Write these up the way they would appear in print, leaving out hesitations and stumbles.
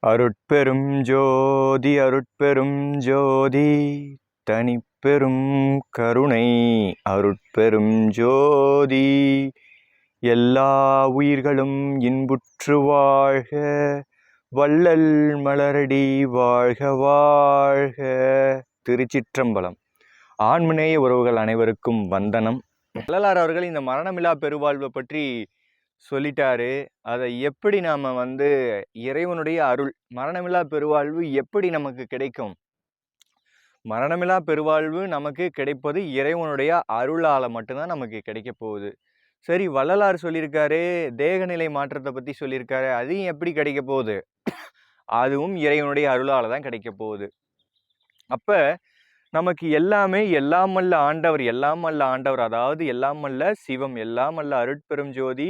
அருட்பெரும் ஜோதி அருட்பெரும் ஜோதி தனிப்பெரும் கருணை அருட்பெரும் ஜோதி. எல்லா உயிர்களும் இன்புற்று வாழ்க, வள்ளல் மலரடி வாழ்க வாழ்க. திருச்சிற்றம்பலம். ஆன்மநேய உறவுகள் அனைவருக்கும் வந்தனம். வள்ளலார் அவர்கள் இந்த மரணமில்லா பெருவாழ்வை பற்றி சொல்லிட்டாரு. அதை எப்படி நாம இறைவனுடைய அருள், மரணமில்லா பெருவாழ்வு எப்படி நமக்கு கிடைக்கும்? மரணமில்லா பெருவாழ்வு நமக்கு கிடைப்பது இறைவனுடைய அருளால மட்டும்தான் நமக்கு கிடைக்க போகுது. சரி, வள்ளலார் சொல்லியிருக்காரு, தேகநிலை மாற்றத்தை பத்தி சொல்லியிருக்காரு, அதையும் எப்படி கிடைக்க போகுது? அதுவும் இறைவனுடைய அருளால தான் கிடைக்க போகுது. அப்ப நமக்கு எல்லாமே எல்லாம் வல்ல ஆண்டவர், எல்லாம் வல்ல ஆண்டவர், அதாவது எல்லாம் வல்ல சிவம், எல்லாம் வல்ல அருட்பெரும் ஜோதி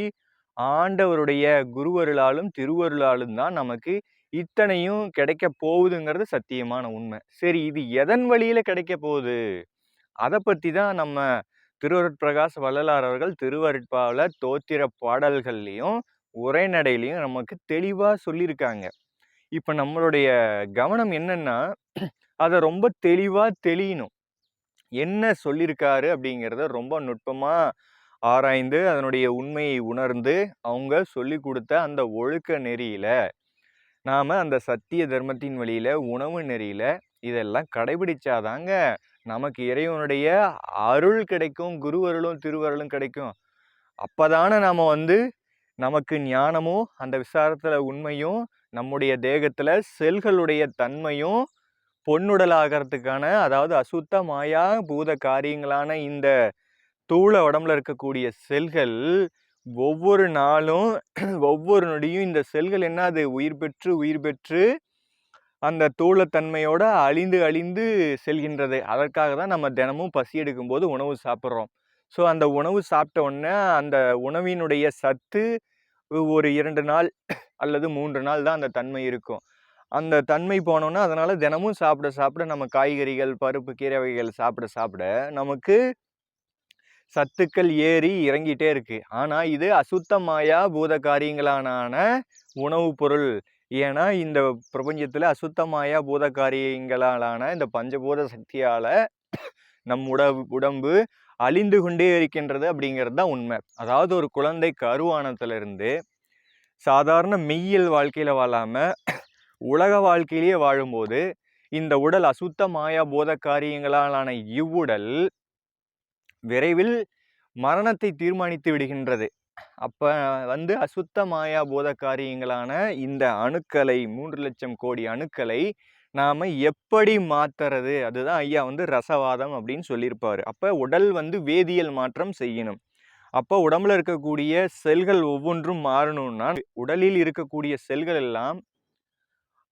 ஆண்டவருடைய குருவருளாலும் திருவருளாலும் தான் நமக்கு இத்தனையும் கிடைக்க போகுதுங்கிறது சத்தியமான உண்மை. சரி, இது எதன் வழியில கிடைக்க போகுது? அதை பத்தி தான் நம்ம திருவருட்பிரகாச வள்ளலார் அவர்கள் திருவருட்பாவில் தோத்திர பாடல்கள்லையும் உரைநடையிலையும் நமக்கு தெளிவா சொல்லியிருக்காங்க. இப்ப நம்மளுடைய கவனம் என்னன்னா, அதை ரொம்ப தெளிவா தெளியணும். என்ன சொல்லியிருக்காரு அப்படிங்கிறத ரொம்ப நுட்பமா ஆராய்ந்து அதனுடைய உண்மையை உணர்ந்து அவங்க சொல்லி கொடுத்த அந்த ஒழுக்க நெறியில, நாம அந்த சத்திய தர்மத்தின் வழியில, உணவு நெறியில இதெல்லாம் கடைபிடிச்சாதாங்க நமக்கு இறைவனுடைய அருள் கிடைக்கும், குருவருளும் திருவருளும் கிடைக்கும். அப்பதானே நாம நமக்கு ஞானமும் அந்த விசாரத்துல உண்மையும், நம்முடைய தேகத்துல செல்களுடைய தன்மையும் பொன்னுடல் ஆகிறதுக்கான, அதாவது அசுத்த மாயா பூத காரியங்களான இந்த தூள உடம்புல இருக்கக்கூடிய செல்கள் ஒவ்வொரு நாளும் ஒவ்வொரு நொடியும் இந்த செல்கள் என்னது உயிர் பெற்று அந்த தூளத்தன்மையோட அழிந்து அழிந்து செல்கின்றது. அதற்காக தான் நம்ம தினமும் பசி எடுக்கும் போது உணவு சாப்பிட்றோம். ஸோ அந்த உணவு சாப்பிட்ட உடனே அந்த உணவினுடைய சத்து ஒரு 2 நாள் அல்லது 3 நாள் தான் அந்த தன்மை இருக்கும். அந்த தன்மை போனோன்னா அதனால தினமும் சாப்பிட சாப்பிட நம்ம காய்கறிகள், பருப்பு, கீரை வகைகள் சாப்பிட சாப்பிட நமக்கு சத்துக்கள் ஏறி இறங்கிட்டே இருக்கு. ஆனா இது அசுத்தமாயா பூத காரியங்களான உணவுப் பொருள். ஏன்னா இந்த பிரபஞ்சத்துல அசுத்தமாயா பூத காரியங்களாலான இந்த பஞ்சபூத சக்தியால நம் உடம்பு அழிந்து கொண்டே இருக்கின்றது அப்படிங்கிறது தான் உண்மை. அதாவது ஒரு குழந்தை கருவானத்திலிருந்து சாதாரண மெய்யியல் வாழ்க்கையில வாழாம உலக வாழ்க்கையிலேயே வாழும்போது இந்த உடல் அசுத்த மாயா போத காரியங்களாலான இவ்வுடல் விரைவில் மரணத்தை தீர்மானித்து விடுகின்றது. அப்ப அசுத்த மாயா போத காரியங்களான இந்த அணுக்களை, 3 லட்சம் கோடி அணுக்களை நாம எப்படி மாத்துறது? அதுதான் ஐயா ரசவாதம் அப்படின்னு சொல்லியிருப்பாரு. அப்ப உடல் வேதியியல் மாற்றம் செய்யணும். அப்போ உடம்புல இருக்கக்கூடிய செல்கள் ஒவ்வொன்றும் மாறணும்னா உடலில் இருக்கக்கூடிய செல்கள் எல்லாம்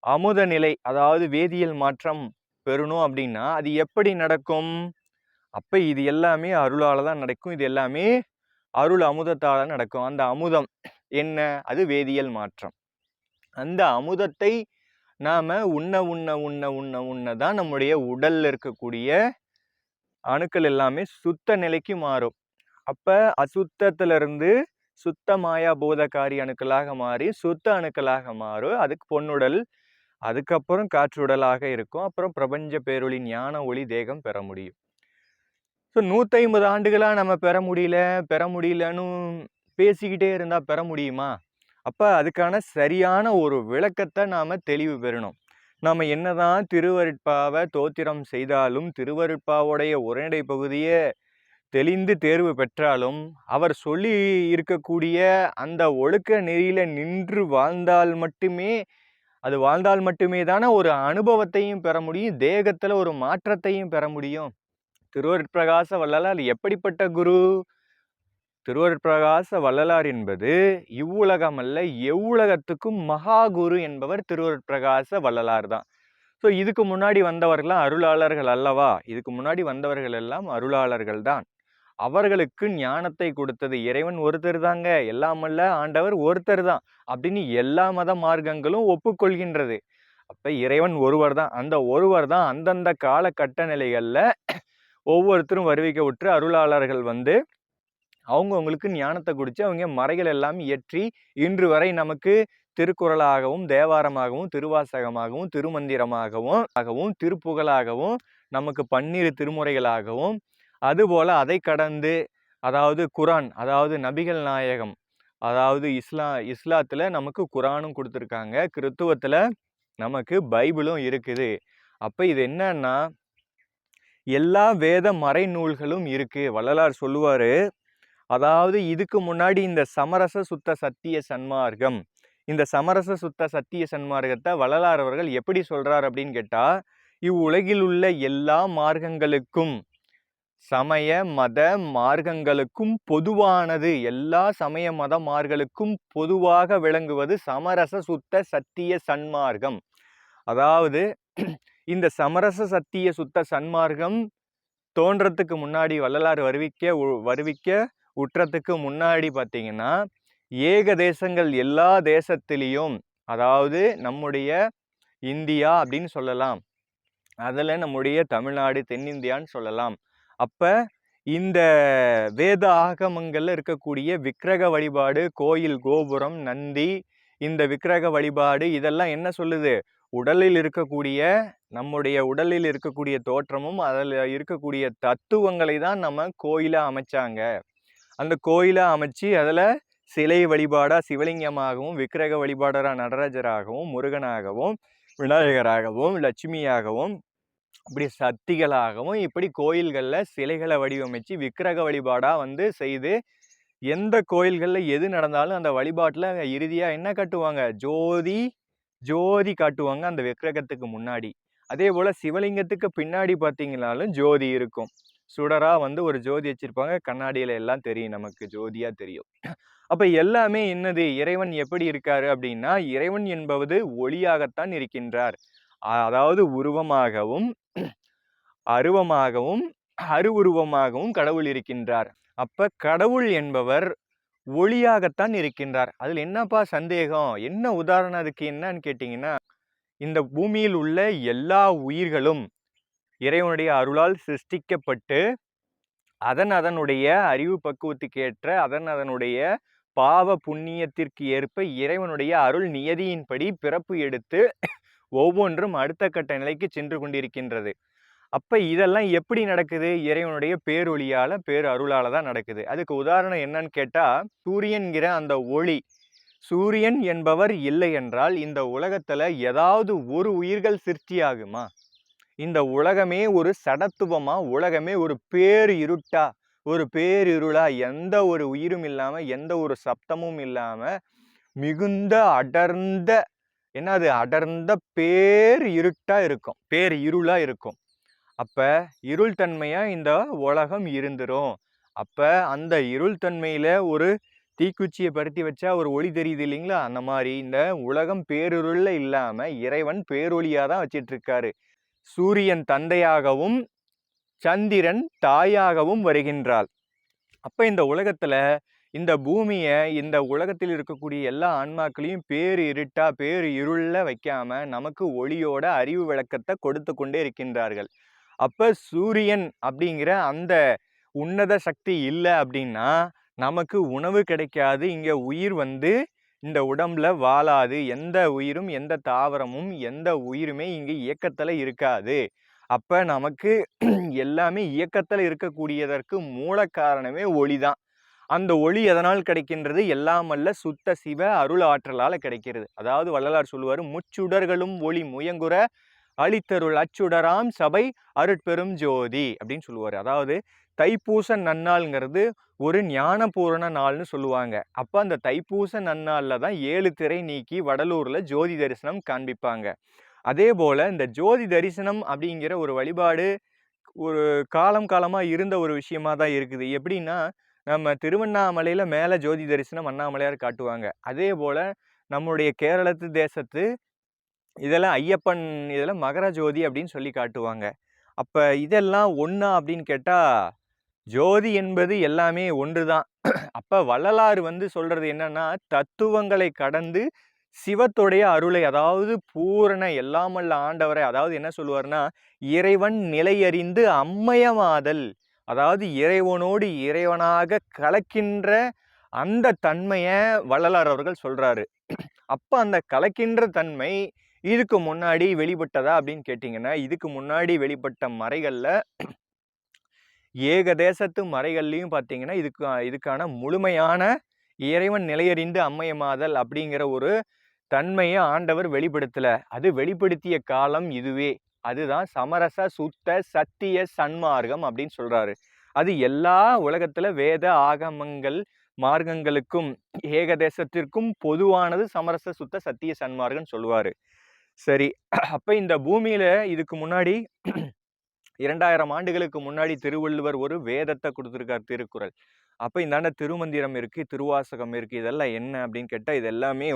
அமுத நிலை, அதாவது வேதியியல் மாற்றம் பெறணும் அப்படின்னா அது எப்படி நடக்கும்? அப்ப இது எல்லாமே அருளால தான் நடக்கும். இது எல்லாமே அருள் அமுதத்தால நடக்கும். அந்த அமுதம் என்ன? அது வேதியியல் மாற்றம். அந்த அமுதத்தை நாம உண்ண உண்ண உண்ண உண்ண உண்ணதான் நம்முடைய உடல்ல இருக்கக்கூடிய அணுக்கள் எல்லாமே சுத்த நிலைக்கு மாறும். அப்ப அசுத்தத்துல இருந்து சுத்த மாயா பூதகாரி அணுக்களாக மாறி சுத்த அணுக்களாக மாறும். அதுக்கு பொன்னுடல், அதுக்கப்புறம் காற்றுடலாக இருக்கும். அப்புறம் பிரபஞ்ச பேரொளி ஞான ஒளி தேகம் பெற முடியும். ஸோ 150 ஆண்டுகளா நம்ம பெற முடியலன்னு பேசிக்கிட்டே இருந்தா பெற முடியுமா? அப்ப அதுக்கான சரியான ஒரு விளக்கத்தை நாம தெளிவு பெறணும். நாம என்னதான் திருவருட்பாவை தோத்திரம் செய்தாலும், திருவருட்பாவுடைய உரைநடை பகுதியை தெளிந்து தேர்வு பெற்றாலும், அவர் சொல்லி இருக்கக்கூடிய அந்த ஒழுக்க நெறியில நின்று வாழ்ந்தால் மட்டுமே தானே ஒரு அனுபவத்தையும் பெற முடியும், தேகத்துல ஒரு மாற்றத்தையும் பெற முடியும். திருவருட்பிரகாச வள்ளலார் எப்படிப்பட்ட குரு? திருவருட்பிரகாச வள்ளலார் என்பது இவ்வுலகம் அல்ல எவ்வுலகத்துக்கும் மகா குரு என்பவர் திருவருட்பிரகாச வள்ளலார் தான். ஸோ இதுக்கு முன்னாடி வந்தவர்கள்லாம் அருளாளர்கள் அல்லவா? இதுக்கு முன்னாடி வந்தவர்கள் எல்லாம் அருளாளர்கள் தான். அவர்களுக்கு ஞானத்தை கொடுத்தது இறைவன் ஒருத்தர் தாங்க, எல்லாம் அல்ல ஆண்டவர் ஒருத்தர் தான் அப்படின்னு எல்லா மத மார்க்கங்களும் ஒப்புக்கொள்கின்றது. அப்ப இறைவன் ஒருவர் தான். அந்த ஒருவர் தான் அந்தந்த கால கட்ட நிலைகள்ல ஒவ்வொருத்தரும் வருவிக்க விட்டு அருளாளர்கள் அவங்களுக்கு ஞானத்தை குடிச்சு அவங்க மறைகள் எல்லாம் இயற்றி இன்று வரை நமக்கு திருக்குறளாகவும் தேவாரமாகவும் திருவாசகமாகவும் திருமந்திரமாகவும் திருப்புகழாகவும் நமக்கு 12 திருமுறைகளாகவும், அதுபோல அதை கடந்து அதாவது குரான், அதாவது நபிகள் நாயகம், அதாவது இஸ்லாத்துல நமக்கு குரானும் கொடுத்துருக்காங்க, கிறித்துவத்துல நமக்கு பைபிளும் இருக்குது. அப்ப இது என்னன்னா எல்லா வேத மறைநூல்களும் இருக்கு. வள்ளலார் சொல்லுவாரு, அதாவது இதுக்கு முன்னாடி இந்த சமரச சுத்த சத்திய சன்மார்க்கம், இந்த சமரச சுத்த சத்திய சன்மார்க்கத்தை வள்ளலார் அவர்கள் எப்படி சொல்றார் அப்படின்னு கேட்டா, இவ்வுலகில் உள்ள எல்லா மார்க்கங்களுக்கும், சமய மத மார்க்கங்களுக்கும் பொதுவானது, எல்லா சமய மத மார்களுக்கும் பொதுவாக விளங்குவது சமரச சுத்த சத்திய சன்மார்க்கம். அதாவது இந்த சமரச சத்திய சுத்த சன்மார்க்கம் தோன்றத்துக்கு முன்னாடி, வள்ளலார் வருவிக்க உற்றத்துக்கு முன்னாடி பார்த்தீங்கன்னா, ஏக தேசங்கள் எல்லா தேசத்திலையும், அதாவது நம்முடைய இந்தியா அப்படின்னு சொல்லலாம், அதில் நம்முடைய தமிழ்நாடு தென்னிந்தியான்னு சொல்லலாம். அப்ப இந்த வேத ஆகமங்கள்ல இருக்கக்கூடிய விக்கிரக வழிபாடு, கோயில் கோபுரம், நந்தி, இந்த விக்கிரக வழிபாடு இதெல்லாம் என்ன சொல்லுது? உடலில் இருக்கக்கூடிய, நம்முடைய உடலில் இருக்கக்கூடிய தோற்றமும் அதில் இருக்கக்கூடிய தத்துவங்களை தான் நம்ம கோயிலா அமைச்சாங்க. அந்த கோயிலா அமைச்சு அதில் சிலை வழிபாடா சிவலிங்கமாகவும், விக்கிரக வழிபாடரா நடராஜராகவும், முருகனாகவும், விநாயகராகவும், லட்சுமியாகவும், இப்படி சக்திகளாகவும் இப்படி கோயில்களில் சிலைகளை வடிவமைச்சு விக்கிரக வழிபாடா செய்து, எந்த கோயில்களில் எது நடந்தாலும் அந்த வழிபாட்டில் இறுதியாக என்ன காட்டுவாங்க? ஜோதி காட்டுவாங்க அந்த விக்கிரகத்துக்கு முன்னாடி. அதே போல் சிவலிங்கத்துக்கு பின்னாடி பார்த்தீங்கன்னாலும் ஜோதி இருக்கும். சுடரா ஒரு ஜோதி வச்சிருப்பாங்க, கண்ணாடியில் எல்லாம் தெரியும், நமக்கு ஜோதியாக தெரியும். அப்போ எல்லாமே என்னது? இறைவன் எப்படி இருக்காரு அப்படின்னா, இறைவன் என்பது ஒளியாகத்தான் இருக்கின்றார். அதாவது உருவமாகவும் அருவமாகவும் அருவுருவமாகவும் கடவுள் இருக்கின்றார். அப்ப கடவுள் என்பவர் ஒளியாகத்தான் இருக்கின்றார். அதில் என்னப்பா சந்தேகம்? என்ன உதாரணம் அதுக்கு என்னன்னு கேட்டீங்கன்னா, இந்த பூமியில் உள்ள எல்லா உயிர்களும் இறைவனுடைய அருளால் சிருஷ்டிக்கப்பட்டு அதனுடைய அறிவு பக்குவத்துக்கு ஏற்ற அதனுடைய பாவ புண்ணியத்திற்கு ஏற்ப இறைவனுடைய அருள் நியதியின்படி பிறப்பு எடுத்து ஒவ்வொன்றும் அடுத்த கட்ட நிலைக்கு சென்று கொண்டிருக்கின்றது. அப்ப இதெல்லாம் எப்படி நடக்குது? இறைவனுடைய பேரொளியால, பேர் அருளால தான் நடக்குது. அதுக்கு உதாரணம் என்னன்னு கேட்டா, சூரியன்கிற அந்த ஒளி, சூரியன் என்பவர் இல்லை என்றால் இந்த உலகத்துல ஏதாவது ஒரு உயிர்கள் சிருஷ்டி ஆகுமா? இந்த உலகமே ஒரு சடத்துவமா, உலகமே ஒரு பேரிருட்டா, ஒரு பேரிருளா, எந்த ஒரு உயிரும் இல்லாம, எந்த ஒரு சப்தமும் இல்லாம, மிகுந்த அடர்ந்த, என்னது அடர்ந்த பேரிருட்டா இருக்கும், பேரிருளா இருக்கும். அப்ப இருள் தன்மையா இந்த உலகம் இருந்துரும். அப்ப அந்த இருள் தன்மையில ஒரு தீக்குச்சியை பருத்தி வச்சா ஒரு ஒளி தெரியுது இல்லைங்களா? அந்த மாதிரி இந்த உலகம் பேருருள்ல இல்லாம இறைவன் பேரொளியா தான் வச்சிட்டு இருக்காரு. சூரியன் தந்தையாகவும் சந்திரன் தாயாகவும் வருகின்றாள். அப்ப இந்த உலகத்துல இந்த பூமிய, இந்த உலகத்தில் இருக்கக்கூடிய எல்லா ஆன்மாக்களையும் பேரு இருட்டா, பேரு இருள்ல வைக்காம நமக்கு ஒளியோட அறிவு விளக்கத்தை கொடுத்து கொண்டே இருக்கின்றார்கள். அப்ப சூரியன் அப்படிங்கிற அந்த உன்னத சக்தி இல்லை அப்படின்னா நமக்கு உணவு கிடைக்காது, இங்க உயிர் இந்த உடம்புல வாழாது, எந்த உயிரும் எந்த தாவரமும் எந்த உயிருமே இங்கு இயக்கத்துல இருக்காது. அப்ப நமக்கு எல்லாமே இயக்கத்துல இருக்கக்கூடியதற்கு மூல காரணமே ஒளிதான். அந்த ஒளி எதனால் கிடைக்கின்றது? எல்லாம் அல்ல சுத்த சிவ அருள் ஆற்றலால கிடைக்கிறது. அதாவது வள்ளலார் சொல்லுவாரு, முச்சுடர்களும் ஒளி முயங்குற அளித்தருள் அச்சுடராம் சபை அருட்பெரும் ஜோதி அப்படின்னு சொல்லுவாரு. அதாவது தைப்பூச நன்னாள்ங்கிறது ஒரு ஞான பூரண நாள்னு சொல்லுவாங்க. அப்ப அந்த தைப்பூச நன்னாள்ல தான் 7 திரை நீக்கி வடலூர்ல ஜோதி தரிசனம் காண்பிப்பாங்க. அதே போல இந்த ஜோதி தரிசனம் அப்படிங்கிற ஒரு வழிபாடு ஒரு காலமா இருந்த ஒரு விஷயமா தான் இருக்குது. எப்படின்னா, நம்ம திருவண்ணாமலையில மேல ஜோதி தரிசனம் அண்ணாமலையார் காட்டுவாங்க. அதே போல நம்முடைய கேரளத்து தேசத்து இதெல்லாம் ஐயப்பன் இதெல்லாம் மகர ஜோதி அப்படின்னு சொல்லி காட்டுவாங்க. அப்ப இதெல்லாம் ஒண்ணா அப்படின்னு கேட்டா, ஜோதி என்பது எல்லாமே ஒன்றுதான். அப்ப வள்ளலார் சொல்றது என்னன்னா, தத்துவங்களை கடந்து சிவத்துடைய அருளை, அதாவது பூரண எல்லாமல்ல ஆண்டவரை, அதாவது என்ன சொல்லுவார்னா, இறைவன் நிலையறிந்து அம்மயமாதல், அதாவது இறைவனோடு இறைவனாக கலக்கின்ற அந்த தன்மையை வள்ளலார் அவர்கள் சொல்றாரு. அப்ப அந்த கலக்கின்ற தன்மை இதுக்கு முன்னாடி வெளிப்பட்டதா அப்படின்னு கேட்டீங்கன்னா, இதுக்கு முன்னாடி வெளிப்பட்ட மறைகள்ல ஏகதேசத்து மறைகள்லையும் பார்த்தீங்கன்னா, இதுக்கான முழுமையான இறைவன் நிலையறிந்து அம்மையமாதல் அப்படிங்கிற ஒரு தன்மையை ஆண்டவர் வெளிப்படுத்தல. அது வெளிப்படுத்திய காலம் இதுவே. அதுதான் சமரச சுத்த சத்திய சன்மார்க்கம் அப்படின்னு சொல்றாரு. அது எல்லா உலகத்துல வேத ஆகமங்கள் மார்க்கங்களுக்கும் ஏகதேசத்திற்கும் பொதுவானது சமரச சுத்த சத்திய சன்மார்க்கம் சொல்லுவாரு. சரி, அப்ப இந்த பூமியில இதுக்கு முன்னாடி 2000 ஆண்டுகளுக்கு முன்னாடி திருவள்ளுவர் ஒரு வேதத்தை கொடுத்திருக்கார், திருக்குறள். அப்ப இந்தாண்ட திருமந்திரம் இருக்கு, திருவாசகம் இருக்கு. இதெல்லாம் என்ன அப்படின்னு கேட்டா, இது எல்லாமே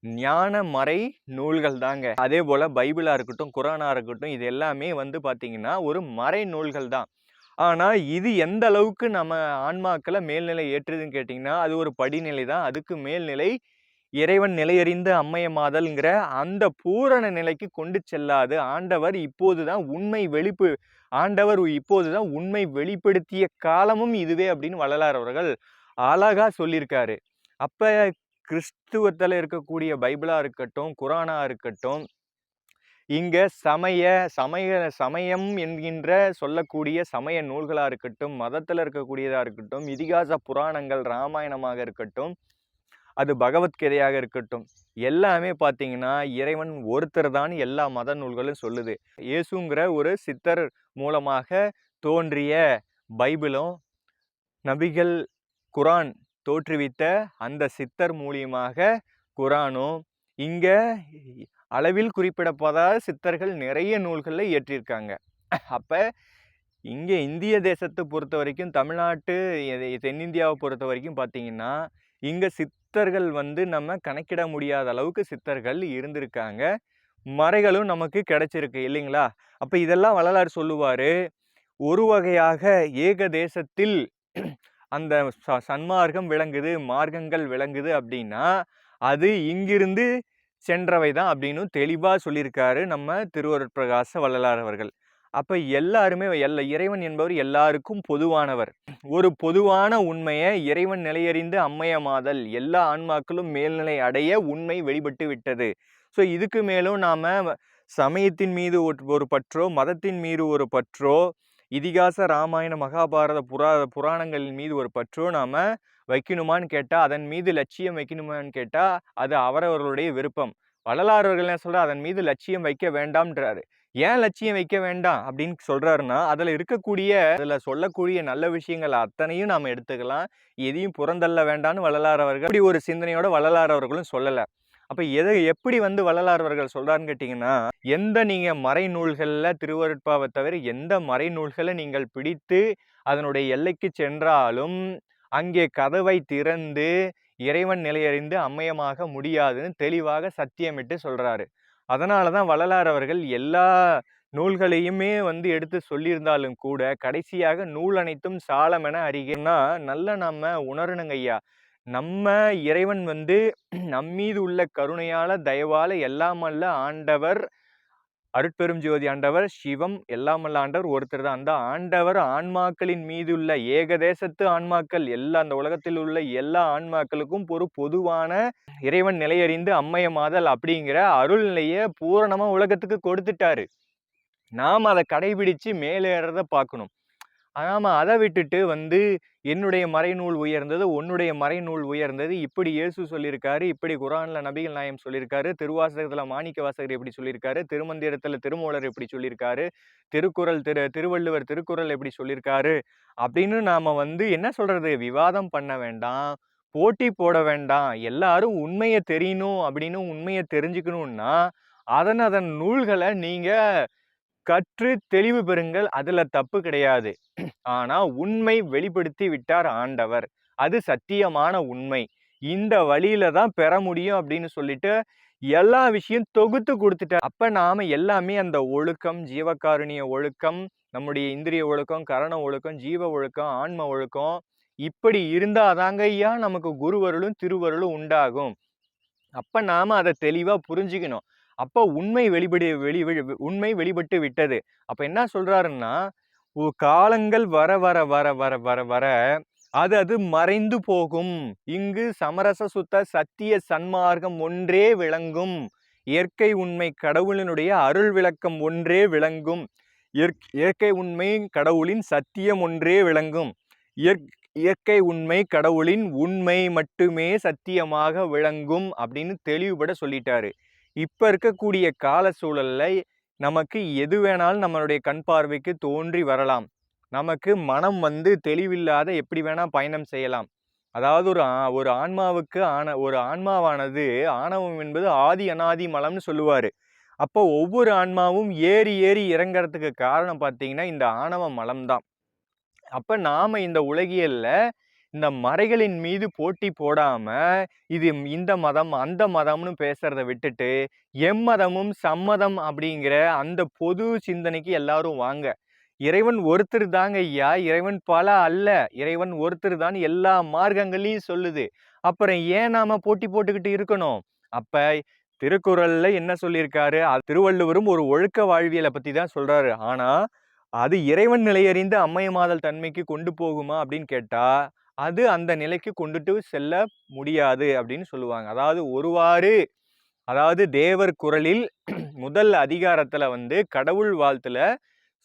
ஞான மறை நூல்கள் தாங்க. அதே போல பைபிளா இருக்கட்டும், குரானா இருக்கட்டும், இது எல்லாமே பாத்தீங்கன்னா ஒரு மறை நூல்கள் தான். ஆனா இது எந்த அளவுக்கு நம்ம ஆன்மாக்களை மேல்நிலை ஏற்றுதுன்னு கேட்டீங்கன்னா, அது ஒரு படிநிலை தான். அதுக்கு மேல்நிலை இறைவன் நிலையறிந்த அம்மையமாதல்ங்கிற அந்த பூரண நிலைக்கு கொண்டு செல்லாது. ஆண்டவர் இப்போதுதான் உண்மை வெளிப்படுத்திய காலமும் இதுவே அப்படின்னு வள்ளலார் அவர்கள் அழகா சொல்லியிருக்காரு. அப்ப கிறிஸ்துவத்துல இருக்கக்கூடிய பைபிளா இருக்கட்டும், குரானா இருக்கட்டும், இங்க சமயம் என்கின்ற சொல்லக்கூடிய சமய நூல்களா இருக்கட்டும், மதத்துல இருக்கக்கூடியதா இருக்கட்டும், இதிகாச புராணங்கள், ராமாயணமாக இருக்கட்டும், அது பகவத்கீதையாக இருக்கட்டும், எல்லாமே பார்த்தீங்கன்னா இறைவன் ஒருத்தர் தான் எல்லா மத நூல்களும் சொல்லுது. இயேசுங்கிற ஒரு சித்தர் மூலமாக தோன்றிய பைபிளும், நபிகள் குரான் தோற்றுவித்த அந்த சித்தர் மூலியமாக குரானும், இங்க அளவில் குறிப்பிடப்படாத சித்தர்கள் நிறைய நூல்களை இயற்றியிருக்காங்க. அப்ப இங்க இந்திய தேசத்தை பொறுத்த வரைக்கும், தமிழ்நாட்டு தென்னிந்தியாவை பொறுத்த வரைக்கும் பார்த்தீங்கன்னா, இங்க சித்தர்கள் நம்ம கணக்கிட முடியாத அளவுக்கு சித்தர்கள் இருந்திருக்காங்க. மறைகளும் நமக்கு கிடைச்சிருக்கு இல்லைங்களா? அப்ப இதெல்லாம் வள்ளலார் சொல்லுவாரு, ஒரு வகையாக ஏக தேசத்தில் அந்த சன்மார்க்கம் விளங்குது, மார்க்கங்கள் விளங்குது அப்படின்னா, அது இங்கிருந்து சென்றவை தான் அப்படின்னு தெளிவா சொல்லியிருக்காரு நம்ம திருவருட்பிரகாச வள்ளலார் அவர்கள். அப்ப எல்லாருமே இறைவன் என்பவர் எல்லாருக்கும் பொதுவானவர். ஒரு பொதுவான உண்மையை இறைவன் நிலையறிந்து அம்மையமாதல், எல்லா ஆன்மாக்களும் மேல்நிலை அடைய உண்மை வெளிப்பட்டு விட்டது. ஸோ இதுக்கு மேலும் நாம சமயத்தின் மீது ஒரு பற்றோ, மதத்தின் மீது ஒரு பற்றோ, இதிகாச ராமாயண மகாபாரத புராணங்களின் மீது ஒரு பற்றோ நாம வைக்கணுமான்னு கேட்டா, அதன் மீது லட்சியம் வைக்கணுமான்னு கேட்டா, அது அவரவர்களுடைய விருப்பம். வள்ளலார் அவர்கள் என்ன சொல்ற, அதன் மீது லட்சியம் வைக்க வேண்டாம்ன்றாரு. ஏன் லட்சியம் வைக்க வேண்டாம் அப்படின்னு சொல்றாருன்னா, அதுல சொல்லக்கூடிய நல்ல விஷயங்கள் அத்தனையும் நாம எடுத்துக்கலாம், எதையும் புறந்தள்ள வேண்டாம்னு வள்ளலார் அவர்கள் இப்படி ஒரு சிந்தனையோட வள்ளலார் அவர்களும் சொல்லல. அப்ப எப்படி வள்ளலார் அவர்கள் சொல்றாருன்னு கேட்டீங்கன்னா, நீங்க மறை நூல்கள்ல திருவருட்பாவை தவிர எந்த மறை நூல்களை நீங்கள் பிடித்து அதனுடைய எல்லைக்கு சென்றாலும் அங்கே கதவை திறந்து இறைவன் நிலையறிந்து அம்மையமாக முடியாதுன்னு தெளிவாக சத்தியமிட்டு சொல்றாரு. அதனாலதான் வள்ளலார் அவர்கள் எல்லா நூல்களையுமே எடுத்து சொல்லியிருந்தாலும் கூட கடைசியாக நூல் அனைத்தும் சாலமென அறிகிறனா நல்ல நம்ம உணரணுங்க ஐயா. நம்ம இறைவன் நம்மீது உள்ள கருணையால தயவால எல்லாம் அல்ல ஆண்டவர், அருட்பெரும் ஜோதி ஆண்டவர், சிவம், எல்லாம் அல்ல ஆண்டவர் ஒருத்தர் தான். அந்த ஆண்டவர் ஆன்மாக்களின் மீது உள்ள ஏகதேசத்து ஆன்மாக்கள் அந்த உலகத்தில் உள்ள எல்லா ஆன்மாக்களுக்கும் ஒரு பொதுவான இறைவன் நிலையறிந்து அம்மையமாதல் அப்படிங்கிற அருள் நிலையை பூரணமா உலகத்துக்கு கொடுத்துட்டாரு. நாம் அதை கடைபிடிச்சு மேலேறத பார்க்கணும். ஆமா, அதை விட்டுட்டு என்னுடைய மறைநூல் உயர்ந்தது, உன்னுடைய மறைநூல் உயர்ந்தது, இப்படி இயேசு சொல்லியிருக்காரு, இப்படி குரான்ல நபிகள் நாயம் சொல்லியிருக்காரு, திருவாசகத்துல மாணிக்க வாசகர் எப்படி சொல்லியிருக்காரு, திருமந்திரத்துல திருமூலர் எப்படி சொல்லியிருக்காரு, திருவள்ளுவர் திருக்குறள் எப்படி சொல்லியிருக்காரு அப்படின்னு நாம என்ன சொல்றது, விவாதம் பண்ண வேண்டாம், போட்டி போட வேண்டாம். எல்லாரும் உண்மையை தெரியணும் அப்படின்னு உண்மையை தெரிஞ்சுக்கணும்னா அதன் நூல்களை நீங்க கற்று தெளிவு பெறுங்கள், அதுல தப்பு கிடையாது. ஆனா உண்மை வெளிப்படுத்தி விட்டார் ஆண்டவர், அது சத்தியமான உண்மை, இந்த வழியில தான் பெற முடியும் அப்படின்னு சொல்லிட்டு எல்லா விஷயம் தொகுத்து கொடுத்துட்டார். அப்ப நாம எல்லாமே அந்த ஒழுக்கம், ஜீவகாருண்ய ஒழுக்கம், நம்முடைய இந்திரிய ஒழுக்கம், கரண ஒழுக்கம், ஜீவ ஒழுக்கம், ஆன்ம ஒழுக்கம், இப்படி இருந்தாதாங்க ஐயா நமக்கு குருவருளும் திருவருளும் உண்டாகும். அப்ப நாம அதை தெளிவா புரிஞ்சுக்கணும். அப்ப உண்மை வெளிப்பட்டு விட்டது. அப்ப என்ன சொல்றாருன்னா, காலங்கள் வர வர வர வர வர வர அது அது மறைந்து போகும். இங்கு சமரச சுத்த சத்திய சன்மார்க்கம் ஒன்றே விளங்கும். இயற்கை உண்மை கடவுளினுடைய அருள் விளக்கம் ஒன்றே விளங்கும். இயற்கை உண்மை கடவுளின் சத்தியம் ஒன்றே விளங்கும். இயற்கை உண்மை கடவுளின் உண்மை மட்டுமே சத்தியமாக விளங்கும் அப்படின்னு தெளிவுபட சொல்லிட்டாரு. இப்ப இருக்கக்கூடிய கால சூழல்ல நமக்கு எது வேணாலும் நம்மளுடைய கண் பார்வைக்கு தோன்றி வரலாம். நமக்கு மனம் தெளிவில்லாத எப்படி வேணா பயணம் செய்யலாம். அதாவது ஒரு ஆன்மாவுக்கு ஒரு ஆன்மாவானது ஆணவம் என்பது ஆதி அனாதி மலம்னு சொல்லுவாரு. அப்போ ஒவ்வொரு ஆன்மாவும் ஏறி ஏறி இறங்கறதுக்கு காரணம் பார்த்தீங்கன்னா இந்த ஆணவ மலம்தான். அப்ப நாம இந்த உலகியல்ல இந்த மறைகளின் மீது போட்டி போடாம இது இந்த மதம் அந்த மதம்னு பேசுறதை விட்டுட்டு எம்மதமும் சம்மதம் அப்படிங்கிற அந்த பொது சிந்தனைக்கு எல்லாரும் வாங்க. இறைவன் ஒருத்தர் தாங்க ஐயா, இறைவன் பல அல்ல, இறைவன் ஒருத்தர் தான் எல்லா மார்க்கங்களையும் சொல்லுது. அப்புறம் ஏன் நாம போட்டி போட்டுக்கிட்டு இருக்கணும்? அப்ப திருக்குறள்ல என்ன சொல்லியிருக்காரு? திருவள்ளுவரும் ஒரு ஒழுக்க வாழ்வியலை பத்தி தான் சொல்றாரு. ஆனா அது இறைவன் நிலையறிந்து அம்மையமாதல் தன்மைக்கு கொண்டு போகுமா அப்படின்னு கேட்டா அது அந்த நிலைக்கு கொண்டுட்டு செல்ல முடியாது அப்படின்னு சொல்லுவாங்க. அதாவது தேவர் குறளில் முதல் அதிகாரத்துல கடவுள் வாழ்த்துல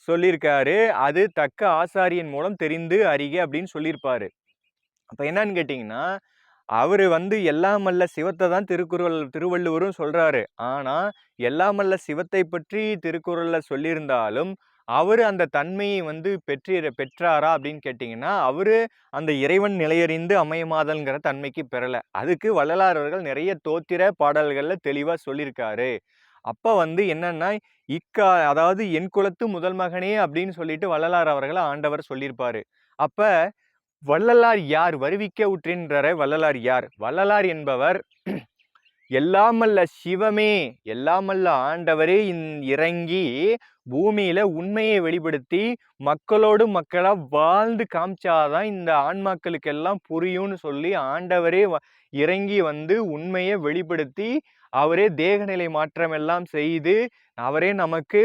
சொல்லியிருக்காரு. அது தக்க ஆசாரியன் மூலம் தெரிந்து அறிக அப்படின்னு சொல்லியிருப்பாரு. அப்ப என்னன்னு கேட்டீங்கன்னா அவரு எல்லாமல்ல சிவத்தை தான் திருவள்ளுவரும் சொல்றாரு. ஆனா எல்லாமல்ல சிவத்தை பற்றி திருக்குறள்ல சொல்லியிருந்தாலும் அவரு அந்த தன்மையை பெற்றாரா அப்படின்னு கேட்டீங்கன்னா அவரு அந்த இறைவன் நிலையறிந்து அமையமாதல்ங்கிற தன்மைக்கு பெறல. அதுக்கு வள்ளலார் அவர்கள் நிறைய தோத்திர பாடல்கள்ல தெளிவா சொல்லியிருக்காரு. அப்ப என்னன்னா அதாவது என் குலத்து முதல் மகனே அப்படின்னு சொல்லிட்டு வள்ளலார் அவர்களை ஆண்டவர் சொல்லியிருப்பாரு. அப்ப வள்ளலார் யார்? வருவிக்க உற்றின்றார வள்ளலார் யார்? வள்ளலார் என்பவர் எல்லாமல்ல சிவமே, எல்லாமல்ல ஆண்டவரே இறங்கி பூமியில உண்மையை வெளிப்படுத்தி மக்களோடு மக்களா வாழ்ந்து காமிச்சாதான் இந்த ஆன்மாக்களுக்கு எல்லாம் புரியும்னு சொல்லி ஆண்டவரே இறங்கி உண்மையை வெளிப்படுத்தி அவரே தேகநிலை மாற்றம் எல்லாம் செய்து அவரே நமக்கு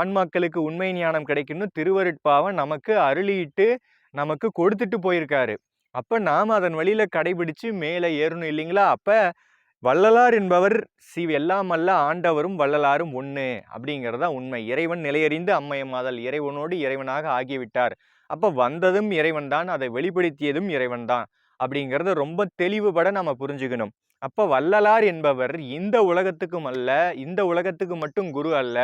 ஆன்மாக்களுக்கு உண்மை ஞானம் கிடைக்கணும் திருவருட்பாவை நமக்கு அருளிட்டு நமக்கு கொடுத்துட்டு போயிருக்காரு. அப்ப நாம அதன் வழியில கடைபிடிச்சு மேலே ஏறணும் இல்லைங்களா? அப்ப வள்ளலார் என்பவர் எல்லாமல்ல ஆண்டவரும் வள்ளலாரும் ஒண்ணு அப்படிங்கிறதா உண்மை. இறைவன் நிலையறிந்து அம்மையமாதல், இறைவனோடு இறைவனாக ஆகிவிட்டார். அப்ப வந்ததும் இறைவன் தான், அதை வெளிப்படுத்தியதும் இறைவன் தான் அப்படிங்கிறத ரொம்ப தெளிவுபட நம்ம புரிஞ்சுக்கணும். அப்ப வள்ளலார் என்பவர் இந்த உலகத்துக்கும் அல்ல, இந்த உலகத்துக்கு மட்டும் குரு அல்ல,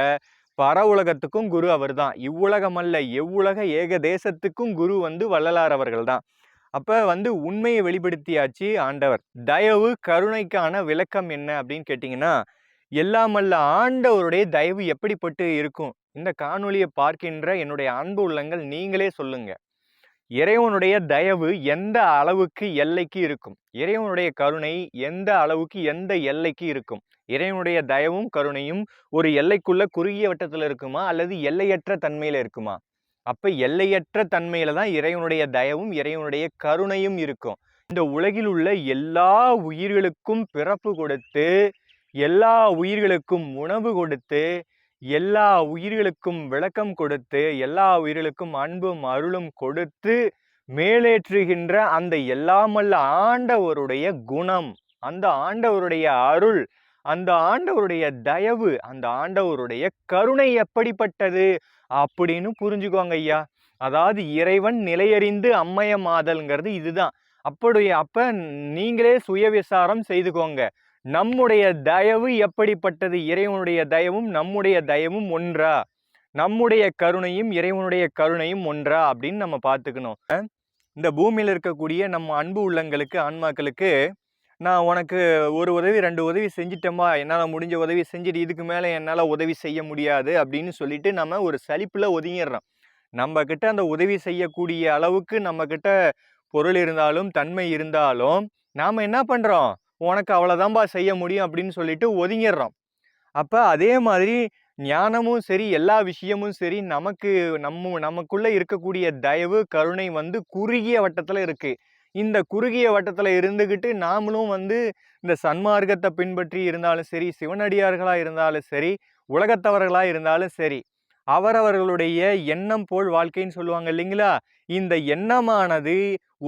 பர உலகத்துக்கும் குரு அவர் தான். இவ்வுலகம் அல்ல எவ்வுலக ஏக தேசத்துக்கும் குரு வள்ளலார் அவர்கள் தான். அப்ப உண்மையை வெளிப்படுத்தியாச்சு ஆண்டவர். தயவு கருணைக்கான விளக்கம் என்ன அப்படின்னு கேட்டீங்கன்னா எல்லாமல்ல ஆண்டவருடைய தயவு எப்படிப்பட்டு இருக்கும்? இந்த காணொலியை பார்க்கின்ற என்னுடைய அன்பு உள்ளங்கள் நீங்களே சொல்லுங்க. இறைவனுடைய தயவு எந்த அளவுக்கு எல்லைக்கு இருக்கும்? இறைவனுடைய கருணை எந்த அளவுக்கு எந்த எல்லைக்கு இருக்கும்? இறைவனுடைய தயவும் கருணையும் ஒரு எல்லைக்குள்ள குறுகிய வட்டத்துல இருக்குமா அல்லது எல்லையற்ற தன்மையில இருக்குமா? அப்ப எல்லையற்ற தன்மையில தான் இறைவனுடைய தயவும் இறைவனுடைய கருணையும் இருக்கும். இந்த உலகில் உள்ள எல்லா உயிர்களுக்கும் பிறப்பு கொடுத்து, எல்லா உயிர்களுக்கும் உணவு கொடுத்து, எல்லா உயிர்களுக்கும் விளக்கம் கொடுத்து, எல்லா உயிர்களுக்கும் அன்பும் அருளும் கொடுத்து மேலேற்றுகின்ற அந்த எல்லாமல்ல ஆண்டவருடைய குணம், அந்த ஆண்டவருடைய அருள், அந்த ஆண்டவருடைய தயவு, அந்த ஆண்டவருடைய கருணை எப்படிப்பட்டது அப்படின்னு புரிஞ்சுக்கோங்க ஐயா. அதாவது இறைவன் நிலையறிந்து அம்மையமாதல்ங்கிறது இதுதான். அப்ப நீங்களே சுய விசாரம் செய்துக்கோங்க. நம்முடைய தயவு எப்படிப்பட்டது? இறைவனுடைய தயவும் நம்முடைய தயவும் ஒன்றா? நம்முடைய கருணையும் இறைவனுடைய கருணையும் ஒன்றா அப்படின்னு நம்ம பார்த்துக்கணும். இந்த பூமியில இருக்கக்கூடிய நம்ம அன்பு உள்ளங்களுக்கு ஆன்மாக்களுக்கு நான் உனக்கு ஒரு உதவி 2 உதவி செஞ்சிட்டேம்மா, என்னால் முடிஞ்ச உதவி செஞ்சுட்டு இதுக்கு மேலே என்னால் உதவி செய்ய முடியாது அப்படின்னு சொல்லிட்டு நம்ம ஒரு சலிப்புல ஒதுங்கிடுறோம். நம்ம கிட்ட அந்த உதவி செய்யக்கூடிய அளவுக்கு நம்ம கிட்ட பொருள் இருந்தாலும் தன்மை இருந்தாலும் நாம என்ன பண்றோம்? உனக்கு அவ்வளவுதான்பா செய்ய முடியும் அப்படின்னு சொல்லிட்டு ஒதுங்கிடுறோம். அப்ப அதே மாதிரி ஞானமும் சரி எல்லா விஷயமும் சரி நமக்குள்ள இருக்கக்கூடிய தயவு கருணை குறுகிய வட்டத்துல இருக்கு. இந்த குறுகிய வட்டத்துல இருந்துகிட்டு நாமளும் இந்த சன்மார்க்கத்தை பின்பற்றி இருந்தாலும் சரி, சிவனடியார்களா இருந்தாலும் சரி, உலகத்தவர்களா இருந்தாலும் சரி, அவரவர்களுடைய எண்ணம் போல் வாழ்க்கைன்னு சொல்லுவாங்க இல்லைங்களா? இந்த எண்ணமானது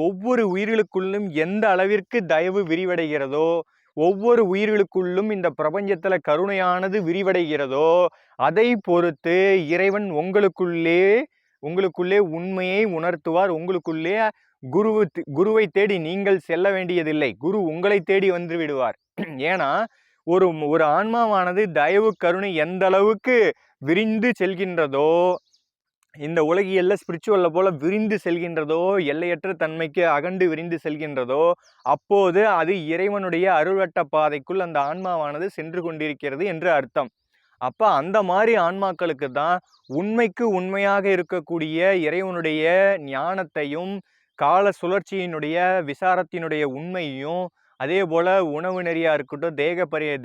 ஒவ்வொரு உயிர்களுக்குள்ளும் எந்த அளவிற்கு தயவு விரிவடைகிறதோ, ஒவ்வொரு உயிர்களுக்குள்ளும் இந்த பிரபஞ்சத்துல கருணையானது விரிவடைகிறதோ, அதை பொறுத்து இறைவன் உங்களுக்குள்ளே உண்மையை உணர்த்துவார். உங்களுக்குள்ளே குருவை தேடி நீங்கள் செல்ல வேண்டியதில்லை. குரு உங்களை தேடி வந்து விடுவார். ஏன்னா ஒரு ஒரு ஆன்மாவானது தயவு கருணை எந்த அளவுக்கு விரிந்து செல்கின்றதோ, இந்த உலகியல்ல ஸ்பிரிச்சுவல்ல போல விரிந்து செல்கின்றதோ, எல்லையற்ற தன்மைக்கு அகண்டு விரிந்து செல்கின்றதோ, அப்போது அது இறைவனுடைய அருள்வட்ட பாதைக்குள் அந்த ஆன்மாவானது சென்று கொண்டிருக்கிறது என்று அர்த்தம். அப்ப அந்த மாதிரி ஆன்மாக்களுக்கு தான் உண்மைக்கு உண்மையாக இருக்கக்கூடிய இறைவனுடைய ஞானத்தையும், கால சுழற்சியினுடைய விசாரத்தினுடைய உண்மையையும், அதே போல உணவு நெறியா இருக்கட்டும்,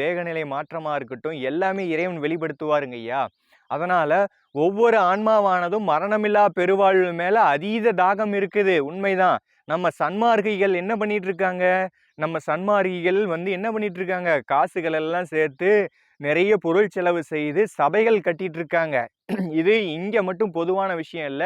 தேகநிலை மாற்றமா இருக்கட்டும், எல்லாமே இறைவன் வெளிப்படுத்துவாருங்க ஐயா. அதனால ஒவ்வொரு ஆன்மாவானதும் மரணமில்லா பெருவாழ்வு மேல அதீத தாகம் இருக்குது, உண்மைதான். நம்ம சன்மார்க்கிகள் என்ன பண்ணிட்டு இருக்காங்க? நம்ம சன்மார்க்கிகள் என்ன பண்ணிட்டு இருக்காங்க? காசுகள் எல்லாம் சேர்த்து நிறைய பொருள் செலவு செய்து சபைகள் கட்டிட்டு இருக்காங்க. இது இங்க மட்டும் பொதுவான விஷயம் இல்ல,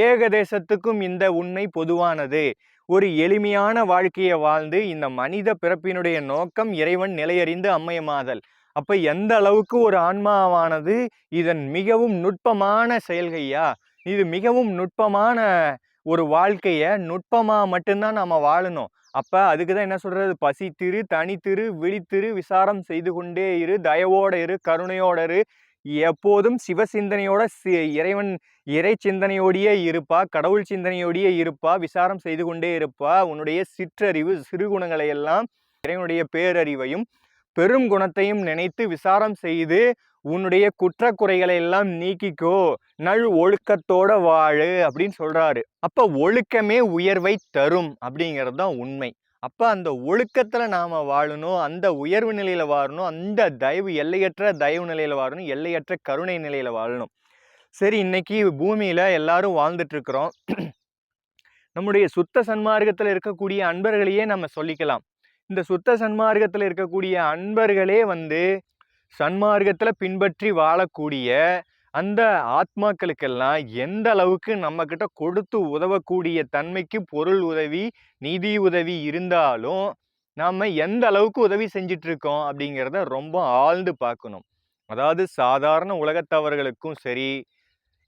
ஏகதேசத்துக்கும் இந்த உண்மை பொதுவானது. ஒரு எளிமையான வாழ்க்கையை வாழ்ந்து இந்த மனித பிறப்பினுடைய நோக்கம் இறைவன் நிலையறிந்து அம்மையமாதல். அப்ப எந்த அளவுக்கு ஒரு ஆன்மாவானது இதன் மிகவும் நுட்பமான செயல்கையா, இது மிகவும் நுட்பமான ஒரு வாழ்க்கைய நுட்பமா மட்டும்தான் நாம வாழணும். அப்ப அதுக்குதான் என்ன சொல்றது? பசித்திரு, தனித்திரு, விழித்திரு, விசாரம் செய்து கொண்டே இரு, தயவோட இரு, கருணையோட இரு, எப்போதும் சிவசிந்தனையோட இறை சிந்தனையோடையே இருப்பா, கடவுள் சிந்தனையோடையே இருப்பா, விசாரம் செய்து கொண்டே இருப்பா. உன்னுடைய சிற்றறிவு சிறுகுணங்களை எல்லாம் இறைவனுடைய பேரறிவையும் பெரும் குணத்தையும் நினைத்து விசாரம் செய்து உன்னுடைய குற்றக்குறைகளை எல்லாம் நீக்கிக்கோ, நல் ஒழுக்கத்தோட வாழு அப்படின்னு சொல்றாரு. அப்ப ஒழுக்கமே உயர்வை தரும் அப்படிங்கிறது தான் உண்மை. அப்ப அந்த ஒழுக்கத்துல நாம வாழணும், அந்த உயர்வு நிலையில வாழணும், அந்த எல்லையற்ற தயவு நிலையில வாழணும், எல்லையற்ற கருணை நிலையில வாழணும். சரி, இன்னைக்கு பூமியில எல்லாரும் வாழ்ந்துட்டு இருக்கிறோம். நம்முடைய சுத்த சன்மார்க்கத்துல இருக்கக்கூடிய அன்பர்களையே நம்ம சொல்லிக்கலாம். இந்த சுத்த சன்மார்க்கத்துல இருக்கக்கூடிய அன்பர்களே சன்மார்க்கத்துல பின்பற்றி வாழக்கூடிய அந்த ஆத்மாக்களுக்கெல்லாம் எந்த அளவுக்கு நம்ம கிட்ட கொடுத்து உதவக்கூடிய தன்மைக்கு பொருள் உதவி, நிதி உதவி இருந்தாலும் நாம எந்த அளவுக்கு உதவி செஞ்சிட்டு இருக்கோம் அப்படிங்கிறத ரொம்ப ஆழ்ந்து பார்க்கணும். அதாவது சாதாரண உலகத்தவர்களுக்கும் சரி,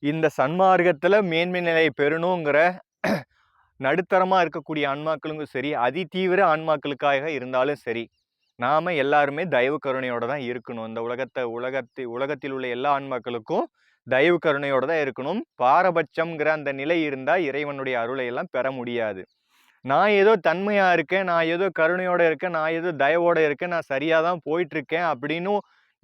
இந்த சன்மார்க்கத்துல மேன்மை நிலை பெறணுங்கிற நடுத்தரமா இருக்கக்கூடிய ஆன்மாக்களுக்கும் சரி, அதிதீவிர ஆன்மாக்களுக்காக இருந்தாலும் சரி, நாம எல்லாருமே தயவு கருணையோட தான் இருக்கணும். இந்த உலகத்தில் உள்ள எல்லா ஆன்மாக்களுக்கும் தயவு கருணையோட தான் இருக்கணும். பாரபட்சம்ங்கிற அந்த நிலை இருந்தா இறைவனுடைய அருளை எல்லாம் பெற முடியாது. நான் ஏதோ தன்மையா இருக்கேன், நான் ஏதோ கருணையோட இருக்கேன், நான் ஏதோ தயவோட இருக்கேன், நான் சரியாதான் போயிட்டு இருக்கேன் அப்படின்னு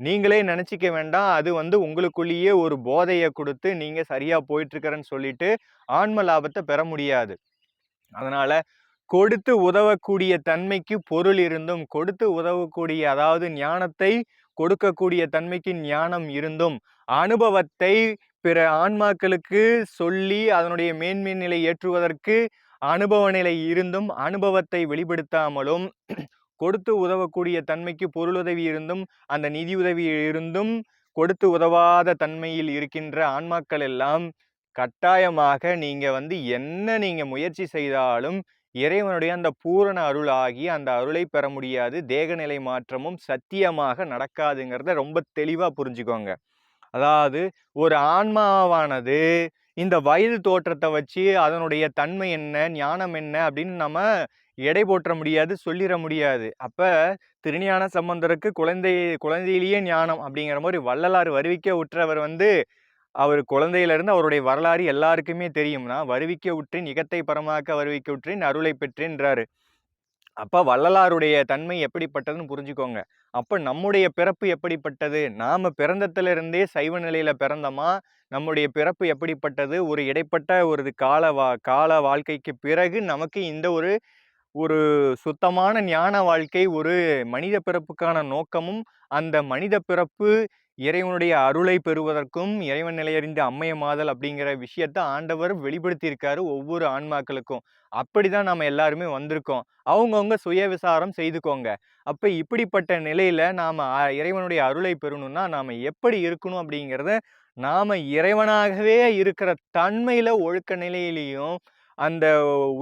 நீங்களே நினைச்சிக்க வேண்டாம். அது உங்களுக்குள்ளேயே ஒரு போதையை கொடுத்து நீங்க சரியா போயிட்டு இருக்கிறேன்னு சொல்லிட்டு ஆன்ம லாபத்தை பெற முடியாது. அதனால கொடுத்து உதவக்கூடிய தன்மைக்கு பொருள் இருந்தும், கொடுத்து உதவக்கூடிய அதாவது ஞானத்தை கொடுக்கக்கூடிய தன்மைக்கு ஞானம் இருந்தும், அனுபவத்தை பிற ஆன்மாக்களுக்கு சொல்லி அதனுடைய மேன்மை நிலை ஏற்றுவதற்கு அனுபவ நிலை இருந்தும், அனுபவத்தை வெளிப்படுத்தாமலும், கொடுத்து உதவக்கூடிய தன்மைக்கு பொருளுதவி இருந்தும், அந்த நிதி உதவி இருந்தும் கொடுத்து உதவாத தன்மையில் இருக்கின்ற ஆன்மாக்கள் எல்லாம் கட்டாயமாக நீங்க என்ன நீங்க முயற்சி செய்தாலும் இறைவனுடைய அந்த பூரண அருள் ஆகி அந்த அருளை பெற முடியாது. தேகநிலை மாற்றமும் சத்தியமாக நடக்காதுங்கிறத ரொம்ப தெளிவா புரிஞ்சுக்கோங்க. அதாவது ஒரு ஆன்மாவானது இந்த வயது தோற்றத்தை வச்சு அதனுடைய தன்மை என்ன, ஞானம் என்ன அப்படின்னு நம்ம எடை போற்ற முடியாது, சொல்லிட முடியாது. அப்ப திருஞான சம்பந்தருக்கு குழந்தையிலேயே ஞானம் அப்படிங்கிற மாதிரி வள்ளலார் வருவிக்க உற்றவர் அவர் குழந்தையிலிருந்து அவருடைய வரலாறு எல்லாருக்குமே தெரியும்னா, வருவிக்க உற்றேன் இகத்தை பரமாக்க வருவிக்க உற்றேன் அருளை பெற்றேன்றாரு. அப்ப வள்ளலாருடைய தன்மை எப்படிப்பட்டதுன்னு புரிஞ்சுக்கோங்க. அப்ப நம்முடைய பிறப்பு எப்படிப்பட்டது? நாம பிறந்ததிலிருந்தே சைவ நிலையில பிறந்தோமா? நம்முடைய பிறப்பு எப்படிப்பட்டது? ஒரு இடைப்பட்ட ஒரு கால வாழ்க்கைக்கு பிறகு நமக்கு இந்த ஒரு சுத்தமான ஞான வாழ்க்கை, ஒரு மனித பிறப்புக்கான நோக்கமும், அந்த மனித பிறப்பு இறைவனுடைய அருளை பெறுவதற்கும், இறைவன் நிலையறிந்து அம்மையமாதல் அப்படிங்கிற விஷயத்த ஆண்டவர் வெளிப்படுத்தியிருக்காரு ஒவ்வொரு ஆன்மாக்களுக்கும். அப்படிதான் நாம எல்லாருமே வந்திருக்கோம். அவங்கவுங்க சுய விசாரம் செய்துக்கோங்க. அப்ப இப்படிப்பட்ட நிலையில நாம இறைவனுடைய அருளை பெறணும்னா நாம எப்படி இருக்கணும் அப்படிங்கிறத நாம இறைவனாகவே இருக்கிற தன்மையில ஒழுக்க நிலையிலையும், அந்த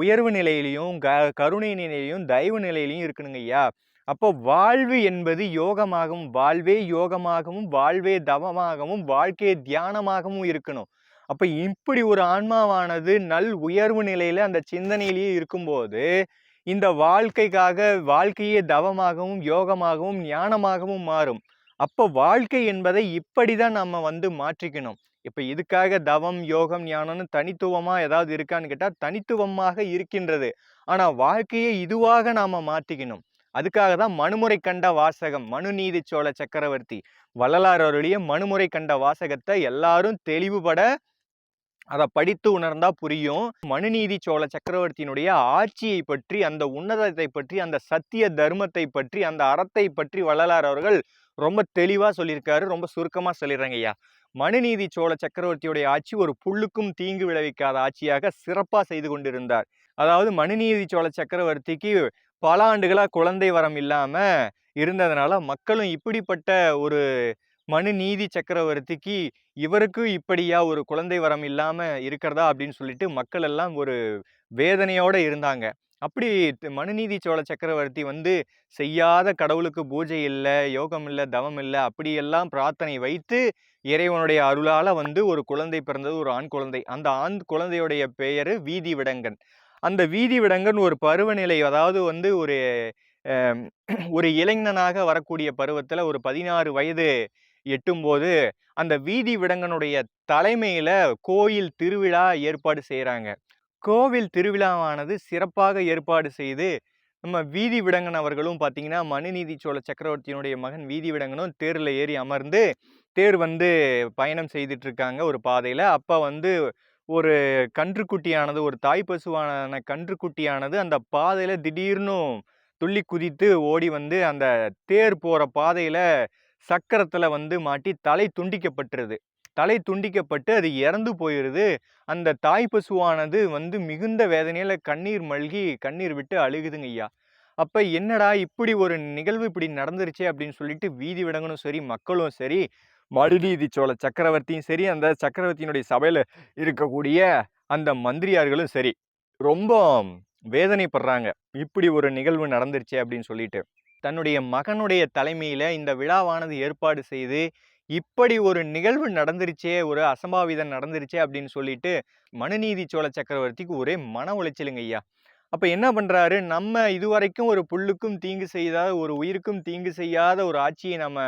உயர்வு நிலையிலையும், கருணை நிலையிலையும், தயவு நிலையிலையும் இருக்கணுங்க ஐயா. அப்போ வாழ்வு என்பது யோகமாகவும், வாழ்வே யோகமாகவும், வாழ்வே தவமாகவும், வாழ்க்கையே தியானமாகவும் இருக்கணும். அப்ப இப்படி ஒரு ஆன்மாவானது உயர்வு நிலையில அந்த சிந்தனையிலேயே இருக்கும்போது, இந்த வாழ்க்கையே தவமாகவும், யோகமாகவும், ஞானமாகவும் மாறும். அப்போ வாழ்க்கை என்பதை இப்படிதான் நம்ம மாற்றிக்கணும். இப்ப இதுக்காக தவம், யோகம், ஞானம்னு தனித்துவமா ஏதாவது இருக்கான்னு கேட்டா, தனித்துவமாக இருக்கின்றது. ஆனா வாழ்க்கையை இதுவாக நாம மாத்திக்கணும். அதுக்காக தான் மனுமுறை கண்ட வாசகம், மனுநீதி சோழ சக்கரவர்த்தி வள்ளலார் அவருடைய மனுமுறை கண்ட வாசகத்தை எல்லாரும் தெளிவுபட அதை படித்து உணர்ந்தா புரியும். மனுநீதி சோழ சக்கரவர்த்தியினுடைய ஆட்சியை பற்றி, அந்த உன்னதத்தை பற்றி, அந்த சத்திய தர்மத்தை பற்றி, அந்த அறத்தை பற்றி வள்ளலார் அவர்கள் ரொம்ப தெளிவா சொல்லியிருக்காரு. ரொம்ப சுருக்கமா சொல்லிடுறேங்க ஐயா. மனுநீதி சோழ சக்கரவர்த்தியுடைய ஆட்சி ஒரு புல்லுக்கும் தீங்கு விளைவிக்காத ஆட்சியாக சிறப்பா செய்து கொண்டிருந்தார். அதாவது மனுநீதி சோழ சக்கரவர்த்திக்கு பல ஆண்டுகளா குழந்தை வரம் இல்லாம இருந்ததுனால மக்களும் இப்படிப்பட்ட ஒரு மனுநீதி சக்கரவர்த்திக்கு இவருக்கு இப்படியா ஒரு குழந்தை வரம் இல்லாம இருக்கிறதா அப்படின்னு சொல்லிட்டு மக்கள் எல்லாம் ஒரு வேதனையோட இருந்தாங்க. அப்படி மனுநீதி சோழ சக்கரவர்த்தி செய்யாத கடவுளுக்கு பூஜை இல்லை, யோகம் இல்லை, தவம் இல்லை, அப்படியெல்லாம் பிரார்த்தனை வைத்து இறைவனுடைய அருளால ஒரு குழந்தை பிறந்தது, ஒரு ஆண் குழந்தை. அந்த ஆண் குழந்தையுடைய பெயரு வீதி விடங்கன். அந்த வீதி விடங்கன் ஒரு பருவநிலை, அதாவது ஒரு ஒரு இளைஞனாக வரக்கூடிய பருவத்துல ஒரு 16 வயது எட்டும்போது அந்த வீதி விடங்கனுடைய தலைமையில கோயில் திருவிழா ஏற்பாடு செய்யறாங்க. கோவில் திருவிழாவானது சிறப்பாக ஏற்பாடு செய்து நம்ம வீதி விடங்கன் அவர்களும் பார்த்தீங்கன்னா, மனுநீதி சோழ சக்கரவர்த்தியினுடைய மகன் வீதி விடங்கனும் தேர்ல ஏறி அமர்ந்து தேர் பயணம் செய்துட்டு இருக்காங்க ஒரு பாதையில. அப்ப ஒரு கன்றுக்குட்டியானது, ஒரு தாய் பசுவான கன்றுக்குட்டியானது அந்த பாதையில திடீர்னு துள்ளி குதித்து ஓடி அந்த தேர் போற பாதையில சக்கரத்துல மாட்டி தலை துண்டிக்கப்பட்டுருது. தலை துண்டிக்கப்பட்டு அது இறந்து போயிருது. அந்த தாய் பசுவானது மிகுந்த வேதனையில கண்ணீர் மல்கி கண்ணீர் விட்டு அழுகுதுங்க ஐயா. அப்ப என்னடா இப்படி ஒரு நிகழ்வு இப்படி நடந்துருச்சே அப்படின்னு சொல்லிட்டு வீதி விடங்கனும் சரி, மக்களும் சரி, மனுநீதி சோழ சக்கரவர்த்தியும் சரி, அந்த சக்கரவர்த்தியினுடைய சபையில இருக்கக்கூடிய அந்த மந்திரியார்களும் சரி, ரொம்ப வேதனைப்படுறாங்க. இப்படி ஒரு நிகழ்வு நடந்துருச்சே அப்படின்னு சொல்லிட்டு. தன்னுடைய மகனுடைய தலைமையில இந்த விழாவானது ஏற்பாடு செய்து இப்படி ஒரு நிகழ்வு நடந்துருச்சே, ஒரு அசம்பாவிதம் நடந்துருச்சே அப்படின்னு சொல்லிட்டு மனுநீதி சோழ சக்கரவர்த்திக்கு ஒரே மன உளைச்சலுங்க ஐயா. அப்ப என்ன பண்றாரு, நம்ம இதுவரைக்கும் ஒரு புல்லுக்கும் தீங்கு செய்யாத, ஒரு உயிருக்கும் தீங்கு செய்யாத ஒரு ஆட்சியை நம்ம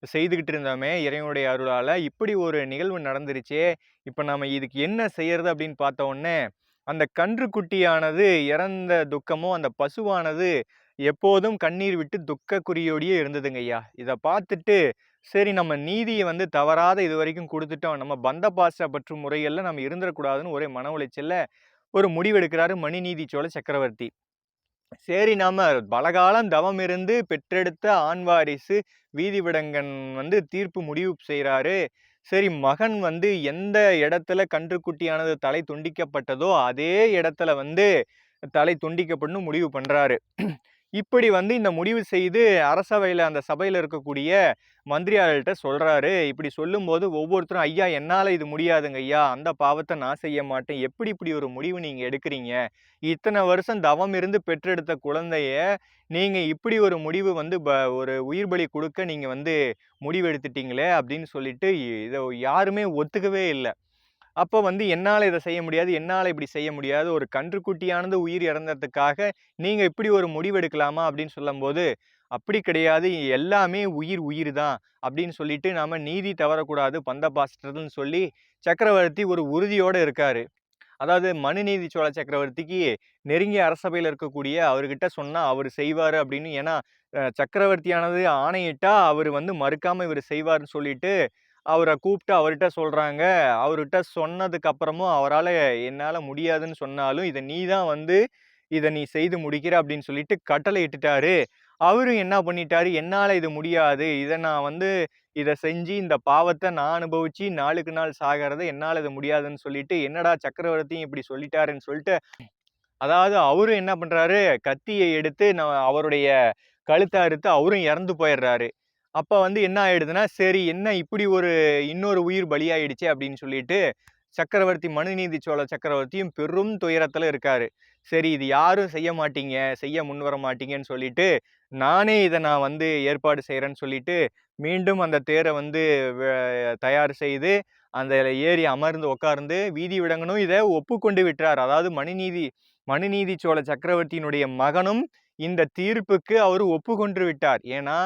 செய்துகிட்டு இருந்தோமே இறைவனுடைய அருளால, இப்படி ஒரு நிகழ்வு நடந்துருச்சே, இப்ப நம்ம இதுக்கு என்ன செய்யறது அப்படின்னு பார்த்த உடனே அந்த கன்று குட்டியானது இறந்த துக்கமும், அந்த பசுவானது எப்போதும் கண்ணீர் விட்டு துக்க குறியோடையே இருந்ததுங்க ஐயா. இதை பார்த்துட்டு சரி, நம்ம நீதியை தவறாத இது வரைக்கும் கொடுத்துட்டோம், நம்ம பந்த பாச பற்று முறைகள்ல நம்ம இருந்துடக்கூடாதுன்னு ஒரே மன உளைச்சல்ல ஒரு முடிவெடுக்கிறாரு மனுநீதி சோழ சக்கரவர்த்தி. சரி, நாம பலகாலம் தவம் இருந்து பெற்றெடுத்த ஆண் வாரிசு வீதி விடங்கன் தீர்ப்பு முடிவு செய்யறாரு. சரி, மகன் எந்த இடத்துல கன்றுக்குட்டியானது தலை துண்டிக்கப்பட்டதோ அதே இடத்துல தலை துண்டிக்கப்படணும் முடிவு பண்றாரு. இப்படி இந்த முடிவு செய்து அரசவையில அந்த சபையில இருக்கக்கூடிய மந்திரியார்கள்ட்ட சொல்றாரு. இப்படி சொல்லும்போது ஒவ்வொருத்தரும், ஐயா என்னால இது முடியாதுங்க ஐயா, அந்த பாவத்தை நான் செய்ய மாட்டேன், எப்படி இப்படி ஒரு முடிவு நீங்க எடுக்கிறீங்க, இத்தனை வருஷம் தவம் இருந்து பெற்றெடுத்த குழந்தைய நீங்க இப்படி ஒரு முடிவு ஒரு உயிர் பலி கொடுக்க நீங்க முடிவு எடுத்துட்டீங்களே அப்படின்னு சொல்லிட்டு இதை யாருமே ஒத்துக்கவே இல்லை. அப்போ என்னால இதை செய்ய முடியாது, என்னால இப்படி செய்ய முடியாது, ஒரு கன்றுக்குட்டியானது உயிர் இறந்ததுக்காக நீங்க இப்படி ஒரு முடிவு எடுக்கலாமா அப்படின்னு சொல்லும்போது, அப்படி கிடையாது, எல்லாமே உயிர் தான் அப்படின்னு சொல்லிட்டு நாம நீதி தவறக்கூடாது பந்த பாஸ்டர்னு சொல்லி சக்கரவர்த்தி ஒரு உறுதியோட இருக்காரு. அதாவது மனுநீதி சோழ சக்கரவர்த்திக்கு நெருங்கிய அரசபையில் இருக்கக்கூடிய அவர்கிட்ட சொன்னா அவர் செய்வாரு அப்படின்னு. ஏன்னா சக்கரவர்த்தியானது ஆணையிட்டா அவர் மறுக்காம இவர் செய்வார்னு சொல்லிட்டு அவரை கூப்பிட்டு அவர்கிட்ட சொல்றாங்க. அவர்கிட்ட சொன்னதுக்கு அப்புறமும் அவரால் என்னால முடியாதுன்னு சொன்னாலும் இதை நீ தான் இதை நீ செய்து முடிக்கிற அப்படின்னு சொல்லிட்டு கட்டளை இட்டுட்டாரு. அவரும் என்ன பண்ணிட்டாரு, என்னால இது முடியாது, இதை நான் இதை செஞ்சு இந்த பாவத்தை நான் அனுபவிச்சு நாளுக்கு நாள் சாகிறத என்னால இது முடியாதுன்னு சொல்லிட்டு, என்னடா சக்கரவர்த்தியும் இப்படி சொல்லிட்டாருன்னு சொல்லிட்டு, அதாவது அவரும் என்ன பண்றாரு, கத்தியை எடுத்து அவருடைய கழுத்தை அறுத்து அவரும் இறந்து போயிடுறாரு. அப்ப வந்து என்ன ஆயிடுதுன்னா, சரி என்ன இப்படி ஒரு இன்னொரு உயிர் பலியாயிடுச்சே அப்படின்னு சொல்லிட்டு, சக்கரவர்த்தி மனுநீதி சோழ சக்கரவர்த்தியும் பெரும் துயரத்துல இருக்காரு. சரி இது யாரும் செய்ய மாட்டீங்க, செய்ய முன்வர மாட்டீங்கன்னு சொல்லிட்டு, நானே இத நான் வந்து ஏற்பாடு செய்றேன்னு சொல்லிட்டு, மீண்டும் அந்த தேர வந்து தயார் செய்து, அந்த ஏறி அமர்ந்து உட்கார்ந்து வீதி விடங்கனும் இத ஒப்புக்கொண்டு விட்டார். அதாவது மனுநீதி சோழ சக்கரவர்த்தியினுடைய மகனும் இந்த தீர்ப்புக்கு அவர் ஒப்புக்கொண்டு விட்டார். ஏன்னா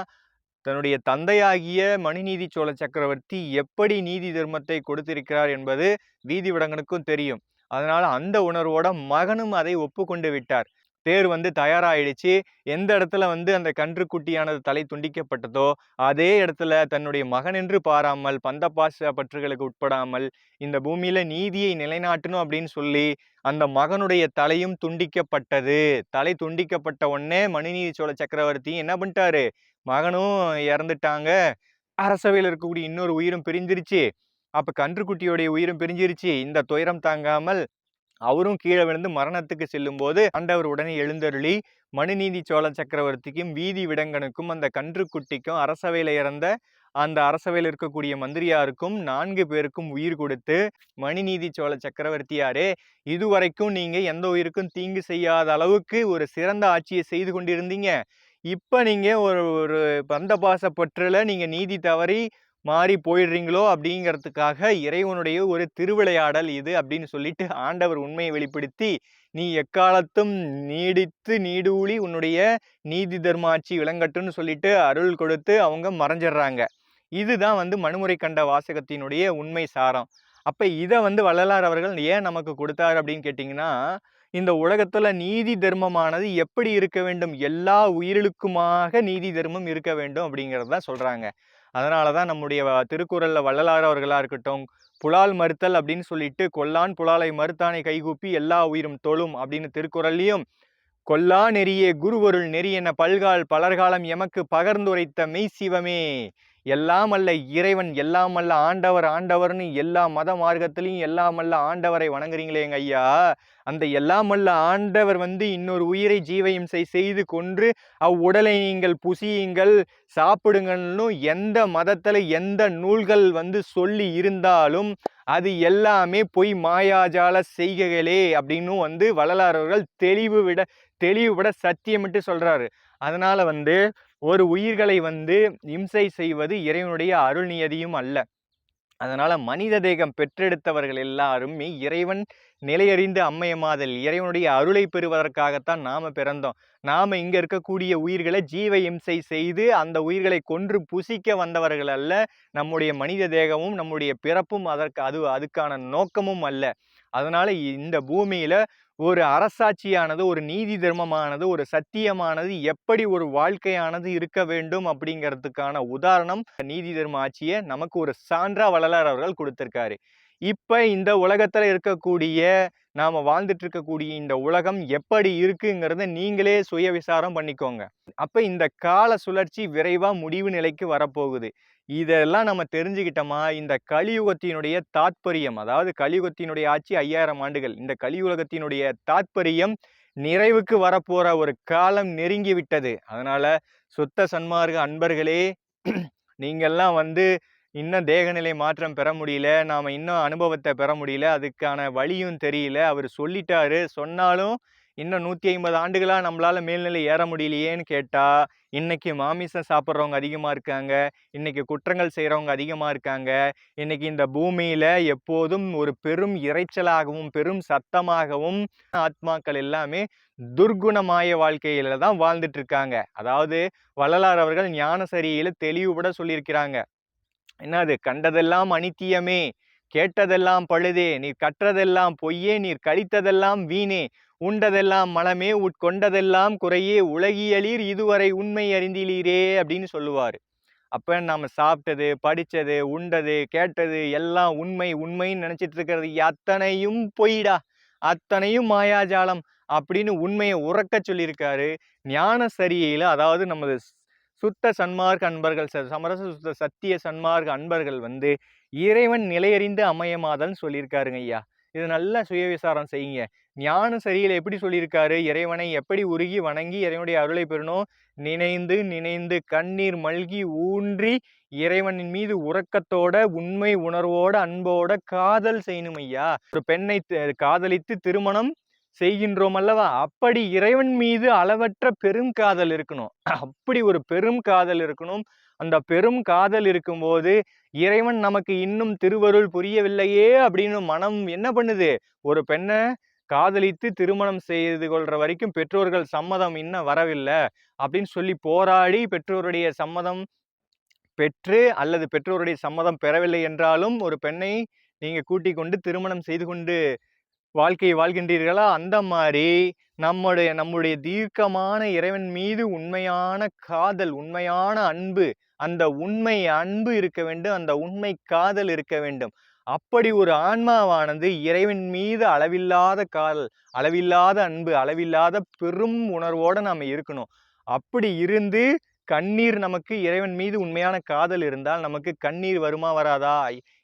தன்னுடைய தந்தையாகிய மனுநீதி சோழ சக்கரவர்த்தி எப்படி நீதி தர்மத்தை கொடுத்திருக்கிறார் என்பது வீதி விடங்கனுக்கும் தெரியும். அதனால அந்த உணர்வோட மகனும் அதை ஒப்புக்கொண்டு விட்டார். தேர் வந்து தயாராயிடுச்சு. எந்த இடத்துல வந்து அந்த கன்றுக்குட்டியானது தலை துண்டிக்கப்பட்டதோ அதே இடத்துல தன்னுடைய மகன் என்று பாராமல், பந்தபாச பற்றுகளுக்கு உட்படாமல், இந்த பூமியில நீதியை நிலைநாட்டணும் அப்படின்னு சொல்லி அந்த மகனுடைய தலையும் துண்டிக்கப்பட்டது. தலை துண்டிக்கப்பட்ட உடனே மனுநீதி சோழ சக்கரவர்த்தி என்ன பண்ணிட்டாரு, மகனும் இறந்துட்டாங்க, அரசவையில் இருக்கக்கூடிய இன்னொரு உயிரும் பிரிஞ்சிருச்சு, அப்ப கன்றுக்குட்டியோடைய உயிரும் பிரிஞ்சிருச்சு. இந்த துயரம் தாங்காமல் அவரும் கீழே விழுந்து மரணத்துக்கு செல்லும் போது ஆண்டவர் உடனே எழுந்தருளி மனுநீதி சோழ சக்கரவர்த்திக்கும் வீதி விடங்கனுக்கும் அந்த கன்றுக்குட்டிக்கும் அரசவையில இறந்த அந்த அரசவையில் இருக்கக்கூடிய மந்திரியாருக்கும் 4 பேருக்கும் உயிர் கொடுத்து, மனுநீதி சோழ சக்கரவர்த்தியாரே, இதுவரைக்கும் நீங்க எந்த உயிருக்கும் தீங்கு செய்யாத அளவுக்கு ஒரு சிறந்த ஆட்சியை செய்து கொண்டிருந்தீங்க. இப்ப நீங்க ஒரு ஒரு பந்தபாச பற்றுல நீங்க நீதி தவறி மாறி போயிடுறீங்களோ அப்படிங்கிறதுக்காக இறைவனுடைய ஒரு திருவிளையாடல் இது அப்படின்னு சொல்லிட்டு ஆண்டவர் உண்மையை வெளிப்படுத்தி, நீ எக்காலத்தும் நீடித்து நீடூழி உன்னுடைய நீதி தர்மாட்சி விளங்கட்டும்னு சொல்லிட்டு அருள் கொடுத்து அவங்க மறைஞ்சிடுறாங்க. இதுதான் வந்து மனுமுறை கண்ட வாசகத்தினுடைய உண்மை சாரம். அப்ப இதை வந்து வள்ளலார் அவர்கள் ஏன் நமக்கு கொடுத்தாரு அப்படின்னு கேட்டீங்கன்னா, இந்த உலகத்துல நீதி தர்மமானது எப்படி இருக்க வேண்டும், எல்லா உயிர்களுக்குமாக நீதி தர்மம் இருக்க வேண்டும் அப்படிங்கிறத சொல்றாங்க. அதனாலதான் நம்முடைய திருக்குறள்ல வள்ளலார் அவர்களா இருக்கட்டும், புலால் மறுத்தல் அப்படின்னு சொல்லிட்டு, கொல்லான் புலாலை மறுத்தானை கைகூப்பி எல்லா உயிரும் தொழும் அப்படின்னு திருக்குறள்லயும், கொல்லா நெறியே குருவருள் நெறி என பல்கால் பலர்காலம் எமக்கு பகர்ந்துரைத்த மெய்சிவமே, எல்லாம் அல்ல இறைவன், எல்லாம் அல்ல ஆண்டவர், ஆண்டவர்னு எல்லா மத மார்க்கத்திலையும் எல்லாம் அல்ல ஆண்டவரை வணங்குறீங்களேங்க ஐயா, அந்த எல்லாம் அல்ல ஆண்டவர் வந்து இன்னொரு உயிரை ஜீவஹிம்சை செய்து கொன்று அவ்வுடலை நீங்கள் புசியுங்கள் சாப்பிடுங்கன்னு எந்த மதத்துல எந்த நூல்கள் வந்து சொல்லி இருந்தாலும் அது எல்லாமே பொய் மாயாஜால செய்கைகளே அப்படின்னு வந்து வள்ளலார் அவர்கள் தெளிவுபட சத்தியமிட்டு சொல்றாரு. அதனால வந்து ஒரு உயிர்களை வந்து இம்சை செய்வது இறைவனுடைய அருள் நியதியும் அல்ல. அதனால மனித தேகம் பெற்றெடுத்தவர்கள் எல்லாருமே இறைவன் நிலையறிந்து அம்மையமாதல், இறைவனுடைய அருளை பெறுவதற்காகத்தான் நாம பிறந்தோம். நாம இங்க இருக்கக்கூடிய உயிர்களை ஜீவ இம்சை செய்து அந்த உயிர்களை கொன்று புசிக்க வந்தவர்கள் அல்ல. நம்முடைய மனித தேகமும் நம்முடைய பிறப்பும் அதுக்கான நோக்கமும் அல்ல. அதனால இந்த பூமியில ஒரு அரசாட்சியானது, ஒரு நீதி தர்மமானது, ஒரு சத்தியமானது எப்படி ஒரு வாழ்க்கையானது இருக்க வேண்டும் அப்படிங்கிறதுக்கான உதாரணம் நீதி தர்ம ஆட்சியை நமக்கு ஒரு சான்றா வள்ளலார் அவர்கள் கொடுத்திருக்காரு. இப்ப இந்த உலகத்துல இருக்கக்கூடிய நாம வாழ்ந்துட்டு இருக்கக்கூடிய இந்த உலகம் எப்படி இருக்குங்கிறத நீங்களே சுய விசாரம் பண்ணிக்கோங்க. அப்ப இந்த கால சுழற்சி விரைவா முடிவு நிலைக்கு வரப்போகுது. இதெல்லாம் நம்ம தெரிஞ்சுக்கிட்டோமா, இந்த கலியுகத்தினுடைய தாத்பரியம், அதாவது கலியுகத்தினுடைய ஆட்சி 5000 ஆண்டுகள், இந்த கலியுலகத்தினுடைய தாத்பரியம் நிறைவுக்கு வரப்போற ஒரு காலம் நெருங்கி விட்டது. அதனால சுத்த சன்மார்க்க அன்பர்களே, நீங்கெல்லாம் வந்து இன்னும் தேகநிலை மாற்றம் பெற முடியல, நாம இன்னும் அனுபவத்தை பெற முடியல, அதுக்கான வழியும் தெரியல, அவர் சொல்லிட்டாரு, சொன்னாலும் இன்னும் 150 ஆண்டுகளா நம்மளால மேல்நிலை ஏற முடியலையேன்னு கேட்டா, இன்னைக்கு மாமிசம் சாப்பிட்றவங்க அதிகமா இருக்காங்க, இன்னைக்கு குற்றங்கள் செய்யறவங்க அதிகமா இருக்காங்க, இன்னைக்கு இந்த பூமியில எப்போதும் ஒரு பெரும் இரைச்சலாகவும் பெரும் சத்தமாகவும் ஆத்மாக்கள் எல்லாமே துர்குணமாய வாழ்க்கையில தான் வாழ்ந்துட்டு இருக்காங்க. அதாவது வள்ளலார் அவர்கள் ஞானசரியில தெளிவுபட சொல்லியிருக்கிறாங்க. என்னது, கண்டதெல்லாம் அனித்தியமே, கேட்டதெல்லாம் பழுதே, நீர் கற்றதெல்லாம் பொய்யே, நீர் கழித்ததெல்லாம் வீணே, உண்டதெல்லாம் மலமே, உட்கொண்டதெல்லாம் குறையே, உலகியலீர் இதுவரை உண்மை அறிந்திலீரே அப்படின்னு சொல்லுவாரு. அப்ப நாம சாப்பிட்டது, படிச்சது, உண்டது, கேட்டது எல்லாம் உண்மைன்னு நினைச்சிட்டு இருக்கிறது அத்தனையும் பொய்டா, அத்தனையும் மாயாஜாலம் அப்படின்னு உண்மையை உறக்க சொல்லியிருக்காரு. ஞான சரியில, அதாவது நமது சுத்த சன்மார்க்க அன்பர்கள், சமரச சுத்த சத்திய சன்மார்க்க அன்பர்கள் வந்து இறைவன் நிலையறிந்து அமையமாதல்னு சொல்லியிருக்காருங்க ஐயா. இது நல்லா சுயவிசாரம் செய்யுங்க. ஞான சரியில எப்படி சொல்லியிருக்காரு? இறைவனை எப்படி உருகி வணங்கி இறைவனுடைய அருளை பெறணும்? நினைந்து நினைந்து கண்ணீர் மல்கி ஊன்றி இறைவனின் மீது உறக்கத்தோட உண்மை உணர்வோட அன்போட காதல் செய்யணும் ஐயா. ஒரு பெண்ணை காதலித்து திருமணம் செய்கின்றோம் அல்லவா? அப்படி இறைவன் மீது அளவற்ற பெரும் காதல் இருக்கணும். அப்படி ஒரு பெரும் காதல் இருக்கணும். அந்த பெரும் காதல் இருக்கும்போது இறைவன் நமக்கு இன்னும் திருவருள் புரியவில்லையே அப்படின்னு மனம் என்ன பண்ணுது? ஒரு பெண்ணை காதலித்து திருமணம் செய்து கொள்ற வரைக்கும் பெற்றோர்கள் சம்மதம் இன்னும் வரவில்லை அப்படின்னு சொல்லி போராடி பெற்றோருடைய சம்மதம் பெற்று அல்லது பெற்றோருடைய சம்மதம் பெறவில்லை என்றாலும் ஒரு பெண்ணை நீங்க கூட்டிக் கொண்டு திருமணம் செய்து கொண்டு வாழ்க்கையை வாழ்கின்றீர்களா? அந்த மாதிரி நம்முடைய தீர்க்கமான இறைவன் மீது உண்மையான காதல், உண்மையான அன்பு, அந்த உண்மை அன்பு இருக்க வேண்டும், அந்த உண்மை காதல் இருக்க வேண்டும். அப்படி ஒரு ஆன்மாவானது இறைவன் மீது அளவில்லாத காதல், அளவில்லாத அன்பு, அளவில்லாத பெரும் உணர்வோட நாம இருக்கணும். அப்படி இருந்து கண்ணீர், நமக்கு இறைவன் மீது உண்மையான காதல் இருந்தால் நமக்கு கண்ணீர் வருமா வராதா?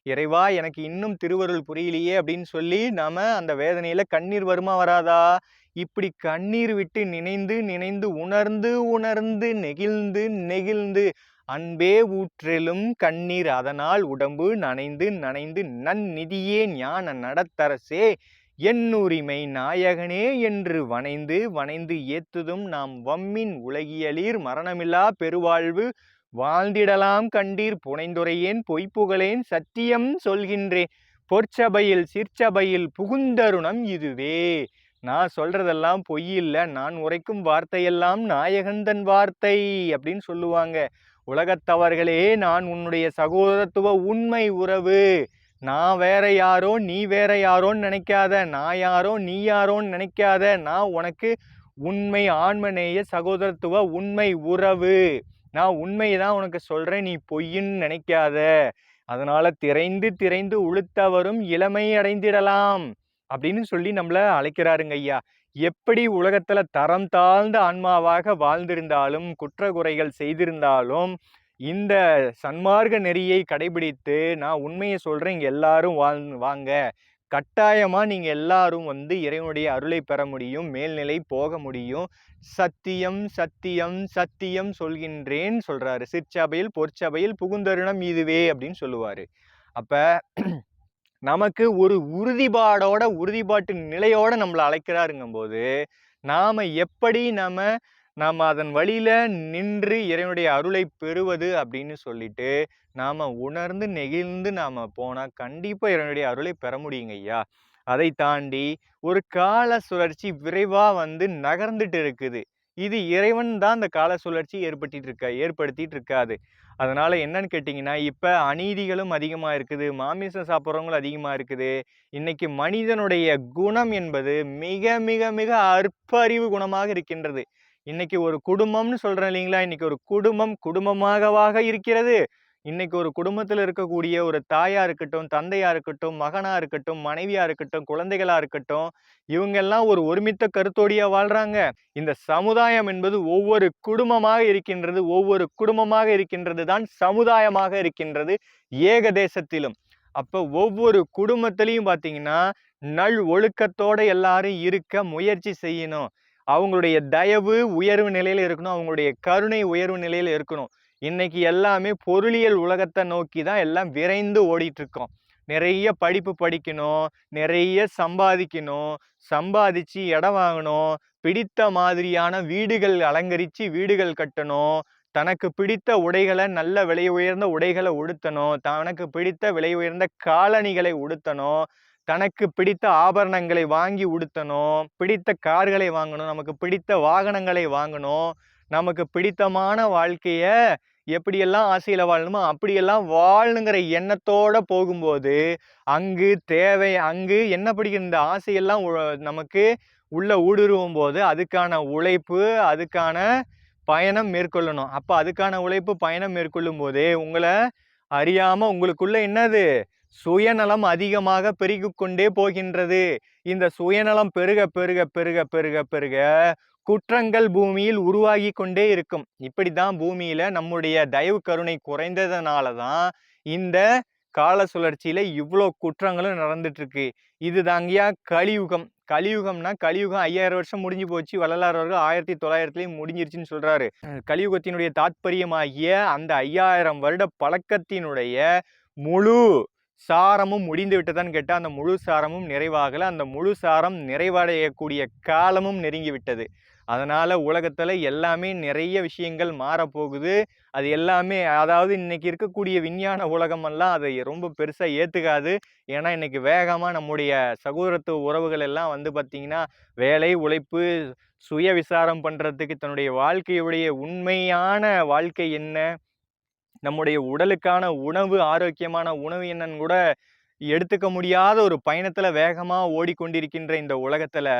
இறைவா எனக்கு இன்னும் திருவருள் புரியலையே அப்படின்னு சொல்லி நாம அந்த வேதனையில கண்ணீர் வருமா வராதா? இப்படி கண்ணீர் விட்டு நினைந்து நினைந்து உணர்ந்து உணர்ந்து நெகிழ்ந்து நெகிழ்ந்து அன்பே ஊற்றெலும் கண்ணீர் அதனால் உடம்பு நனைந்து நனைந்து நன்னிதியே ஞான நடத்தரசே என்னுரிமை நாயகனே என்று வணைந்து வணைந்து ஏத்துதும் நாம் வம்மின் உலகியலீர் மரணமில்லா பெருவாழ்வு வாழ்ந்திடலாம் கண்டீர் புனைந்துரையேன் பொய்ப்புகழேன் சத்தியம் சொல்கின்றேன் பொற்சபையில் சிற்சபையில் புகுந்தருணம் இதுவே. நான் சொல்றதெல்லாம் பொய் இல்லை, நான் உரைக்கும் வார்த்தையெல்லாம் நாயகந்தன் வார்த்தை அப்படின்னு சொல்லுவாங்க. உலகத்தவர்களே, நான் உன்னுடைய சகோதரத்துவ உண்மை உறவு. நான் வேற யாரோ நீ வேற யாரோன்னு நினைக்காத, நான் யாரோ நீ யாரோன்னு நினைக்காத. நான் உனக்கு உண்மை ஆன்மநேய சகோதரத்துவ உண்மை உறவு. நான் உண்மைதான் உனக்கு சொல்றேன், நீ பொய்ன்னு நினைக்காத. அதனால திரைந்து திரைந்து உளுத்தவரும் இளமை அடைந்திடலாம் அப்படின்னு சொல்லி நம்மள அழைக்கிறாருங்க ஐயா. எப்படி உலகத்துல தரம் தாழ்ந்த ஆன்மாவாக வாழ்ந்திருந்தாலும் குற்ற குறைகள் செய்திருந்தாலும் இந்த சன்மார்க்க நெறியை கடைபிடித்து நான் உண்மையை சொல்றேன், இங்க எல்லாரும் வாங்க, கட்டாயமா நீங்க எல்லாரும் இறைவனுடைய அருளை பெற முடியும், மேல்நிலை போக முடியும். சத்தியம் சத்தியம் சத்தியம் சொல்கின்றேன் சொல்றாரு. சிற்சபையில் பொற்சபையில் புகுந்தருணம் இதுவே அப்படின்னு சொல்லுவாரு. அப்ப நமக்கு ஒரு உறுதிப்பாட்டு நிலையோட நம்மளை அழைக்கிறாருங்கும் போது நாம எப்படி நாம அதன் வழியில நின்று இறைவனுடைய அருளை பெறுவது அப்படின்னு சொல்லிட்டு நாம உணர்ந்து நெகிழ்ந்து நாம போனா கண்டிப்பா இறைவனுடைய அருளை பெற முடியுங்க ஐயா. அதை தாண்டி ஒரு கால சுழற்சி விரைவா நகர்ந்துட்டு இருக்குது. இது இறைவன் தான் அந்த கால சுழற்சி ஏற்படுத்திட்டு இருக்காது. அதனால என்னன்னு கேட்டீங்கன்னா, இப்ப அநீதிகளும் அதிகமா இருக்குது, மாமிசம் சாப்பிட்றவங்களும் அதிகமா இருக்குது. இன்னைக்கு மனிதனுடைய குணம் என்பது மிக மிக மிக அற்ப அறிவு குணமாக இருக்கின்றது. இன்னைக்கு ஒரு குடும்பம்னு சொல்றேன் இல்லைங்களா? இன்னைக்கு ஒரு குடும்பமாகவாக இருக்கிறது. இன்னைக்கு ஒரு குடும்பத்துல இருக்கக்கூடிய ஒரு தாயா இருக்கட்டும், தந்தையா இருக்கட்டும், மகனா இருக்கட்டும், மனைவியா இருக்கட்டும், குழந்தைகளா இருக்கட்டும், இவங்க எல்லாம் ஒரு ஒருமித்த கருத்தோடியா வாழ்றாங்க. இந்த சமுதாயம் என்பது ஒவ்வொரு குடும்பமாக இருக்கின்றது. ஒவ்வொரு குடும்பமாக இருக்கின்றது தான் சமுதாயமாக இருக்கின்றது ஏக தேசத்திலும். அப்ப ஒவ்வொரு குடும்பத்திலையும் பாத்தீங்கன்னா நல் ஒழுக்கத்தோட எல்லாரும் இருக்க முயற்சி செய்யணும். அவங்களுடைய தயவு உயர்வு நிலையில இருக்கணும், அவங்களுடைய கருணை உயர்வு நிலையில இருக்கணும். இன்னைக்கு எல்லாமே பொருளியல் உலகத்தை நோக்கி தான் எல்லாம் விரைந்து ஓடிட்டு இருக்கோம். நிறைய படிப்பு படிக்கணும், நிறைய சம்பாதிக்கணும், சம்பாதிச்சு இடம் வாங்கணும், பிடித்த மாதிரியான வீடுகள் அலங்கரிச்சு வீடுகள் கட்டணும், தனக்கு பிடித்த உடைகளை நல்ல விலை உயர்ந்த உடைகளை உடுத்தணும், தனக்கு பிடித்த விலை உயர்ந்த காலணிகளை உடுத்தணும், தனக்கு பிடித்த ஆபரணங்களை வாங்கி உடுத்தணும், பிடித்த கார்களை வாங்கணும், நமக்கு பிடித்த வாகனங்களை வாங்கணும், நமக்கு பிடித்தமான வாழ்க்கைய எப்படியெல்லாம் ஆசையில வாழணுமோ அப்படியெல்லாம் வாழணுங்கிற எண்ணத்தோட போகும்போது அங்கு என்ன பிடிக்கிற இந்த ஆசையெல்லாம் நமக்கு உள்ள ஊடுருவும் போது அதுக்கான உழைப்பு, அதுக்கான பயணம் மேற்கொள்ளணும். அப்ப அதுக்கான உழைப்பு பயணம் மேற்கொள்ளும் போதே உங்களை அறியாம உங்களுக்குள்ள என்னது சுயநலம் அதிகமாக பெருகிக் கொண்டே போகின்றது. இந்த சுயநலம் பெருக பெருக பெருக பெருக பெருக குற்றங்கள் பூமியில் உருவாகி கொண்டே இருக்கும். இப்படிதான் பூமியில நம்முடைய தயவு கருணை குறைந்ததுனாலதான் இந்த கால சுழற்சியில இவ்வளோ குற்றங்களும் நடந்துட்டு இருக்கு. இதுதாங்கயா கலியுகம். கலியுகம்னா கலியுகம் 5000 வருஷம் முடிஞ்சு போச்சு. வள்ளலார் அவர்கள் 1900 முடிஞ்சிருச்சுன்னு சொல்றாரு. கலியுகத்தினுடைய தாத்பரியமாகிய அந்த 5000 வருட பழக்கத்தினுடைய முழு சாரமும் முடிந்து விட்டதான்னு கேட்டால் அந்த முழு சாரமும் நிறைவாகலை. அந்த முழு சாரம் நிறைவடையக்கூடிய காலமும் நெருங்கி விட்டது. அதனால் உலகத்தில் எல்லாமே நிறைய விஷயங்கள் மாறப்போகுது. அது எல்லாமே அதாவது இன்னைக்கு இருக்கக்கூடிய விஞ்ஞான உலகமெல்லாம் அதை ரொம்ப பெருசாக ஏற்றுக்காது. ஏன்னா இன்னைக்கு வேகமாக நம்முடைய சகோதரத்துவ உறவுகள் எல்லாம் வந்து பார்த்திங்கன்னா வேலை உழைப்பு சுய விசாரம் பண்ணுறதுக்கு தன்னுடைய வாழ்க்கையுடைய உண்மையான வாழ்க்கை என்ன, நம்முடைய உடலுக்கான உணவு ஆரோக்கியமான உணவு என்னன்னு கூட எடுத்துக்க முடியாத ஒரு பயணத்தில் வேகமாக ஓடிக்கொண்டிருக்கின்ற இந்த உலகத்தில்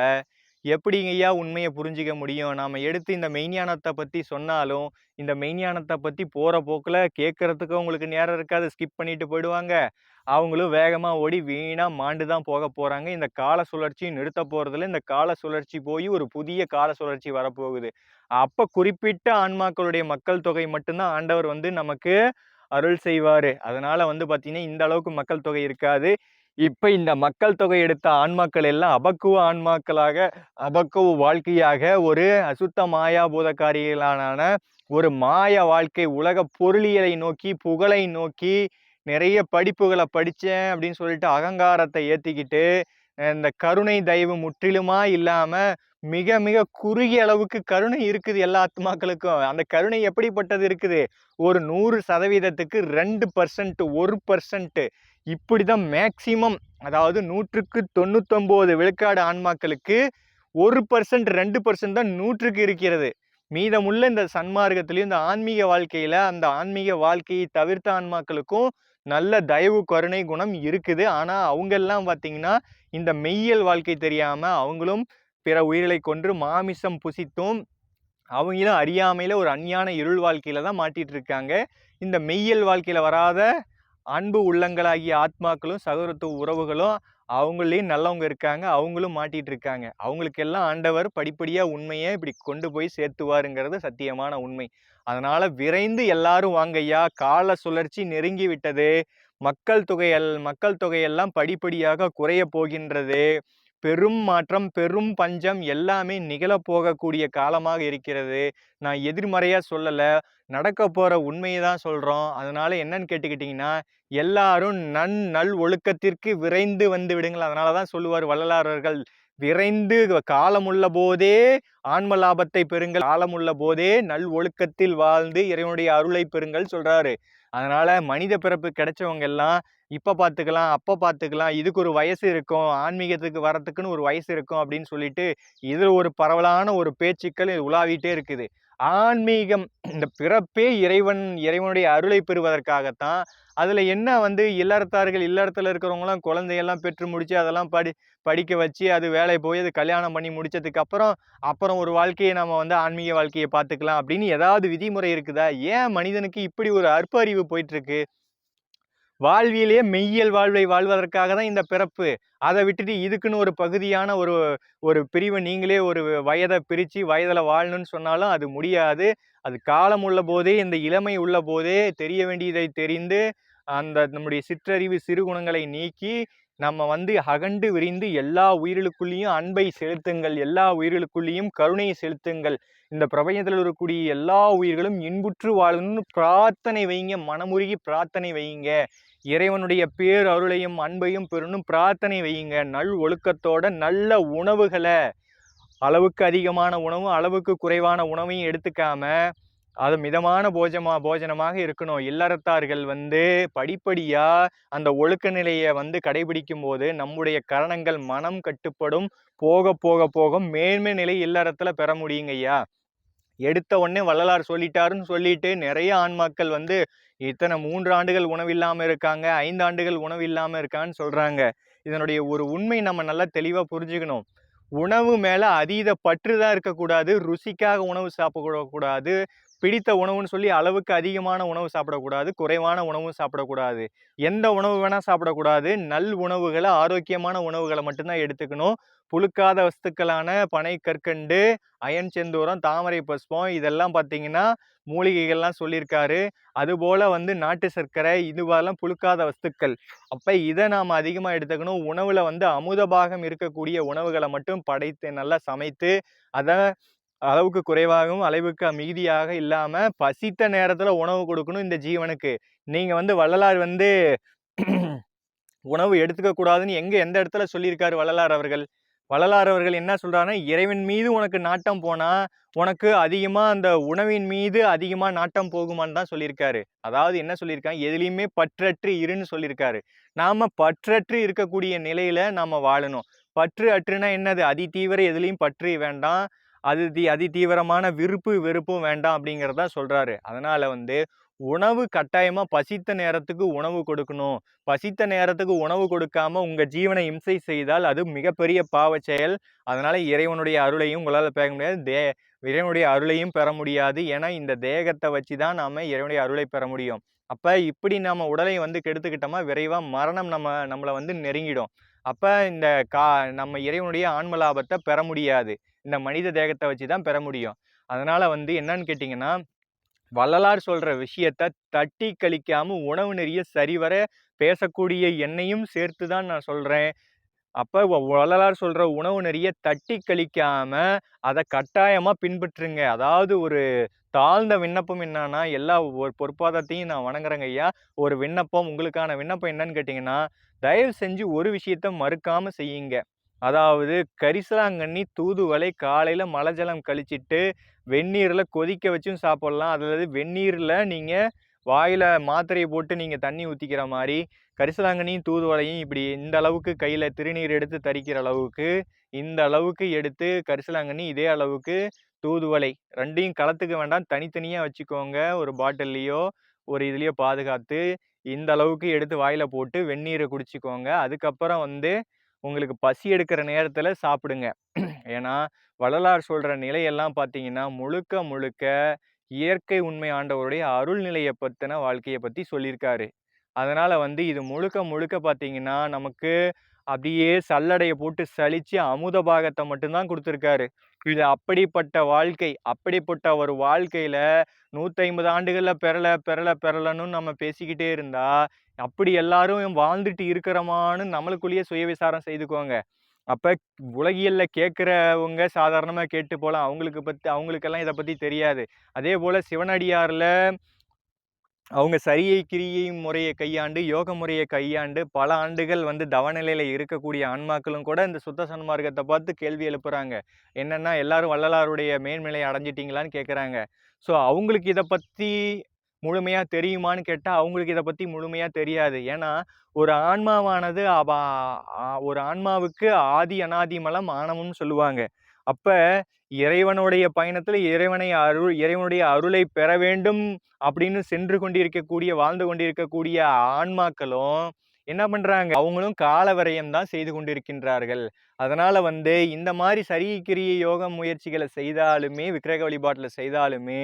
எப்படிங்கய்யா உண்மையை புரிஞ்சிக்க முடியும்? நாம் எடுத்து இந்த மெய்ஞானத்தை பற்றி சொன்னாலும் இந்த மெய்ஞானத்தை பற்றி போகிற போக்கில் கேட்குறதுக்கு அவங்களுக்கு நேரம் இருக்காது, ஸ்கிப் பண்ணிட்டு போயிடுவாங்க. அவங்களும் வேகமாக ஓடி வீணாக மாண்டு தான் போக போகிறாங்க. இந்த கால சுழற்சி நிறுத்த போகிறதுல இந்த கால சுழற்சி போய் ஒரு புதிய கால சுழற்சி வரப்போகுது. அப்போ குறிப்பிட்ட ஆன்மாக்களுடைய மக்கள் தொகை மட்டும்தான் ஆண்டவர் வந்து நமக்கு அருள் செய்வார். அதனால் வந்து பார்த்திங்கன்னா இந்த அளவுக்கு மக்கள் தொகை இருக்காது. இப்போ இந்த மக்கள் தொகை எடுத்த ஆன்மாக்கள் எல்லாம் அபக்குவ ஆன்மாக்களாக அபக்குவ வாழ்க்கையாக ஒரு அசுத்த மாயா பூதக்காரிகளான ஒரு மாய வாழ்க்கை உலக பொருளியலை நோக்கி புகழை நோக்கி நிறைய படிப்புகளை படித்தேன் அப்படின்னு சொல்லிட்டு அகங்காரத்தை ஏற்றிக்கிட்டு இந்த கருணை தயவு முற்றிலுமா இல்லாமல் மிக மிக குறுகிய அளவுக்கு கருணை இருக்குது எல்லா ஆத்மாக்களுக்கும். அந்த கருணை எப்படிப்பட்டது இருக்குது? ஒரு 100%க்கு 2%, 1% இப்படிதான் மேக்சிமம். அதாவது 100க்கு 99 விழுக்காடு ஆன்மாக்களுக்கு 1%, 2% தான் 100க்கு இருக்கிறது. மீதமுள்ள இந்த சன்மார்க்கத்திலையும் இந்த ஆன்மீக வாழ்க்கையில அந்த ஆன்மீக வாழ்க்கையை தவிர்த்த ஆன்மாக்களுக்கும் நல்ல தயவு கருணை குணம் இருக்குது. ஆனா அவங்க எல்லாம் பார்த்தீங்கன்னா இந்த மெய்யியல் வாழ்க்கை தெரியாம அவங்களும் பிற உயிர்களை கொன்று மாமிசம் புசித்தும் அவங்களும் அறியாமையில ஒரு அஞ்ஞான இருள் வாழ்க்கையில தான் மாட்டிட்டு இருக்காங்க. இந்த மெய்யியல் வாழ்க்கையில வராத அன்பு உள்ளங்களாகிய ஆத்மாக்களும் சகோதரத்துவ உறவுகளும் அவங்களையும் நல்லவங்க இருக்காங்க, அவங்களும் மாட்டிட்டு இருக்காங்க. அவங்களுக்கெல்லாம் ஆண்டவர் படிப்படியாக உண்மையை இப்படி கொண்டு போய் சேர்த்துவாருங்கிறது சத்தியமான உண்மை. அதனால விரைந்து எல்லாரும் வாங்கய்யா, கால சுழற்சி நெருங்கி விட்டது. மக்கள் தொகையெல்லாம் படிப்படியாக குறைய போகின்றது. பெரும் மாற்றம் பெரும் பஞ்சம் எல்லாமே நிகழப்போகக்கூடிய காலமாக இருக்கிறது. நான் எதிர்மறையா சொல்லலை, நடக்க போகிற உண்மையை தான் சொல்கிறோம். அதனால என்னன்னு கேட்டுக்கிட்டிங்கன்னா எல்லாரும் நல் ஒழுக்கத்திற்கு விரைந்து வந்து விடுங்கள். அதனால தான் சொல்லுவார் வள்ளலார் அவர்கள், விரைந்து காலமுள்ள போதே ஆன்ம லாபத்தை பெறுங்கள், காலமுள்ள போதே நல் ஒழுக்கத்தில் வாழ்ந்து இறைவனுடைய அருளை பெறுங்கள் சொல்றாரு. அதனால மனித பிறப்பு கிடைச்சவங்க எல்லாம் இப்போ பார்த்துக்கலாம் அப்போ பார்த்துக்கலாம், இதுக்கு ஒரு வயசு இருக்கும், ஆன்மீகத்துக்கு வரத்துக்குன்னு ஒரு வயசு இருக்கும் அப்படின்னு சொல்லிட்டு இதில் ஒரு பரவலான ஒரு பேச்சுக்கள் உலாவிட்டே இருக்குது. ஆன்மீகம் இந்த பிறப்பே இறைவனுடைய அருளை பெறுவதற்காகத்தான். அதில் என்ன வந்து இல்லறத்தில் இருக்கிறவங்களாம் குழந்தையெல்லாம் பெற்று முடித்து அதெல்லாம் படிக்க வச்சு அது வேலை போய் அது கல்யாணம் பண்ணி முடித்ததுக்கு அப்புறம் ஒரு வாழ்க்கையை நம்ம வந்து ஆன்மீக வாழ்க்கையை பார்த்துக்கலாம் அப்படின்னு ஏதாவது விதிமுறை இருக்குதா? ஏன் மனிதனுக்கு இப்படி ஒரு அற்ப அறிவு போயிட்டுருக்கு? வாழ்வியலே மெய்யியல் வாழ்வை வாழ்வதற்காக தான் இந்த பிறப்பு. அதை விட்டுட்டு இதுக்குன்னு ஒரு பகுதியான ஒரு பிரிவை நீங்களே ஒரு வயதை பிரித்து வயதில் வாழணும்னு சொன்னாலும் அது முடியாது. அது காலம் உள்ள போதே இந்த இளமை உள்ள போதே தெரிய வேண்டியதை தெரிந்து அந்த நம்முடைய சிற்றறிவு சிறுகுணங்களை நீக்கி நம்ம வந்து அகண்டு விரிந்து எல்லா உயிர்களுக்குள்ளேயும் அன்பை செலுத்துங்கள், எல்லா உயிர்களுக்குள்ளேயும் கருணையை செலுத்துங்கள், இந்த பிரபஞ்சத்தில் இருக்கக்கூடிய எல்லா உயிர்களும் இன்புற்று வாழணும்னு பிரார்த்தனை வைங்க, மனமுருகி பிரார்த்தனை வைங்க. இறைவனுடைய பேர் அருளையும் அன்பையும் பெறணும் பிரார்த்தனை வையுங்க. நல் ஒழுக்கத்தோட நல்ல உணவுகளை, அளவுக்கு அதிகமான உணவும் அளவுக்கு குறைவான உணவையும் எடுத்துக்காம அது மிதமான போஜனமாக இருக்கணும். இல்லறத்தார்கள் வந்து படிப்படியா அந்த ஒழுக்க நிலையை வந்து கடைபிடிக்கும் போது நம்முடைய கரணங்கள் மனம் கட்டுப்படும். போக போக போக மேன்மை நிலை இல்லறத்துல பெற முடியுங்க ஐயா. எடுத்த உடனே வள்ளலார் சொல்லிட்டாருன்னு சொல்லிட்டு நிறைய ஆன்மாக்கள் வந்து இத்தனை 3 ஆண்டுகள் உணவு இல்லாமல் இருக்காங்க, 5 ஆண்டுகள் உணவு இல்லாமல் இருக்கான்னு சொல்றாங்க. இதனுடைய ஒரு உண்மை நம்ம நல்லா தெளிவா புரிஞ்சுக்கணும். உணவு மேல அதீத பற்று தான் இருக்கக்கூடாது. ருசிக்காக உணவு சாப்பிடக்கூடாது. பிடித்த உணவுன்னு சொல்லி அளவுக்கு அதிகமான உணவு சாப்பிடக்கூடாது, குறைவான உணவும் சாப்பிடக்கூடாது. எந்த உணவு வேணால் சாப்பிடக்கூடாது. நல் உணவுகளை ஆரோக்கியமான உணவுகளை மட்டும்தான் எடுத்துக்கணும். புழுக்காத வஸ்துக்களான பனை கற்கண்டு, அயன் செந்தூரம், தாமரை புஷ்பம் இதெல்லாம் பார்த்தீங்கன்னா மூலிகைகள்லாம் சொல்லியிருக்காரு. அதுபோல வந்து நாட்டு சர்க்கரை இதுவெல்லாம் புழுக்காத வஸ்துக்கள். அப்ப இதை நாம அதிகமா எடுத்துக்கணும். உணவுல வந்து அமுத பாகம் இருக்கக்கூடிய உணவுகளை மட்டும் படைத்து நல்லா சமைத்து அதை அளவுக்கு குறைவாகவும் அளவுக்கு மிகுதியாக இல்லாம பசித்த நேரத்துல உணவு கொடுக்கணும் இந்த ஜீவனுக்கு. நீங்க வந்து வள்ளலார் வந்து உணவு எடுத்துக்க கூடாதுன்னு எந்த இடத்துல சொல்லியிருக்காரு வள்ளலார் அவர்கள்? வள்ளலார் அவர்கள் என்ன சொல்றாருன்னா, இறைவன் மீது உனக்கு நாட்டம் போனா உனக்கு அதிகமா அந்த உணவின் மீது அதிகமா நாட்டம் போகுமான்னு தான் சொல்லியிருக்காரு. அதாவது என்ன சொல்லியிருக்காங்க, எதுலையுமே பற்றற்று இருன்னு சொல்லியிருக்காரு. நாம பற்றற்று இருக்கக்கூடிய நிலையில நாம வாழணும். பற்று அற்றுனா என்னது? அதிதீவிர எதுலையும் பற்று வேண்டாம், அதிதீவிரமான விருப்பு வெறுப்பும் வேண்டாம் அப்படிங்கிறதா சொல்றாரு. அதனால வந்து உணவு கட்டாயமா பசித்த நேரத்துக்கு உணவு கொடுக்கணும். பசித்த நேரத்துக்கு உணவு கொடுக்காம உங்க ஜீவனை இம்சை செய்தால் அது மிகப்பெரிய பாவச் செயல். அதனால இறைவனுடைய அருளையும் உங்களால பெற முடியாது. இறைவனுடைய அருளையும் பெற முடியாது. ஏன்னா இந்த தேகத்தை வச்சுதான் நாம இறைவனுடைய அருளை பெற முடியும். அப்ப இப்படி நாம உடலை வந்து கெடுத்துக்கிட்டோமா விரைவா மரணம் நம்மளை வந்து நெருங்கிடும். அப்ப இந்த நம்ம இறைவனுடைய ஆன்ம லாபத்தை பெற முடியாது. இந்த மனித தேகத்தை வச்சுதான் பெற முடியும். அதனால வந்து என்னன்னு கேட்டீங்கன்னா, வள்ளலார் சொல்ற விஷயத்த தட்டி கழிக்காம உணவு நெறிய சரிவர பேசக்கூடிய என்னையும் சேர்த்துதான் நான் சொல்றேன். அப்ப வள்ளலார் சொல்ற உணவு நெறிய தட்டி கழிக்காம அதை கட்டாயமா பின்பற்றுங்க. அதாவது ஒரு தாழ்ந்த விண்ணப்பம் என்னன்னா, எல்லா ஒரு பொற்பாதத்தையும் நான் வணங்குறேங்க ஐயா. ஒரு விண்ணப்பம், உங்களுக்கான விண்ணப்பம் என்னன்னு கேட்டீங்கன்னா, தயவு செஞ்சு ஒரு விஷயத்த மறுக்காம செய்யுங்க. அதாவது கரிசலாங்கண்ணி தூதுவளை காலையில மலஜலம் கழிச்சிட்டு வெந்நீர்ல கொதிக்க வச்சும் சாப்பிடலாம். அதாவது வெந்நீர்ல நீங்க வாயில மாத்திரையை போட்டு நீங்க தண்ணி ஊத்திக்கிற மாதிரி கரிசலாங்கண்ணியும் தூதுவளையும் இப்படி இந்த அளவுக்கு கையில திருநீர் எடுத்து தரிக்கிற அளவுக்கு இந்த அளவுக்கு எடுத்து கரிசலாங்கண்ணி இதே அளவுக்கு தூதுவளை ரெண்டையும் கலத்துக்க வேண்டாம், தனித்தனியா வச்சுக்கோங்க. ஒரு பாட்டில்லையோ ஒரு இதுலயோ பாதுகாத்து இந்த அளவுக்கு எடுத்து வாயில போட்டு வெந்நீரை குடிச்சுக்கோங்க. அதுக்கப்புறம் வந்து உங்களுக்கு பசி எடுக்கிற நேரத்துல சாப்பிடுங்க. ஏன்னா வள்ளலார் சொல்ற நிலையெல்லாம் பார்த்தீங்கன்னா முழுக்க முழுக்க இயற்கை உண்மை ஆண்டவருடைய அருள் நிலையை பத்தின வாழ்க்கையை பத்தி சொல்லியிருக்காரு. அதனால வந்து இது முழுக்க முழுக்க பார்த்தீங்கன்னா நமக்கு அப்படியே சல்லடையை போட்டு சலிச்சு அமுத பாகத்தை மட்டும்தான் கொடுத்துருக்காரு. இது அப்படிப்பட்ட வாழ்க்கை, அப்படிப்பட்ட ஒரு வாழ்க்கையில 150 ஆண்டுகள்ல பெறலன்னு நம்ம பேசிக்கிட்டே இருந்தா அப்படி எல்லாரும் வாழ்ந்துட்டு இருக்கிறோமான்னு நம்மளுக்குள்ளேயே சுய விசாரம் செய்துக்கோங்க. அப்ப உலகியல்ல கேட்கிறவங்க சாதாரணமா கேட்டு போலாம். அவங்களுக்கெல்லாம் இத பத்தி தெரியாது. அதே போல சிவனடியார்ல அவங்க சரியை கிரியை முறையை கையாண்டு யோக முறையை கையாண்டு பல ஆண்டுகள் வந்து தவநிலையில இருக்கக்கூடிய ஆன்மாக்களும் கூட இந்த சுத்த சன்மார்க்கத்தை பார்த்து கேள்வி எழுப்புறாங்க. என்னன்னா எல்லாரும் வள்ளலாருடைய மேன்மையை அடைஞ்சிட்டீங்களான்னு கேட்குறாங்க. ஸோ அவங்களுக்கு இதை பத்தி முழுமையா தெரியுமான்னு கேட்டா அவங்களுக்கு இதை பத்தி முழுமையா தெரியாது. ஏன்னா ஒரு ஆன்மாவானது ஒரு ஆன்மாவுக்கு ஆதி அனாதி மலம் ஆணவம்னு சொல்லுவாங்க. அப்ப இறைவனுடைய பயணத்துல இறைவனுடைய அருளை பெற வேண்டும் அப்படின்னு சென்று கொண்டிருக்கக்கூடிய வாழ்ந்து கொண்டிருக்கக்கூடிய ஆன்மாக்களும் என்ன பண்றாங்க, அவங்களும் கால விரயம் தான் செய்து கொண்டிருக்கின்றார்கள். அதனால வந்து இந்த மாதிரி சரிகிரிய யோக முயற்சிகளை செய்தாலுமே விக்கிரக வழிபாட்டுல செய்தாலுமே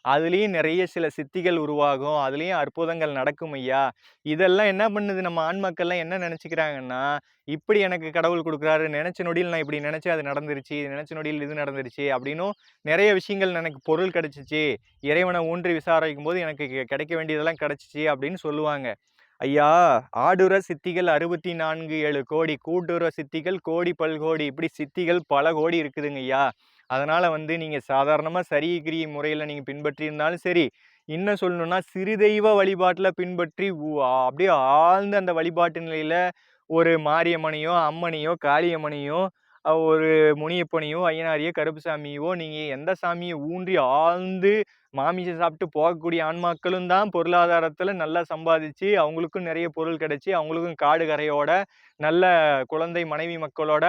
அதுலயும் நிறைய சில சித்திகள் உருவாகும், அதுலயும் அற்புதங்கள் நடக்கும் ஐயா. இதெல்லாம் என்ன பண்ணுது, நம்ம ஆன்மாக்கள்லாம் என்ன நினைச்சுக்கிறாங்கன்னா, இப்படி எனக்கு கடவுள் கொடுக்குறாரு, நினைச்ச நொடியில் நான் இப்படி நினைச்சேன் அது நடந்துருச்சு, நினைச்ச நொடியில் இது நடந்துருச்சு அப்படின்னும் நிறைய விஷயங்கள் எனக்கு பொருள் கிடைச்சிச்சு, இறைவனை ஊன்றி விசாரிக்கும் போது எனக்கு கிடைக்க வேண்டியதெல்லாம் கிடைச்சிச்சு அப்படின்னு சொல்லுவாங்க. ஐயா, ஆடுற சித்திகள் 64 கோடி, கூட்டுற சித்திகள் கோடி பல்கோடி, இப்படி சித்திகள் பல கோடி இருக்குதுங்க ஐயா. அதனால வந்து நீங்க சாதாரணமா சரிகிரிய முறையில நீங்க பின்பற்றி இருந்தாலும் சரி, இன்னும் சொல்லணும்னா சிறு தெய்வ வழிபாட்டுல பின்பற்றி அப்படியே ஆழ்ந்த அந்த வழிபாட்டு நிலையில ஒரு மாரியம்மனையோ அம்மனையோ காளியம்மனையோ ஒரு முனியப்பனையோ ஐயனாரியோ கருப்புசாமியோ நீங்க எந்த சாமியை ஊன்றி ஆழ்ந்து மாமிசம் சாப்பிட்டு போகக்கூடிய ஆன்மாக்களும் தான் பொருளாதாரத்துல நல்லா சம்பாதிச்சு அவங்களுக்கும் நிறைய பொருள் கிடைச்சி அவங்களுக்கும் காடு கரையோட நல்ல குழந்தை மனைவி மக்களோட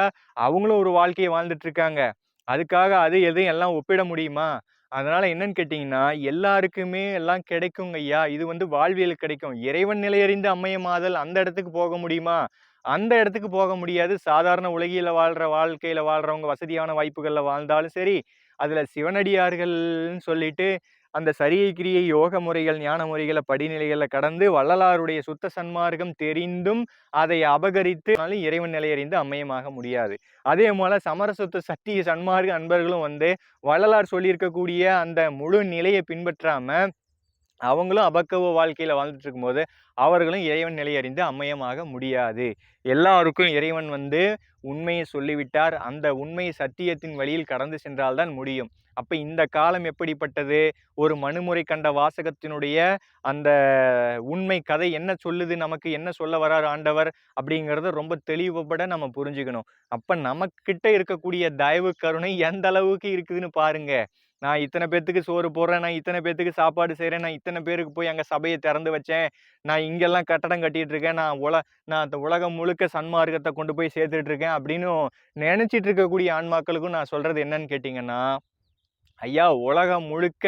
அவங்களும் ஒரு வாழ்க்கையை வாழ்ந்துட்டு இருக்காங்க. அதுக்காக அது எதையும் எல்லாம் ஒப்பிட முடியுமா? அதனால என்னன்னு கேட்டீங்கன்னா எல்லாருக்குமே எல்லாம் கிடைக்குங்க ஐயா. இது வந்து வாழ்வியல் கிடைக்கும். இறைவன் நிலையறிந்து அம்மையமாதல் அந்த இடத்துக்கு போக முடியுமா? அந்த இடத்துக்கு போக முடியாது. சாதாரண உலகில வாழ்க்கையில வாழ்றவங்க வசதியான வாய்ப்புகள்ல வாழ்ந்தாலும் சரி, அதுல சிவனடியார்கள்னு சொல்லிட்டு அந்த சரியை கிரியை யோக முறைகள் ஞான முறைகளை படிநிலைகளை கடந்து வள்ளலாருடைய சுத்த சன்மார்க்கம் தெரிந்தும் அதை அபகரித்து இறைவன் நிலையறிந்து அம்மையமாக முடியாது. அதே போல சமரசத்துவ சத்திய சன்மார்க்க அன்பர்களும் வந்து வள்ளலார் சொல்லியிருக்கக்கூடிய அந்த முழு நிலையை பின்பற்றாம அவங்களும் அபக்கவ வாழ்க்கையில வாழ்ந்துட்டு இருக்கும்போது அவர்களும் இறைவன் நிலை அறிந்து அம்மையமாக முடியாது. எல்லாருக்கும் இறைவன் வந்து உண்மையை சொல்லிவிட்டார். அந்த உண்மை சத்தியத்தின் வழியில் கடந்து சென்றால்தான் முடியும். அப்ப இந்த காலம் எப்படிப்பட்டது? ஒரு மனுமுறை கண்ட வாசகத்தினுடைய அந்த உண்மை கதை என்ன சொல்லுது, நமக்கு என்ன சொல்ல வரார் ஆண்டவர் அப்படிங்கிறத ரொம்ப தெளிவுபட நம்ம புரிஞ்சுக்கணும். அப்ப நமக்கிட்ட இருக்கக்கூடிய தயவு கருணை எந்த அளவுக்கு இருக்குதுன்னு பாருங்க. நான் இத்தனை பேத்துக்கு சோறு போடுறேன், நான் இத்தனை பேத்துக்கு சாப்பாடு செய்கிறேன், நான் இத்தனை பேருக்கு போய் அங்கே சபையை திறந்து வச்சேன், நான் இங்கெல்லாம் கட்டடம் கட்டிட்டு இருக்கேன், நான் அந்த உலகம் முழுக்க சன்மார்க்கத்தை கொண்டு போய் சேர்த்துட்டு இருக்கேன் அப்படின்னு நினைச்சிட்டு இருக்கக்கூடிய ஆன்மாக்களுக்கும் நான் சொல்றது என்னன்னு கேட்டீங்கன்னா, ஐயா உலகம் முழுக்க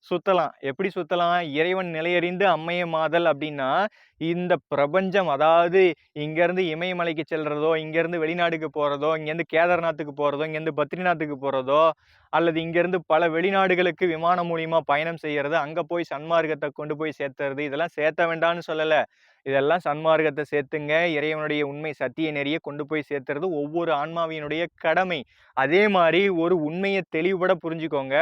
சுத்தலாம். எப்படி சுத்தலாம்? இறைவன் நிலையறிந்து அம்மையமாதல் அப்படின்னா, இந்த பிரபஞ்சம் அதாவது இங்கேருந்து இமயமலைக்கு செல்றதோ, இங்கேருந்து வெளிநாடுக்கு போறதோ, இங்கேருந்து கேதார்நாத்துக்கு போறதோ, இங்கேருந்து பத்ரிநாத்துக்கு போறதோ, அல்லது இங்கேருந்து பல வெளிநாடுகளுக்கு விமானம் மூலியமா பயணம் செய்யறது, அங்க போய் சன்மார்க்கத்தை கொண்டு போய் சேர்த்துறது, இதெல்லாம் சேர்த்த வேண்டாம்னு சொல்லல. இதெல்லாம் சன்மார்க்கத்தை சேர்த்துங்க. இறைவனுடைய உண்மை சத்திய நெறிய கொண்டு போய் சேர்த்துறது ஒவ்வொரு ஆன்மாவினுடைய கடமை. அதே மாதிரி ஒரு உண்மையை தெளிவுபட புரிஞ்சுக்கோங்க.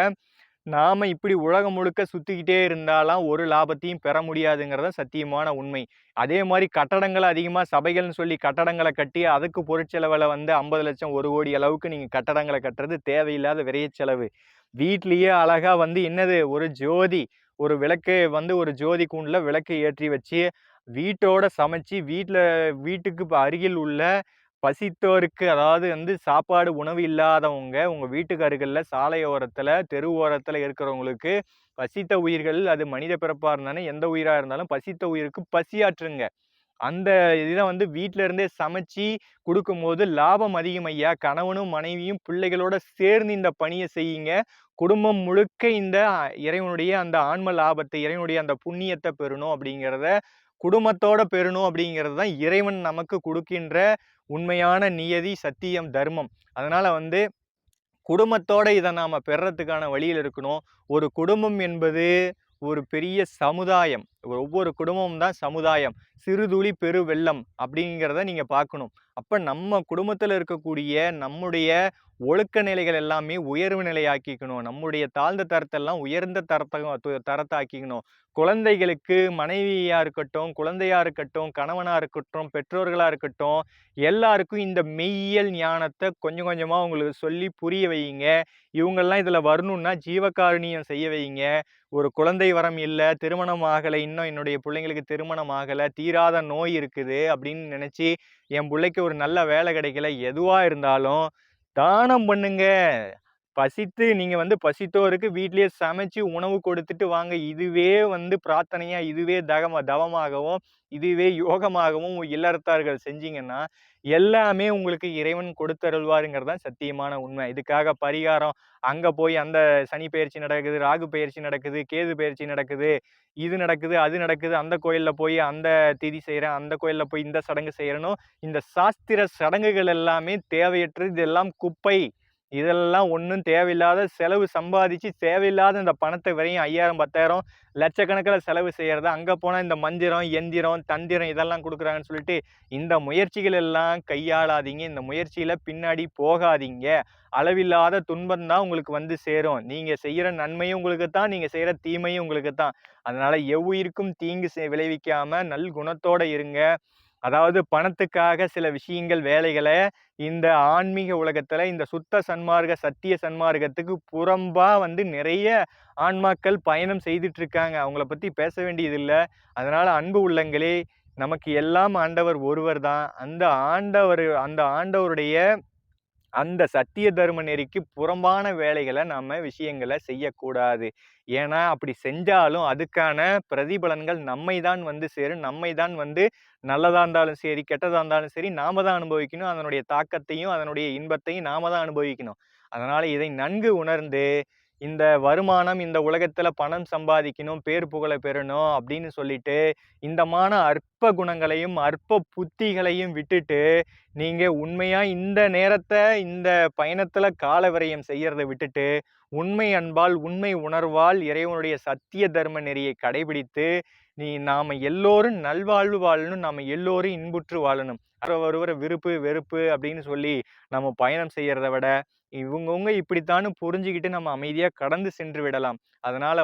நாம இப்படி உலகம் முழுக்க சுத்திக்கிட்டே இருந்தாலாம் ஒரு லாபத்தையும் பெற முடியாதுங்கிறத சத்தியமான உண்மை. அதே மாதிரி கட்டடங்களை அதிகமா சபைகள்னு சொல்லி கட்டடங்களை கட்டி அதுக்கு பொருட்செலவுல வந்து 50 லட்சம் 1 கோடி அளவுக்கு நீங்க கட்டடங்களை கட்டுறது தேவையில்லாத விரைய செலவு. வீட்லயே அழகா வந்து என்னது ஒரு ஜோதி, ஒரு விளக்கு வந்து ஒரு ஜோதி கூண்டுல விளக்கு ஏற்றி வச்சு வீட்டோட சமைச்சு வீட்டுக்கு அருகில் உள்ள பசித்தோருக்கு அதாவது வந்து சாப்பாடு உணவு இல்லாதவங்க உங்க வீட்டுக்கு அருகில் சாலை ஓரத்துல தெரு ஓரத்துல இருக்கிறவங்களுக்கு பசித்த உயிர்கள் அது மனித பிறப்பா இருந்தாலும் எந்த உயிரா இருந்தாலும் பசித்த உயிருக்கு பசியாற்றுங்க. அந்த இதை வந்து வீட்டில இருந்தே சமைச்சு கொடுக்கும்போது லாபம் அதிகம் ஐயா. கணவனும் மனைவியும் பிள்ளைகளோட சேர்ந்து இந்த பணியை செய்யுங்க. குடும்பம் முழுக்க இந்த இறைவனுடைய அந்த ஆன்ம லாபத்தை இறைவனுடைய அந்த புண்ணியத்தை பெறணும் அப்படிங்கிறத குடும்பத்தோட பெறணும் அப்படிங்கிறது தான் இறைவன் நமக்கு கொடுக்கின்ற உண்மையான நியதி சத்தியம் தர்மம். அதனால வந்து குடும்பத்தோட இதை நாம பெறறதுக்கான வழியில் இருக்கணும். ஒரு குடும்பம் என்பது ஒரு பெரிய சமுதாயம். ஒவ்வொரு குடும்பமும் தான் சமுதாயம். சிறுதுளி பெரு வெள்ளம் அப்படிங்கிறத நீங்க பார்க்கணும். அப்ப நம்ம குடும்பத்துல இருக்கக்கூடிய நம்முடைய ஒழுக்க நிலைகள் எல்லாமே உயர்வு நிலையாக்கிக்கணும். நம்முடைய தாழ்ந்த தரத்தெல்லாம் உயர்ந்த தரத்தை ஆக்கிக்கணும். குழந்தைகளுக்கு மனைவியா இருக்கட்டும், குழந்தையா இருக்கட்டும், கணவனா இருக்கட்டும், பெற்றோர்களா இருக்கட்டும், எல்லாருக்கும் இந்த மெய்யியல் ஞானத்தை கொஞ்சம் கொஞ்சமா உங்களுக்கு சொல்லி புரிய வையுங்க. இவங்கெல்லாம் இதுல வரணும்னா ஜீவகாருண்யம் செய்ய வையுங்க. ஒரு குழந்தை வரம் இல்லை, திருமணம் ஆகலை, இன்னும் என்னுடைய பிள்ளைங்களுக்கு திருமணம் ஆகலை, தீராத நோய் இருக்குது அப்படின்னு நினைச்சு என் பிள்ளைக்கு ஒரு நல்ல வேலை கிடைக்கல, எதுவா இருந்தாலும் தானம் பண்ணுங்க. பசித்து நீங்க வந்து பசித்தோருக்கு வீட்டிலேயே சமைச்சு உணவு கொடுத்துட்டு வாங்க. இதுவே வந்து பிரார்த்தனையா, இதுவே தவமாகவும், இதுவே யோகமாகவும் இல்லறத்தார்கள் செஞ்சீங்கன்னா, எல்லாமே உங்களுக்கு இறைவன் கொடுத்தருள்வாருங்கிறது தான் சத்தியமான உண்மை. இதுக்காக பரிகாரம் அங்க போய் அந்த சனி பெயர்ச்சி நடக்குது, ராகு பெயர்ச்சி நடக்குது, கேது பெயர்ச்சி நடக்குது, இது நடக்குது, அது நடக்குது, அந்த கோயில்ல போய் அந்த திதி செய்றேன், அந்த கோயில்ல போய் இந்த சடங்கு செய்யறேனோ, இந்த சாஸ்திர சடங்குகள் எல்லாமே தேவையற்றது. இதெல்லாம் குப்பை. இதெல்லாம் ஒன்றும் தேவையில்லாத செலவு சம்பாதிச்சு தேவையில்லாத இந்த பணத்தை வரையும் 5000 10,000 லட்சக்கணக்கில் செலவு செய்யறது. அங்கே போனால் இந்த மந்திரம் எந்திரம் தந்திரம் இதெல்லாம் கொடுக்குறாங்கன்னு சொல்லிட்டு இந்த முயற்சிகள் எல்லாம் கையாளாதீங்க. இந்த முயற்சியில பின்னாடி போகாதீங்க. அளவில்லாத துன்பம் தான் உங்களுக்கு வந்து சேரும். நீங்க செய்யற நன்மையும் உங்களுக்கு தான், நீங்க செய்யற தீமையும் உங்களுக்கு தான். அதனால எவ்வுயிருக்கும் தீங்கு விளைவிக்காம நல் குணத்தோட இருங்க. அதாவது பணத்துக்காக சில விஷயங்கள் வேலைகளை இந்த ஆன்மீக உலகத்துல இந்த சுத்த சன்மார்க்க சத்திய சன்மார்க்கத்துக்கு புறம்பா வந்து நிறைய ஆன்மாக்கள் பயணம் செய்துட்டு இருக்காங்க. அவங்கள பத்தி பேச வேண்டியது இல்லை. அதனால அன்பு உள்ளங்களே, நமக்கு எல்லாம் ஆண்டவர் ஒருவர் தான். அந்த ஆண்டவருடைய அந்த சத்திய தர்ம நெறிக்கு புறம்பான வேலைகளை விஷயங்களை செய்யக்கூடாது. ஏன்னா அப்படி செஞ்சாலும் அதுக்கான பிரதிபலன்கள் நம்மை தான் வந்து சேரும். நம்மை தான் வந்து நல்லதா இருந்தாலும் சரி, கெட்டதா இருந்தாலும் சரி, நாம தான் அனுபவிக்கணும். அதனுடைய தாக்கத்தையும் அதனுடைய இன்பத்தையும் நாம தான் அனுபவிக்கணும். அதனால இதை நன்கு உணர்ந்து இந்த வருமானம், இந்த உலகத்துல பணம் சம்பாதிக்கணும், பேர் புகழ பெறணும் அப்படின்னு சொல்லிட்டு, இந்தமான அற்ப குணங்களையும், அற்ப புத்திகளையும் விட்டுட்டு, நீங்க உண்மையா இந்த நேரத்த, இந்த பயணத்துல கால விரயம் செய்யறத விட்டுட்டு, உண்மை அன்பால், உண்மை உணர்வால், இறைவனுடைய சத்திய தர்ம நெறியை கடைபிடித்து, நாம எல்லோரும் நல்வாழ்வு வாழணும், நாம எல்லோரும் இன்புற்று வாழணும். ஒருவர விருப்பு, வெறுப்பு அப்படின்னு சொல்லி நம்ம பயணம் செய்யறத விட, இவங்கவங்க இப்படித்தான்னு புரிஞ்சுகிட்டு நம்ம அமைதியா கடந்து சென்று விடலாம். அதனால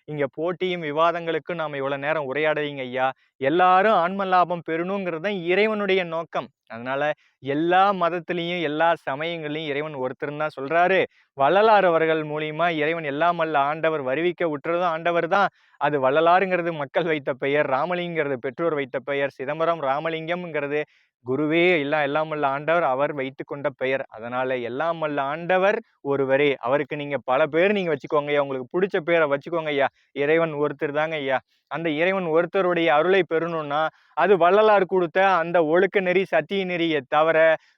இங்க போட்டியும் விவாதங்களுக்கும் நாம இவ்வளவு நேரம் உரையாடலீங்க ஐயா. எல்லாரும் ஆன்ம லாபம் பெறணுங்கிறது தான் இறைவனுடைய நோக்கம். அதனால எல்லா மதத்திலையும், எல்லா சமயங்களையும் இறைவன் ஒருத்தர் தான் சொல்றாரு. வள்ளலார் அவர்கள் மூலியமா இறைவன் எல்லாம் வல்ல ஆண்டவர் வருவிக்க உற்றதும் ஆண்டவர் தான். அது வள்ளலாருங்கிறது மக்கள் வைத்த பெயர், ராமலிங்கிறது பெற்றோர் வைத்த பெயர், சிதம்பரம் ராமலிங்கம்ங்கிறது குருவே எல்லாம் வல்ல ஆண்டவர் அவர் வைத்து கொண்ட பெயர். அதனால எல்லாம் வல்ல ஆண்டவர் ஒருவரே. அவருக்கு நீங்க பல பேர் நீங்க வச்சுக்கோங்க ஐயா. உங்களுக்கு பிடிச்ச பேரை வச்சுக்கோங்க ஐயா. இறைவன் ஒருத்தர் தாங்க ஐயா. அந்த இறைவன் ஒருத்தருடைய அருளை பெறணும்னா அது வள்ளலார் கொடுத்த அந்த ஒழுக்க நெறி, சத்திய நெறியை தவிர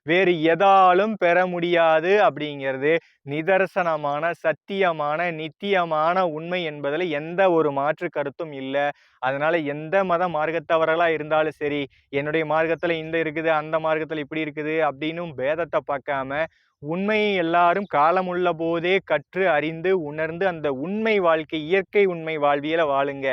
வேறு எதாலும் பெற முடியாது அப்படிங்கிறது நிதர்சனமான, சத்தியமான, நித்தியமான உண்மை என்பதில் எந்த ஒரு மாற்று கருத்தும் இல்லை. அதனால எந்த மத மார்க்கத்தவர்களா இருந்தாலும் சரி, என்னுடைய மார்க்கத்துல இந்த இருக்குது, அந்த மார்க்கத்துல இப்படி இருக்குது அப்படின்னு பேதத்தை பார்க்காம, உண்மையை எல்லாரும் காலமுள்ள போதே கற்று அறிந்து உணர்ந்து அந்த உண்மை வாழ்க்கை, இயற்கை உண்மை வாழ்வியல வாழுங்க.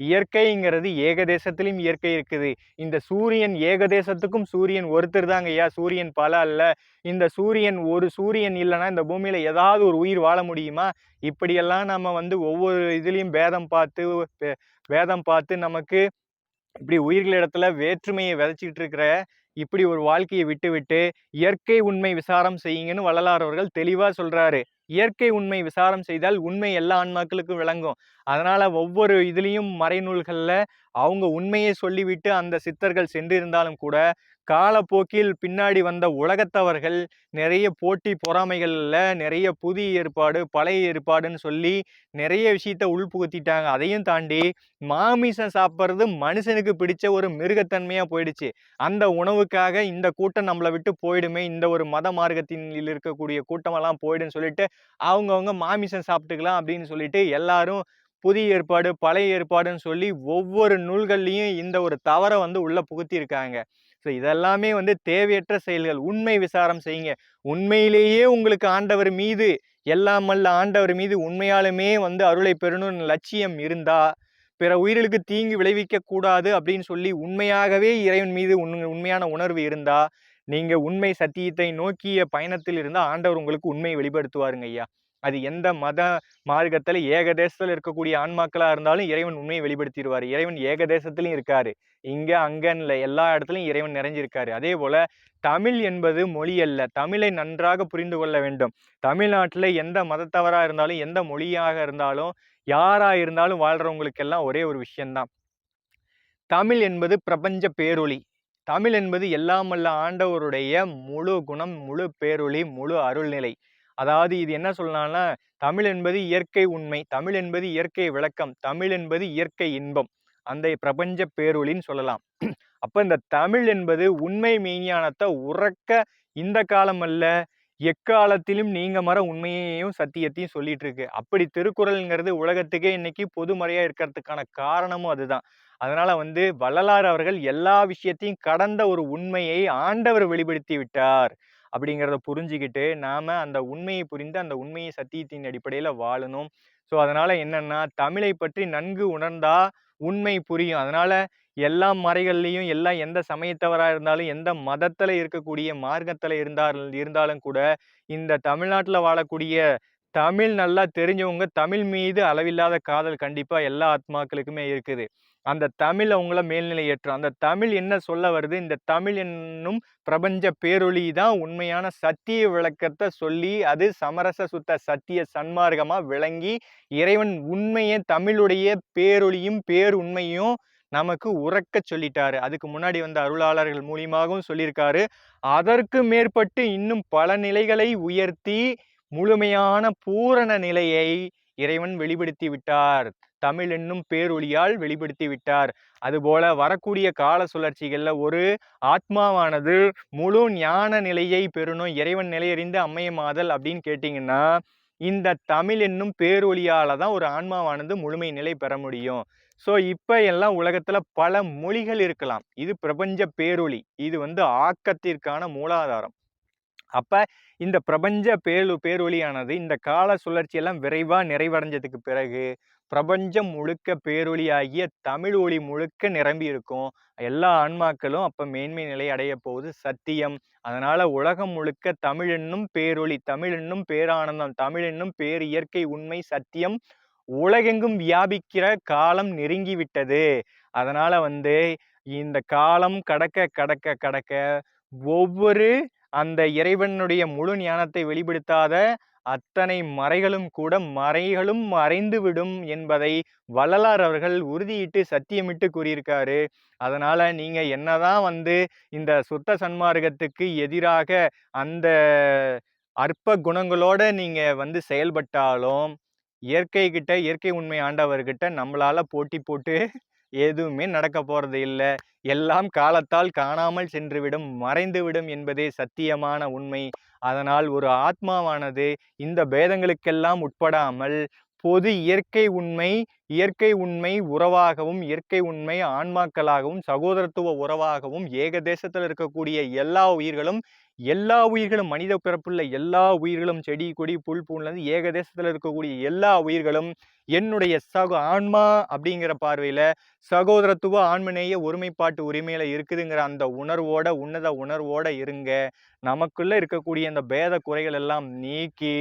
இயற்கைங்கிறது ஏகதேசத்திலும் இயற்கை இருக்குது. இந்த சூரியன் ஏகதேசத்துக்கும் சூரியன் ஒருத்தர் தாங்க ஐயா. சூரியன் பல அல்ல. இந்த சூரியன் ஒரு சூரியன் இல்லைன்னா இந்த பூமியில ஏதாவது ஒரு உயிர் வாழ முடியுமா? இப்படியெல்லாம் நம்ம ஒவ்வொரு இதுலயும் வேதம் பார்த்து நமக்கு இப்படி உயிர்களிடத்துல வேற்றுமையை விதைச்சிக்கிட்டு இருக்கிற இப்படி ஒரு வாழ்க்கையை விட்டு இயற்கை உண்மை விசாரம் செய்யுங்கன்னு வள்ளலார் அவர்கள் தெளிவா சொல்றாரு. இயற்கை உண்மை விசாரம் செய்தால் உண்மை எல்லா ஆன்மாக்களுக்கும் விளங்கும். அதனால ஒவ்வொரு இதுலயும் மறைநூல்கள்ல அவங்க உண்மையை சொல்லிவிட்டு அந்த சித்தர்கள் சென்றிருந்தாலும் கூட காலப்போக்கில் பின்னாடி வந்த உலகத்தவர்கள் நிறைய போட்டி பொறாமைகள்ல நிறைய புதிய ஏற்பாடு, பழைய ஏற்பாடுன்னு சொல்லி நிறைய விஷயத்த உள்புகுத்திட்டாங்க. அதையும் தாண்டி மாமிசம் சாப்பிட்றது மனுஷனுக்கு பிடிச்ச ஒரு மிருகத்தன்மையா போயிடுச்சு. அந்த உணவுக்காக இந்த கூட்டம் நம்மளை விட்டு போயிடுமே, இந்த ஒரு மத மார்க்கத்தில் இருக்கக்கூடிய கூட்டமெல்லாம் போயிடுன்னு சொல்லிட்டு அவங்கவுங்க மாமிசம் சாப்பிட்டுக்கலாம் அப்படின்னு சொல்லிட்டு எல்லாரும் புதிய ஏற்பாடு, பழைய ஏற்பாடுன்னு சொல்லி ஒவ்வொரு நூல்கள்லையும் இந்த ஒரு தவறை உள்ள புகுத்தி இருக்காங்க. ஸோ இதெல்லாமே தேவையற்ற செயல்கள். உண்மை விசாரம் செய்யுங்க. உண்மையிலேயே உங்களுக்கு ஆண்டவர் மீது, எல்லாம் வல்ல ஆண்டவர் மீது உண்மையாலுமே அருளை பெறணும்னு லட்சியம் இருந்தா, பிற உயிர்களுக்கு தீங்கு விளைவிக்க கூடாது அப்படின்னு சொல்லி உண்மையாகவே இறைவன் மீது உண்மையான உணர்வு இருந்தா, நீங்க உண்மை சத்தியத்தை நோக்கிய பயணத்தில் இருந்தா ஆண்டவர் உங்களுக்கு உண்மையை வெளிப்படுத்துவாருங்க ஐயா. அது எந்த மத மார்க்கத்துல ஏகதேசத்துல இருக்கக்கூடிய ஆன்மாக்களா இருந்தாலும் இறைவன் உண்மையை வெளிப்படுத்திடுவாரு. இறைவன் ஏகதேசத்திலையும் இருக்காரு. இங்க அங்கன்னு இல்லை, எல்லா இடத்துலையும் இறைவன் நிறைஞ்சிருக்காரு. அதே போல தமிழ் என்பது மொழி அல்ல. தமிழை நன்றாக புரிந்து கொள்ள வேண்டும். தமிழ்நாட்டில் எந்த மதத்தவரா இருந்தாலும், எந்த மொழியாக இருந்தாலும், யாரா இருந்தாலும் வாழ்றவங்களுக்கெல்லாம் ஒரே ஒரு விஷயம்தான். தமிழ் என்பது பிரபஞ்ச பேரொளி. தமிழ் என்பது எல்லாம் வல்ல ஆண்டவருடைய முழு குணம், முழு பேரொளி, முழு அருள்நிலை. அதாவது இது என்ன சொல்லலாம்னா, தமிழ் என்பது இயற்கை உண்மை, தமிழ் என்பது இயற்கை விளக்கம், தமிழ் என்பது இயற்கை இன்பம். அந்த பிரபஞ்ச பேரொளின்னு சொல்லலாம். அப்ப இந்த தமிழ் என்பது உண்மை மெய்ஞானத்தை உறக்க இந்த காலம் அல்ல, எக்காலத்திலும் நீங்க மற உண்மையையும் சத்தியத்தையும் சொல்லிட்டு இருக்கு. அப்படி திருக்குறள்ங்கிறது உலகத்துக்கே இன்னைக்கு பொதுமறையா இருக்கிறதுக்கான காரணமும் அதுதான். அதனால வள்ளலார் அவர்கள் எல்லா விஷயத்தையும் கடந்த ஒரு உண்மையை ஆண்டவர் வெளிப்படுத்தி விட்டார் அப்படிங்கிறத புரிஞ்சுக்கிட்டு நாம அந்த உண்மையை புரிந்து அந்த உண்மையை சத்தியத்தின் அடிப்படையில வாழணும். ஸோ அதனால என்னன்னா, தமிழை பற்றி நன்கு உணர்ந்தா உண்மை புரியும். அதனால எல்லா மறைகள்லையும் எந்த சமயத்தவராக இருந்தாலும், எந்த மதத்துல இருக்கக்கூடிய மார்க்கத்துல இருந்தாலும் கூட இந்த தமிழ்நாட்டில் வாழக்கூடிய தமிழ் நல்லா தெரிஞ்சவங்க தமிழ் மீது அளவில்லாத காதல் கண்டிப்பா எல்லா ஆத்மாக்களுக்குமே இருக்குது. அந்த தமிழ் அவங்கள மேல்நிலை ஏற்றும். அந்த தமிழ் என்ன சொல்ல வருது? இந்த தமிழ் என்னும் பிரபஞ்ச பேரொளி தான் உண்மையான சத்திய விளக்கத்தை சொல்லி, அது சமரச சுத்த சத்திய சன்மார்க்கமா விளங்கி, இறைவன் உண்மையை தமிழுடைய பேரொளியும் பேருண்மையும் நமக்கு உறக்க சொல்லிட்டாரு. அதுக்கு முன்னாடி அருளாளர்கள் மூலியமாகவும் சொல்லியிருக்காரு. அதற்கு மேற்பட்டு இன்னும் பல நிலைகளை உயர்த்தி முழுமையான பூரண நிலையை இறைவன் வெளிப்படுத்தி விட்டார். தமிழ் என்னும் பேரொளியால் வெளிப்படுத்தி விட்டார். அதுபோல வரக்கூடிய கால சுழற்சிகள்ல ஒரு ஆத்மாவானது முழு ஞான நிலையை பெறணும், இறைவன் நிலையறிந்து அம்மையமாதல் அப்படின்னு கேட்டீங்கன்னா, இந்த தமிழ் என்னும் பேரொளியால தான் ஒரு ஆன்மாவானது முழுமை நிலை பெற முடியும். ஸோ இப்ப எல்லாம் உலகத்துல பல மொழிகள் இருக்கலாம். இது பிரபஞ்ச பேரொளி. இது ஆக்கத்திற்கான மூலாதாரம். அப்ப இந்த பிரபஞ்ச பேரொளியானது இந்த கால சுழற்சி எல்லாம் விரைவா நிறைவடைஞ்சதுக்கு பிறகு பிரபஞ்சம் முழுக்க பேரொளியாகிய தமிழ் ஒளி முழுக்க நிரம்பி இருக்கும். எல்லா ஆன்மாக்களும் அப்ப மேன்மை நிலை அடைய போகுது சத்தியம். அதனால உலகம் முழுக்க தமிழ் என்னும் பேரொளி, தமிழ் என்னும் பேரானந்தம், தமிழ் என்னும் பேர் இயற்கை உண்மை சத்தியம் உலகெங்கும் வியாபிக்கிற காலம் நெருங்கி விட்டது. அதனால இந்த காலம் கடக்க கடக்க கடக்க ஒவ்வொரு அந்த இறைவனுடைய முழு ஞானத்தை வெளிப்படுத்தாத அத்தனை மறைகளும் கூட மறைகளும் மறைந்து விடும் என்பதை வள்ளலார் அவர்கள் உறுதியிட்டு சத்தியமிட்டு கூறியிருக்காரு. அதனால நீங்க என்னதான் இந்த சுத்த சன்மார்க்கத்துக்கு எதிராக அந்த அற்ப குணங்களோட நீங்க செயல்பட்டாலும் இயற்கை உண்மை ஆண்டவர்கிட்ட நம்மளால போட்டி போட்டு எதுவுமே நடக்க போறது இல்லை. எல்லாம் காலத்தால் காணாமல் சென்றுவிடும், மறைந்துவிடும் என்பதே சத்தியமான உண்மை. அதனால் ஒரு ஆத்மாவானது இந்த பேதங்களுக்கெல்லாம் உட்படாமல் பொது இயற்கை உண்மை உறவாகவும், இயற்கை உண்மை ஆன்மாக்களாகவும், சகோதரத்துவ உறவாகவும் ஏகதேசத்தில் இருக்கக்கூடிய எல்லா உயிர்களும் மனித பிறப்புள்ள எல்லா உயிர்களும் செடி கொடி புல் பூன்லேருந்து ஏகதேசத்தில் இருக்கக்கூடிய எல்லா உயிர்களும் என்னுடைய ஆன்மா அப்படிங்கிற பார்வையில சகோதரத்துவ ஆன்மநேய ஒருமைப்பாட்டு உரிமையில இருக்குதுங்கிற அந்த உணர்வோட உன்னத உணர்வோட இருங்க. நமக்குள்ள இருக்கக்கூடிய அந்த பேத குறைகள் எல்லாம் நீக்கி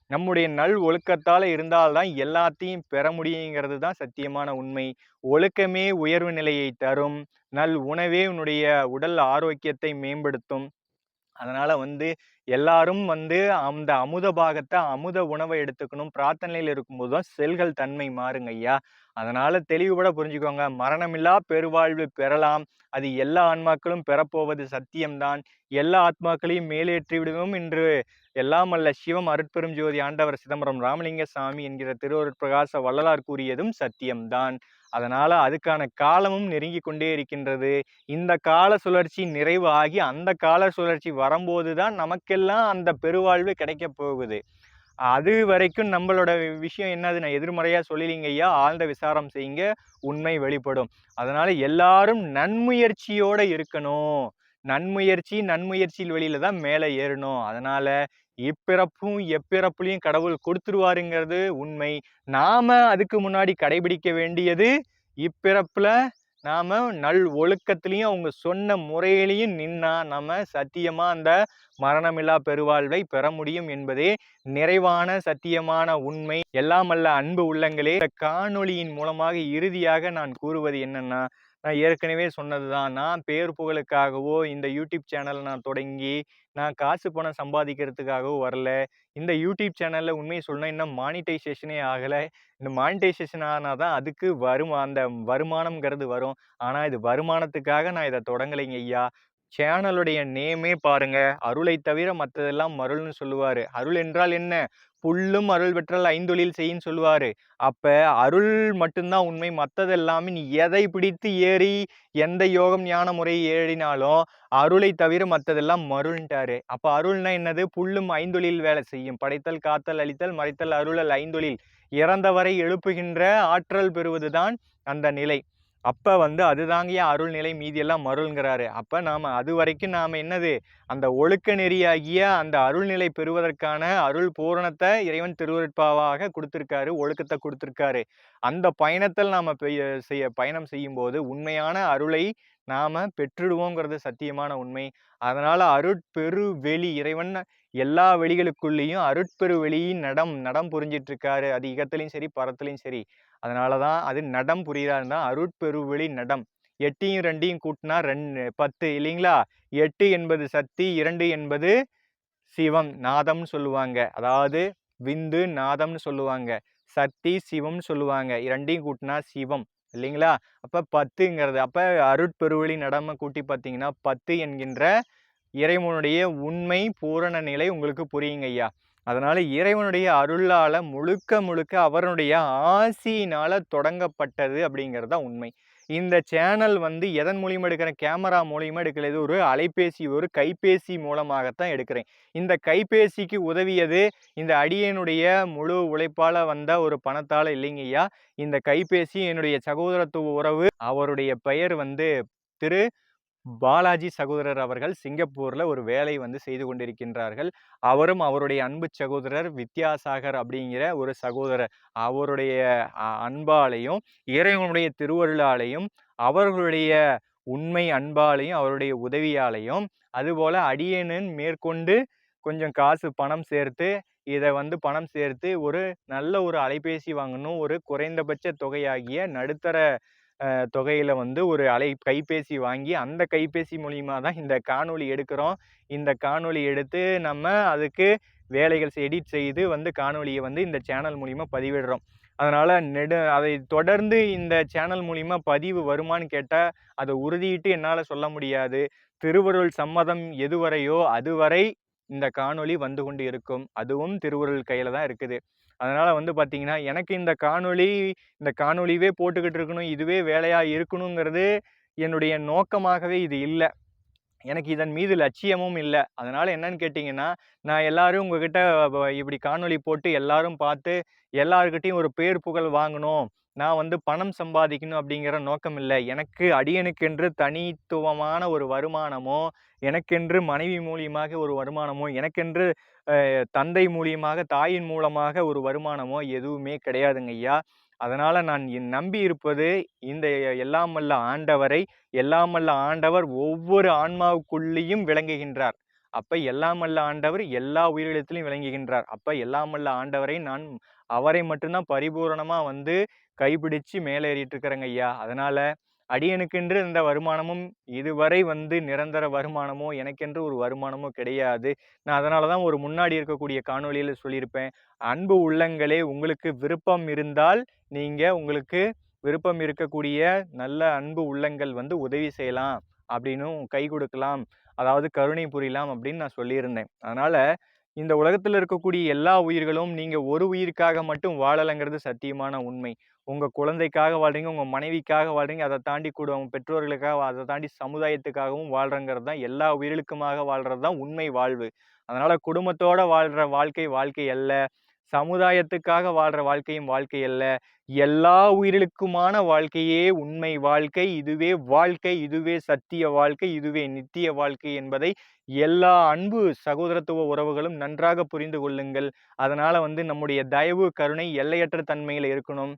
நம்முடைய நல் ஒழுக்கத்தால இருந்தால்தான் எல்லாத்தையும் பெற முடியுங்கிறது தான் சத்தியமான உண்மை. ஒழுக்கமே உயர்வு நிலையை தரும். நல் உணவே உன்னுடைய உடல் ஆரோக்கியத்தை மேம்படுத்தும். அதனால எல்லாரும் அந்த அமுத பாகத்தை அமுத உணவை எடுத்துக்கணும். பிரார்த்தனையில் இருக்கும்போது தான் செல்கள் தன்மை மாறுங்க ஐயா. அதனால தெளிவுபட புரிஞ்சுக்கோங்க. மரணமில்லா பெருவாழ்வு பெறலாம். அது எல்லா ஆன்மாக்களும் பெறப்போவது சத்தியம்தான். எல்லா ஆத்மாக்களையும் மேலேற்றி விடுவோம் என்று எல்லாம் அல்ல சிவம் அருட்பெரும் ஜோதி ஆண்டவர் சிதம்பரம் ராமலிங்க சாமி என்கிற திருவருட்பிரகாச வள்ளலார் கூறியதும் சத்தியம்தான். அதனால அதுக்கான காலமும் நெருங்கி கொண்டே இருக்கின்றது. இந்த கால சுழற்சி நிறைவு ஆகி அந்த கால சுழற்சி வரும்போதுதான் நமக்கெல்லாம் அந்த பெருவாழ்வு கிடைக்க போகுது. அது வரைக்கும் நம்மளோட விஷயம் என்னது, நான் எதிர்மறையா சொல்லலீங்க ஐயா. ஆழ்ந்த விசாரம் செய்யுங்க, உண்மை வெளிப்படும். அதனால எல்லாரும் நன்முயற்சியோட இருக்கணும். நன்முயற்சியில் வெளியில தான் மேலே ஏறணும். அதனால இப்பிறப்பும் எப்பிறப்புலையும் கடவுள் கொடுத்துருவாருங்கிறது உண்மை. நாம அதுக்கு முன்னாடி கடைபிடிக்க வேண்டியது இப்பிறப்புல நாம நல் ஒழுக்கத்திலையும் அவங்க சொன்ன முறையிலையும் நின்னா நம்ம சத்தியமா அந்த மரணமில்லா பெருவாழ்வை பெற முடியும் என்பதே நிறைவான சத்தியமான உண்மை. எல்லாம் அல்ல அன்பு உள்ளங்களே, இந்த காணொளியின் மூலமாக இறுதியாக நான் கூறுவது என்னன்னா, நான் ஏற்கனவே சொன்னதுதான். நான் பேர் புகழுக்காகவோ இந்த யூடியூப் சேனல் நான் தொடங்கி நான் காசு பணம் சம்பாதிக்கிறதுக்காகவோ வரல. இந்த யூடியூப் சேனல்ல உண்மையை சொல்லணும், இன்னும் மானிட்டைசேஷனே ஆகலை. இந்த மானிட்டைசேஷன் ஆனாதான் அதுக்கு அந்த வருமானம்ங்கிறது வரும். ஆனா இது வருமானத்துக்காக நான் இதை தொடங்கலைங்க ஐயா. சேனலுடைய நேமே பாருங்க, அருளை தவிர மற்றதெல்லாம் மருள்னு சொல்லுவாரு. அருள் என்றால் என்ன? புல்லும் அருள் பெற்றால் ஐந்தொழில் செய்யின்னு சொல்லுவாரு. அப்ப அருள் மட்டும்தான் உண்மை. மற்றதெல்லாமே நீ எதை பிடித்து ஏறி எந்த யோகம் ஞான முறையை ஏறினாலும் அருளை தவிர மற்றதெல்லாம் மருள்ன்ட்டாரு. அப்ப அருள்னா என்னது? புல்லும் ஐந்தொழில் வேலை செய்யும். படைத்தல், காத்தல், அழித்தல், மறைத்தல், அருளல் ஐந்தொழில். இறந்தவரை எழுப்புகின்ற ஆற்றல் பெறுவதுதான் அந்த நிலை. அப்ப அதுதாங்கயா அருள் நிலை, மீதியெல்லாம் மருள்ங்கிறாரு. அப்ப நாம அது வரைக்கும் நாம என்னது, அந்த ஒழுக்க நெறியாகிய அந்த அருள்நிலை பெறுவதற்கான அருள் பூரணத்தை இறைவன் திருவருட்பாவாக கொடுத்திருக்காரு, ஒழுக்கத்தை கொடுத்திருக்காரு. அந்த பயணத்தில் நாம பயணம் செய்யும் போது உண்மையான அருளை நாம பெற்றுடுவோங்கிறது சத்தியமான உண்மை. அதனால அருட்பெரு வெளி இறைவன் எல்லா வெளிகளுக்குள்ளேயும் அருட்பெரு வெளியின் நடம் புரிஞ்சிட்டு இருக்காரு. அது இகத்திலையும் சரி பரத்திலையும் சரி. அதனாலதான் அது நடம் புரிகிறாருன்னா அருட்பெருவெளி நடம். 8யும் 2யும் கூட்டினா 10 இல்லைங்களா? 8 என்பது சக்தி, 2 என்பது சிவம், நாதம்னு சொல்லுவாங்க. அதாவது விந்து நாதம்னு சொல்லுவாங்க. சக்தி சிவம்னு சொல்லுவாங்க. 2யும் கூட்டினா சிவம் இல்லைங்களா? அப்ப 10ங்கிறது அப்ப அருட்பெருவெளி நடம கூட்டி பார்த்தீங்கன்னா 10 என்கின்ற இறைவனுடைய உண்மை பூரண நிலை உங்களுக்கு புரியுங்க ஐயா. அதனால இறைவனுடைய அருளால முழுக்க அவருடைய ஆசியினால தொடங்கப்பட்டது அப்படிங்கிறது தான் உண்மை. இந்த சேனல் வந்து எதன் மூலியமா எடுக்கிறேன்? கேமரா மூலியமா எடுக்கல. இது ஒரு அலைபேசி, ஒரு கைபேசி மூலமாகத்தான் எடுக்கிறேன். இந்த கைபேசிக்கு உதவியது இந்த அடியேனுடைய முழு உழைப்பால வந்த ஒரு பணத்தால இல்லைங்கய்யா. இந்த கைபேசி என்னுடைய சகோதரத்துவ உறவு. அவருடைய பெயர் வந்து திரு பாலாஜி சகோதரர் அவர்கள் சிங்கப்பூர்ல ஒரு வேலை வந்து செய்து கொண்டிருக்கின்றார்கள். அவரும் அவருடைய அன்பு சகோதரர் வித்யாசாகர் அப்படிங்கிற ஒரு சகோதரர். அவருடைய அன்பாலையும் இறைவனுடைய திருவருளாலையும் அவர்களுடைய உண்மை அன்பாலையும் அவருடைய உதவியாலையும் அதுபோல அடியேனின் மேற்கொண்டு கொஞ்சம் காசு பணம் சேர்த்து இதை வந்து பணம் சேர்த்து ஒரு நல்ல ஒரு அலைபேசி வாங்கணும். ஒரு குறைந்தபட்ச தொகையாகிய நடுத்தர தொகையில வந்து ஒரு கைபேசி வாங்கி அந்த கைபேசி மூலியமா தான் இந்த காணொளி எடுக்கிறோம். இந்த காணொளி எடுத்து நம்ம அதுக்கு வேலைகள் எடிட் செய்து வந்து காணொளியை வந்து இந்த சேனல் மூலியமா பதிவிடுறோம். அதனால அதை தொடர்ந்து இந்த சேனல் மூலியமா பதிவு வருமான்னு கேட்டா அதை உறுதியிட்டு என்னால சொல்ல முடியாது. திருவருள் சம்மதம் எதுவரையோ அதுவரை இந்த காணொளி வந்து கொண்டு இருக்கும். அதுவும் திருவருள் கையில தான் இருக்குது. அதனால வந்து பார்த்தீங்கன்னா, எனக்கு இந்த காணொளியவே போட்டுக்கிட்டு இருக்கணும், இதுவே வேலையா இருக்கணுங்கிறது என்னுடைய நோக்கமாகவே இது இல்ல. எனக்கு இதன் மீது லட்சியமும் இல்ல. அதனால என்னன்னு கேட்டீங்கன்னா, நான் எல்லாரும் உங்ககிட்ட இப்படி காணொளி போட்டு எல்லாரும் பார்த்து, எல்லார்கிட்டயும் ஒரு பேர் புகழ் வாங்கணும். நான் வந்து பணம் சம்பாதிக்கணும் அப்படிங்கிற நோக்கம் இல்ல. எனக்கு அடியனுக்கென்று தனித்துவமான ஒரு வருமானமோ, எனக்கென்று மனைவி மூலியமாக ஒரு வருமானமோ, எனக்கென்று தந்தை மூலியமாக, தாயின் மூலமாக ஒரு வருமானமோ எதுவுமே கிடையாதுங்கய்யா. அதனால நான் நம்பி இருப்பது இந்த எல்லாம் வல்ல ஆண்டவரை. எல்லாம் வல்ல ஆண்டவர் ஒவ்வொரு ஆன்மாவுக்குள்ளேயும் விளங்குகின்றார். அப்ப எல்லாம் வல்ல ஆண்டவர் எல்லா உயிரிழத்திலும் விளங்குகின்றார். அப்ப எல்லாம் வல்ல ஆண்டவரை நான் அவரை மட்டும்தான் பரிபூரணமா வந்து கைப்பிடிச்சு மேலேறிட்டு இருக்கிறேங்க ஐயா. அதனால அடியனுக்கென்று இந்த வருமானமும் இதுவரை வந்து நிரந்தர வருமானமோ எனக்கென்று ஒரு வருமானமோ கிடையாது. நான் அதனாலதான் ஒரு முன்னாடி இருக்கக்கூடிய காணொளியில சொல்லியிருப்பேன். அன்பு உள்ளங்களே, உங்களுக்கு விருப்பம் இருந்தால் நீங்க உங்களுக்கு விருப்பம் இருக்கக்கூடிய நல்ல அன்பு உள்ளங்கள் வந்து உதவி செய்யலாம் அப்படின்னும் கை கொடுக்கலாம், அதாவது கருணை புரியலாம் அப்படின்னு நான் சொல்லியிருந்தேன். அதனால இந்த உலகத்தில் இருக்கக்கூடிய எல்லா உயிர்களும் நீங்க ஒரு உயிருக்காக மட்டும் வாழலைங்கிறது சத்தியமான உண்மை. உங்க குழந்தைக்காக வாழ்றீங்க, உங்க மனைவிக்காக வாழ்றீங்க, அதை தாண்டி கூட உங்க பெற்றோர்களுக்காக, அதை தாண்டி சமுதாயத்துக்காகவும் வாழ்றங்கிறது தான், எல்லா உயிர்களுக்குமாக வாழ்றது தான் உண்மை வாழ்வு. அதனால குடும்பத்தோட வாழ்ற வாழ்க்கை வாழ்க்கை அல்ல, சமுதாயத்துக்காக வாழ்ற வாழ்க்கையும் வாழ்க்கை அல்ல, எல்லா உயிர்களுக்குமான வாழ்க்கையே உண்மை வாழ்க்கை. இதுவே வாழ்க்கை, இதுவே சத்திய வாழ்க்கை, இதுவே நித்திய வாழ்க்கை என்பதை எல்லா அன்பு சகோதரத்துவ உறவுகளும் நன்றாக புரிந்து கொள்ளுங்கள். அதனால வந்து நம்முடைய தயவு கருணை எல்லையற்ற தன்மையில இருக்கணும்.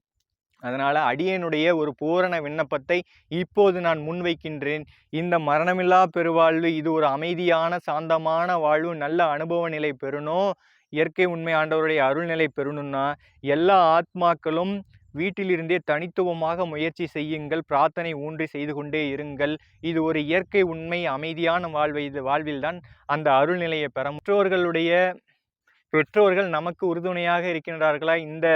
அதனால அடியேனுடைய ஒரு பூரண விண்ணப்பத்தை இப்போது நான் முன்வைக்கின்றேன். இந்த மரணமில்லா பெருவாழ்வு, இது ஒரு அமைதியான சாந்தமான வாழ்வு, நல்ல அனுபவ நிலை பெறணும், இயற்கை உண்மை ஆண்டவருடைய அருள்நிலை பெறணும்னா எல்லா ஆத்மாக்களும் வீட்டிலிருந்தே தனித்துவமாக முயற்சி செய்யுங்கள், பிரார்த்தனை ஊன்றி செய்து கொண்டே இருங்கள். இது ஒரு இயற்கை உண்மை அமைதியான வாழ்வில்தான் அந்த அருள்நிலையை பெற பெற்றோர்கள் நமக்கு உறுதுணையாக இருக்கின்றார்களா? இந்த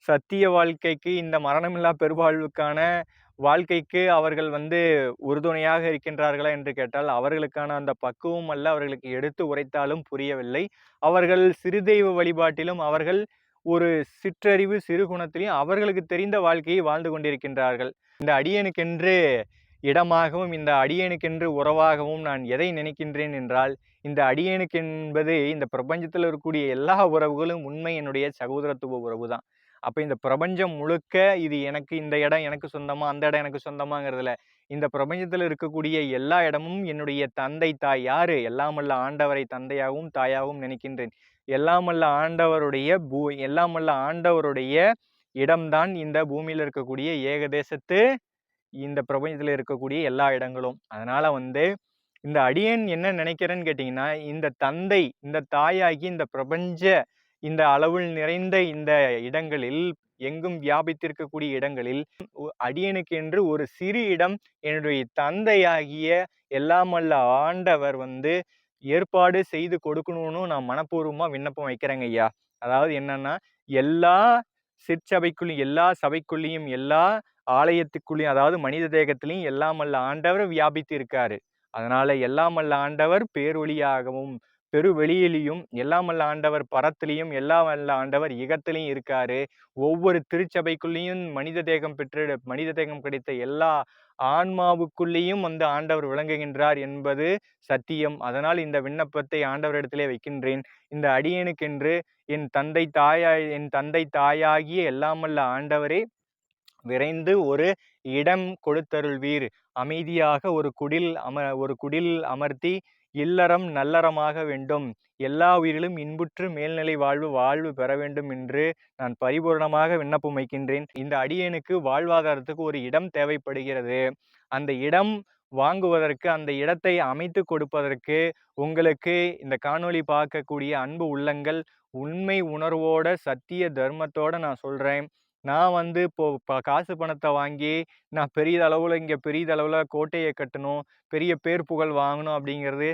சத்திய வாழ்க்கைக்கு, இந்த மரணமில்லா பெருவாழ்வுக்கான வாழ்க்கைக்கு அவர்கள் வந்து உறுதுணையாக இருக்கின்றார்களா என்று கேட்டால் அவர்களுக்கான அந்த பக்குவம் அல்ல அவர்களுக்கு எடுத்து உரைத்தாலும் புரியவில்லை. அவர்கள் சிறு தெய்வ வழிபாட்டிலும் அவர்கள் ஒரு சிற்றறிவு சிறு குணத்திலையும் அவர்களுக்கு தெரிந்த வாழ்க்கையை வாழ்ந்து கொண்டிருக்கின்றார்கள். இந்த அடியனுக்கென்று இடமாகவும் இந்த அடியேனுக்கென்று உறவாகவும் நான் எதை நினைக்கின்றேன் என்றால், இந்த அடியேனுக்கு என்பது இந்த பிரபஞ்சத்தில் இருக்கக்கூடிய எல்லா உறவுகளும் உண்மை என்னுடைய சகோதரத்துவ உறவு தான். அப்ப இந்த பிரபஞ்சம் முழுக்க இது எனக்கு இந்த இடம் எனக்கு சொந்தமா, அந்த இடம் எனக்கு சொந்தமாங்கிறதுல, இந்த பிரபஞ்சத்தில் இருக்கக்கூடிய எல்லா இடமும் என்னுடைய தந்தை தாய். யாரு? எல்லாமல்ல ஆண்டவரை தந்தையாகவும் தாயாகவும் நினைக்கின்றேன். எல்லாமல்ல ஆண்டவருடைய இடம்தான் இந்த பூமியில் இருக்கக்கூடிய ஏகதேசத்து இந்த பிரபஞ்சத்தில் இருக்கக்கூடிய எல்லா இடங்களும். அதனால வந்து இந்த அடியேன் என்ன நினைக்கிறேன்னு கேட்டீங்கன்னா, இந்த தந்தை, இந்த தாயாகி இந்த பிரபஞ்ச இந்த அளவில் நிறைந்த இந்த இடங்களில் எங்கும் வியாபித்திருக்கக்கூடிய இடங்களில் அடியனுக்கு என்று ஒரு சிறு இடம் என்னுடைய தந்தையாகிய எல்லாமல்ல ஆண்டவர் வந்து ஏற்பாடு செய்து கொடுக்கணும்னு நான் மனப்பூர்வமா விண்ணப்பம் வைக்கிறேங்க ஐயா. அதாவது என்னன்னா, எல்லா சிற்சபைக்குள்ளும் எல்லா சபைக்குள்ளேயும் எல்லா ஆலயத்துக்குள்ளேயும் அதாவது மனித தேகத்திலையும் எல்லாம் வல்ல ஆண்டவர் வியாபித்து இருக்காரு. அதனால எல்லாம் வல்ல ஆண்டவர் பேரொளியாகவும் பெருவெளியிலையும், எல்லாம் வல்ல ஆண்டவர் பரத்திலையும், எல்லாம் வல்ல ஆண்டவர் இகத்திலையும் இருக்காரு. ஒவ்வொரு திருச்சபைக்குள்ளேயும் மனித தேகம் கிடைத்த எல்லா ஆன்மாவுக்குள்ளேயும் வந்து ஆண்டவர் விளங்குகின்றார் என்பது சத்தியம். அதனால் இந்த விண்ணப்பத்தை ஆண்டவரிடத்திலே வைக்கின்றேன். இந்த அடியேனுக்கென்று என் தந்தை தாயாகிய எல்லாம் வல்ல ஆண்டவரே விரைந்து ஒரு இடம் கொடுத்தருள்வீர். அமைதியாக ஒரு குடில் அமர்த்தி இல்லறம் நல்லறமாக வேண்டும். எல்லா உயிரிலும் இன்புற்று மேல்நிலை வாழ்வு பெற வேண்டும் என்று நான் பரிபூர்ணமாக விண்ணப்பம் வைக்கின்றேன். இந்த அடியேனுக்கு வாழ்வாதாரத்துக்கு ஒரு இடம் தேவைப்படுகிறது. அந்த இடம் வாங்குவதற்கு, அந்த இடத்தை அமைத்து கொடுப்பதற்கு உங்களுக்கு இந்த காணொளி பார்க்கக்கூடிய அன்பு உள்ளங்கள் உண்மை உணர்வோட சத்திய தர்மத்தோட நான் சொல்றேன். நான் வந்து இப்போ காசு பணத்தை வாங்கி நான் பெரியதளவுல கோட்டையை கட்டணும், பெரிய பேர் புகழ் வாங்கணும் அப்படிங்கிறது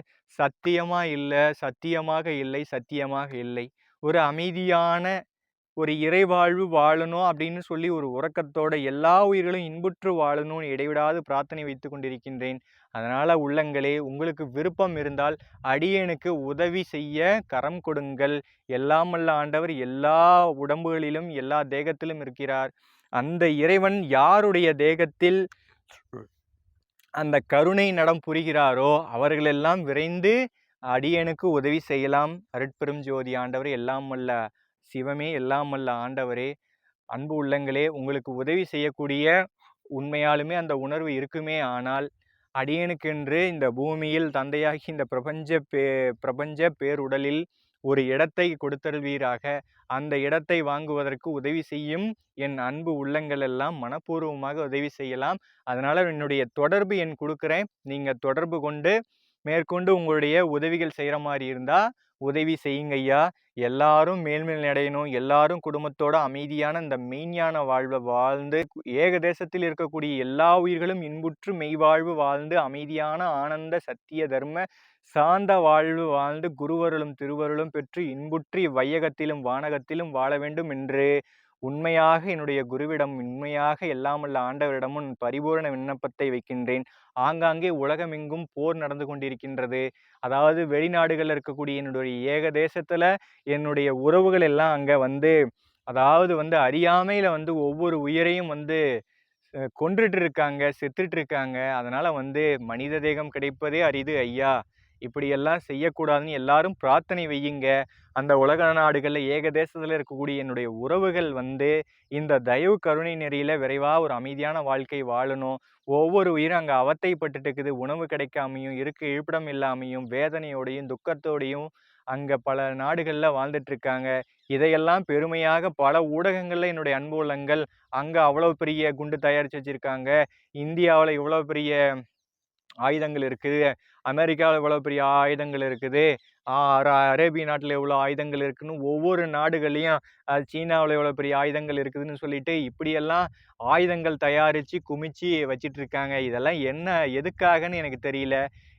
சத்தியமாக இல்லை. ஒரு அமைதியான ஒரு இறைவாழ்வு வாழணும் அப்படின்னு சொல்லி ஒரு உறக்கத்தோட எல்லா உயிர்களும் இன்புற்று வாழணும்னு இடைவிடாது பிரார்த்தனை வைத்து கொண்டிருக்கின்றேன். அதனால உள்ளங்களே, உங்களுக்கு விருப்பம் இருந்தால் அடியேனுக்கு உதவி செய்ய கரம் கொடுங்கள். எல்லாம் வல்ல ஆண்டவர் எல்லா உடம்புகளிலும் எல்லா தேகத்திலும் இருக்கிறார். அந்த இறைவன் யாருடைய தேகத்தில் அந்த கருணை நடம் புரிகிறாரோ அவர்களெல்லாம் விரைந்து அடியேனுக்கு உதவி செய்யலாம். அருட்பெரும் ஜோதி ஆண்டவர், எல்லாம் வல்ல சிவமே, எல்லாம் வல்ல ஆண்டவரே, அன்பு உள்ளங்களே, உங்களுக்கு உதவி செய்யக்கூடிய உண்மையாலுமே அந்த உணர்வு இருக்குமே ஆனால் அடியேனுக்கென்று இந்த பூமியில் தந்தையாகி இந்த பிரபஞ்ச பேருடலில் ஒரு இடத்தை கொடுத்தருள்வீராக. அந்த இடத்தை வாங்குவதற்கு உதவி செய்யும் என் அன்பு உள்ளங்கள் எல்லாம் மனப்பூர்வமாக உதவி செய்யலாம். அதனால என்னுடைய தொடர்பு எண் கொடுக்குறேன். நீங்க தொடர்பு கொண்டு மேற்கொண்டு உங்களுடைய உதவிகள் செய்கிற மாதிரி இருந்தா உதவி செய்யுங்க ஐயா. எல்லாரும் மேல்மேல் அடையணும். எல்லாரும் குடும்பத்தோட அமைதியான இந்த மெய்ஞான வாழ்வை வாழ்ந்து ஏக தேசத்தில் இருக்கக்கூடிய எல்லா உயிர்களும் இன்புற்று மெய்வாழ்வு வாழ்ந்து அமைதியான ஆனந்த சத்திய தர்ம சாந்த வாழ்வு வாழ்ந்து குருவருளும் திருவருளும் பெற்று இன்புற்றி வையகத்திலும் வானகத்திலும் வாழ வேண்டும் என்று உண்மையாக என்னுடைய குருவிடம், உண்மையாக எல்லாம் வல்ல ஆண்டவரிடமும் பரிபூரண விண்ணப்பத்தை வைக்கின்றேன். ஆங்காங்கே உலகமெங்கும் போர் நடந்து கொண்டிருக்கின்றது. அதாவது வெளிநாடுகளில் இருக்கக்கூடிய என்னுடைய ஏக தேசத்துல என்னுடைய உறவுகள் எல்லாம் அங்க வந்து அறியாமையில ஒவ்வொரு உயிரையும் கொன்றுட்டு இருக்காங்க, செத்துட்டு இருக்காங்க. அதனால மனித தேகம் கிடைப்பதே அரிது ஐயா. இப்படியெல்லாம் செய்யக்கூடாதுன்னு எல்லாரும் பிரார்த்தனை வையுங்க. அந்த உலக நாடுகளில் ஏக தேசத்தில் இருக்கக்கூடிய என்னுடைய உறவுகள் இந்த தயவு கருணை நெறியில விரைவாக ஒரு அமைதியான வாழ்க்கை வாழணும். ஒவ்வொரு உயிரும் அங்கே அவத்தைப்பட்டு இருக்குது. உணவு கிடைக்காமையும், இருப்பிடம் இல்லாமையும், வேதனையோடையும் துக்கத்தோடையும் அங்கே பல நாடுகளில் வாழ்ந்துட்டு இருக்காங்க. இதையெல்லாம் பெருமையாக பல ஊடகங்களில் என்னுடைய அன்பு உள்ளங்கள் அங்கே அவ்வளோ பெரிய குண்டு தயாரித்து வச்சுருக்காங்க, இந்தியாவில் இவ்வளோ பெரிய ஆயுதங்கள் இருக்குது, அமெரிக்காவில் இவ்வளோ பெரிய ஆயுதங்கள் இருக்குது, அரேபிய நாட்டில் எவ்வளோ ஆயுதங்கள் இருக்குன்னு ஒவ்வொரு நாடுகள்லையும் சீனாவில் எவ்வளோ பெரிய ஆயுதங்கள் இருக்குதுன்னு சொல்லிட்டு இப்படியெல்லாம் ஆயுதங்கள் தயாரித்து குமிச்சு வச்சிட்டு இருக்காங்க. இதெல்லாம் எதுக்காகன்னு எனக்கு தெரியல.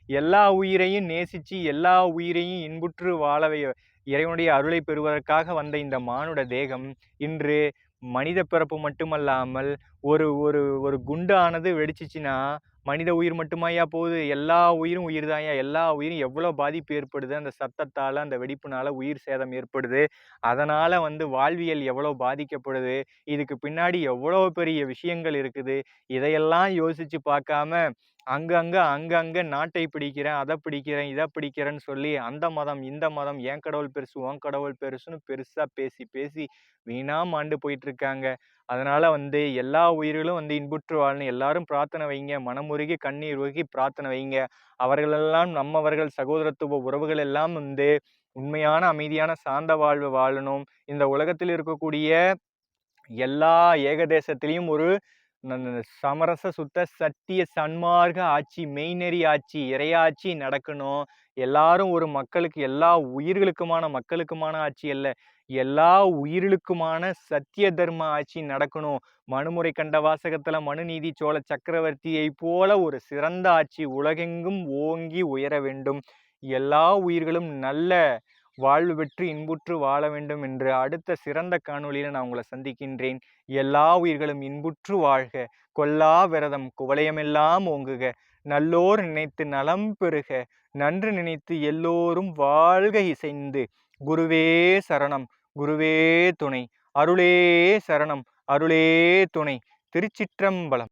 எல்லா உயிரையும் நேசித்து எல்லா உயிரையும் இன்புற்று வாழவை இறைவனுடைய அருளை பெறுவதற்காக வந்த இந்த மானுட தேகம் இன்று மனித பிறப்பு மட்டுமல்லாமல் ஒரு ஒரு ஒரு குண்டானது வெடிச்சிச்சுன்னா மனித உயிர் மட்டுமாயா போகுது? எல்லா உயிரும் உயிர் தான்யா. எல்லா உயிரும் எவ்வளோ பாதிப்பு ஏற்படுது அந்த சத்தத்தால், அந்த வெடிப்புனால உயிர் சேதம் ஏற்படுது. அதனால் வாழ்வியல் எவ்வளோ பாதிக்கப்படுது. இதுக்கு பின்னாடி எவ்வளோ பெரிய விஷயங்கள் இருக்குது. இதையெல்லாம் யோசித்து பார்க்காம அங்கங்கே நாட்டை பிடிக்கிறேன், அதை பிடிக்கிறேன், இதை பிடிக்கிறேன்னு சொல்லி அந்த மதம் இந்த மதம், என் கடவுள் பெருசு உன் கடவுள் பெருசுன்னு பெருசாக பேசி பேசி வீணா மாண்டு போயிட்டு இருக்காங்க. அதனால எல்லா உயிர்களும் இன்புற்று வாழணும். எல்லாரும் பிரார்த்தனை வைங்க. மனமுருகி கண்ணீர் உருகி பிரார்த்தனை வைங்க. அவர்களெல்லாம் நம்மவர்கள், சகோதரத்துவ உறவுகள் எல்லாம் உண்மையான அமைதியான சாந்த வாழ்வு வாழணும். இந்த உலகத்தில் இருக்கக்கூடிய எல்லா ஏகதேசத்திலையும் ஒரு சமரச சுத்த சத்திய சன்மார்க்க ஆட்சி, மெய்நெறி ஆட்சி, இறையாட்சி நடக்கணும். எல்லாரும் ஒரு மக்களுக்கு, எல்லா மக்களுக்குமான ஆட்சி அல்ல, எல்லா உயிர்களுக்குமான சத்திய தர்ம ஆட்சி நடக்கணும். மனுமுறை கண்ட வாசகத்துல மனுநீதி சோழ சக்கரவர்த்தியை போல ஒரு சிறந்த ஆட்சி உலகெங்கும் ஓங்கி உயர வேண்டும். எல்லா உயிர்களும் நல்ல வாழ்வு பெற்று இன்புற்று வாழ வேண்டும் என்று அடுத்த சிறந்த காணொளியில நான் உங்களை சந்திக்கின்றேன். எல்லா உயிர்களும் இன்புற்று வாழ்க. கொல்லா விரதம் குவளையமெல்லாம் ஓங்குக. நல்லோர் நினைத்து நலம் பெறுக. நன்று நினைத்து எல்லோரும் வாழ்க இசைந்து. குருவே சரணம், குருவே துணை. அருளே சரணம், அருளே துணை. திருச்சிற்றம்பலம்.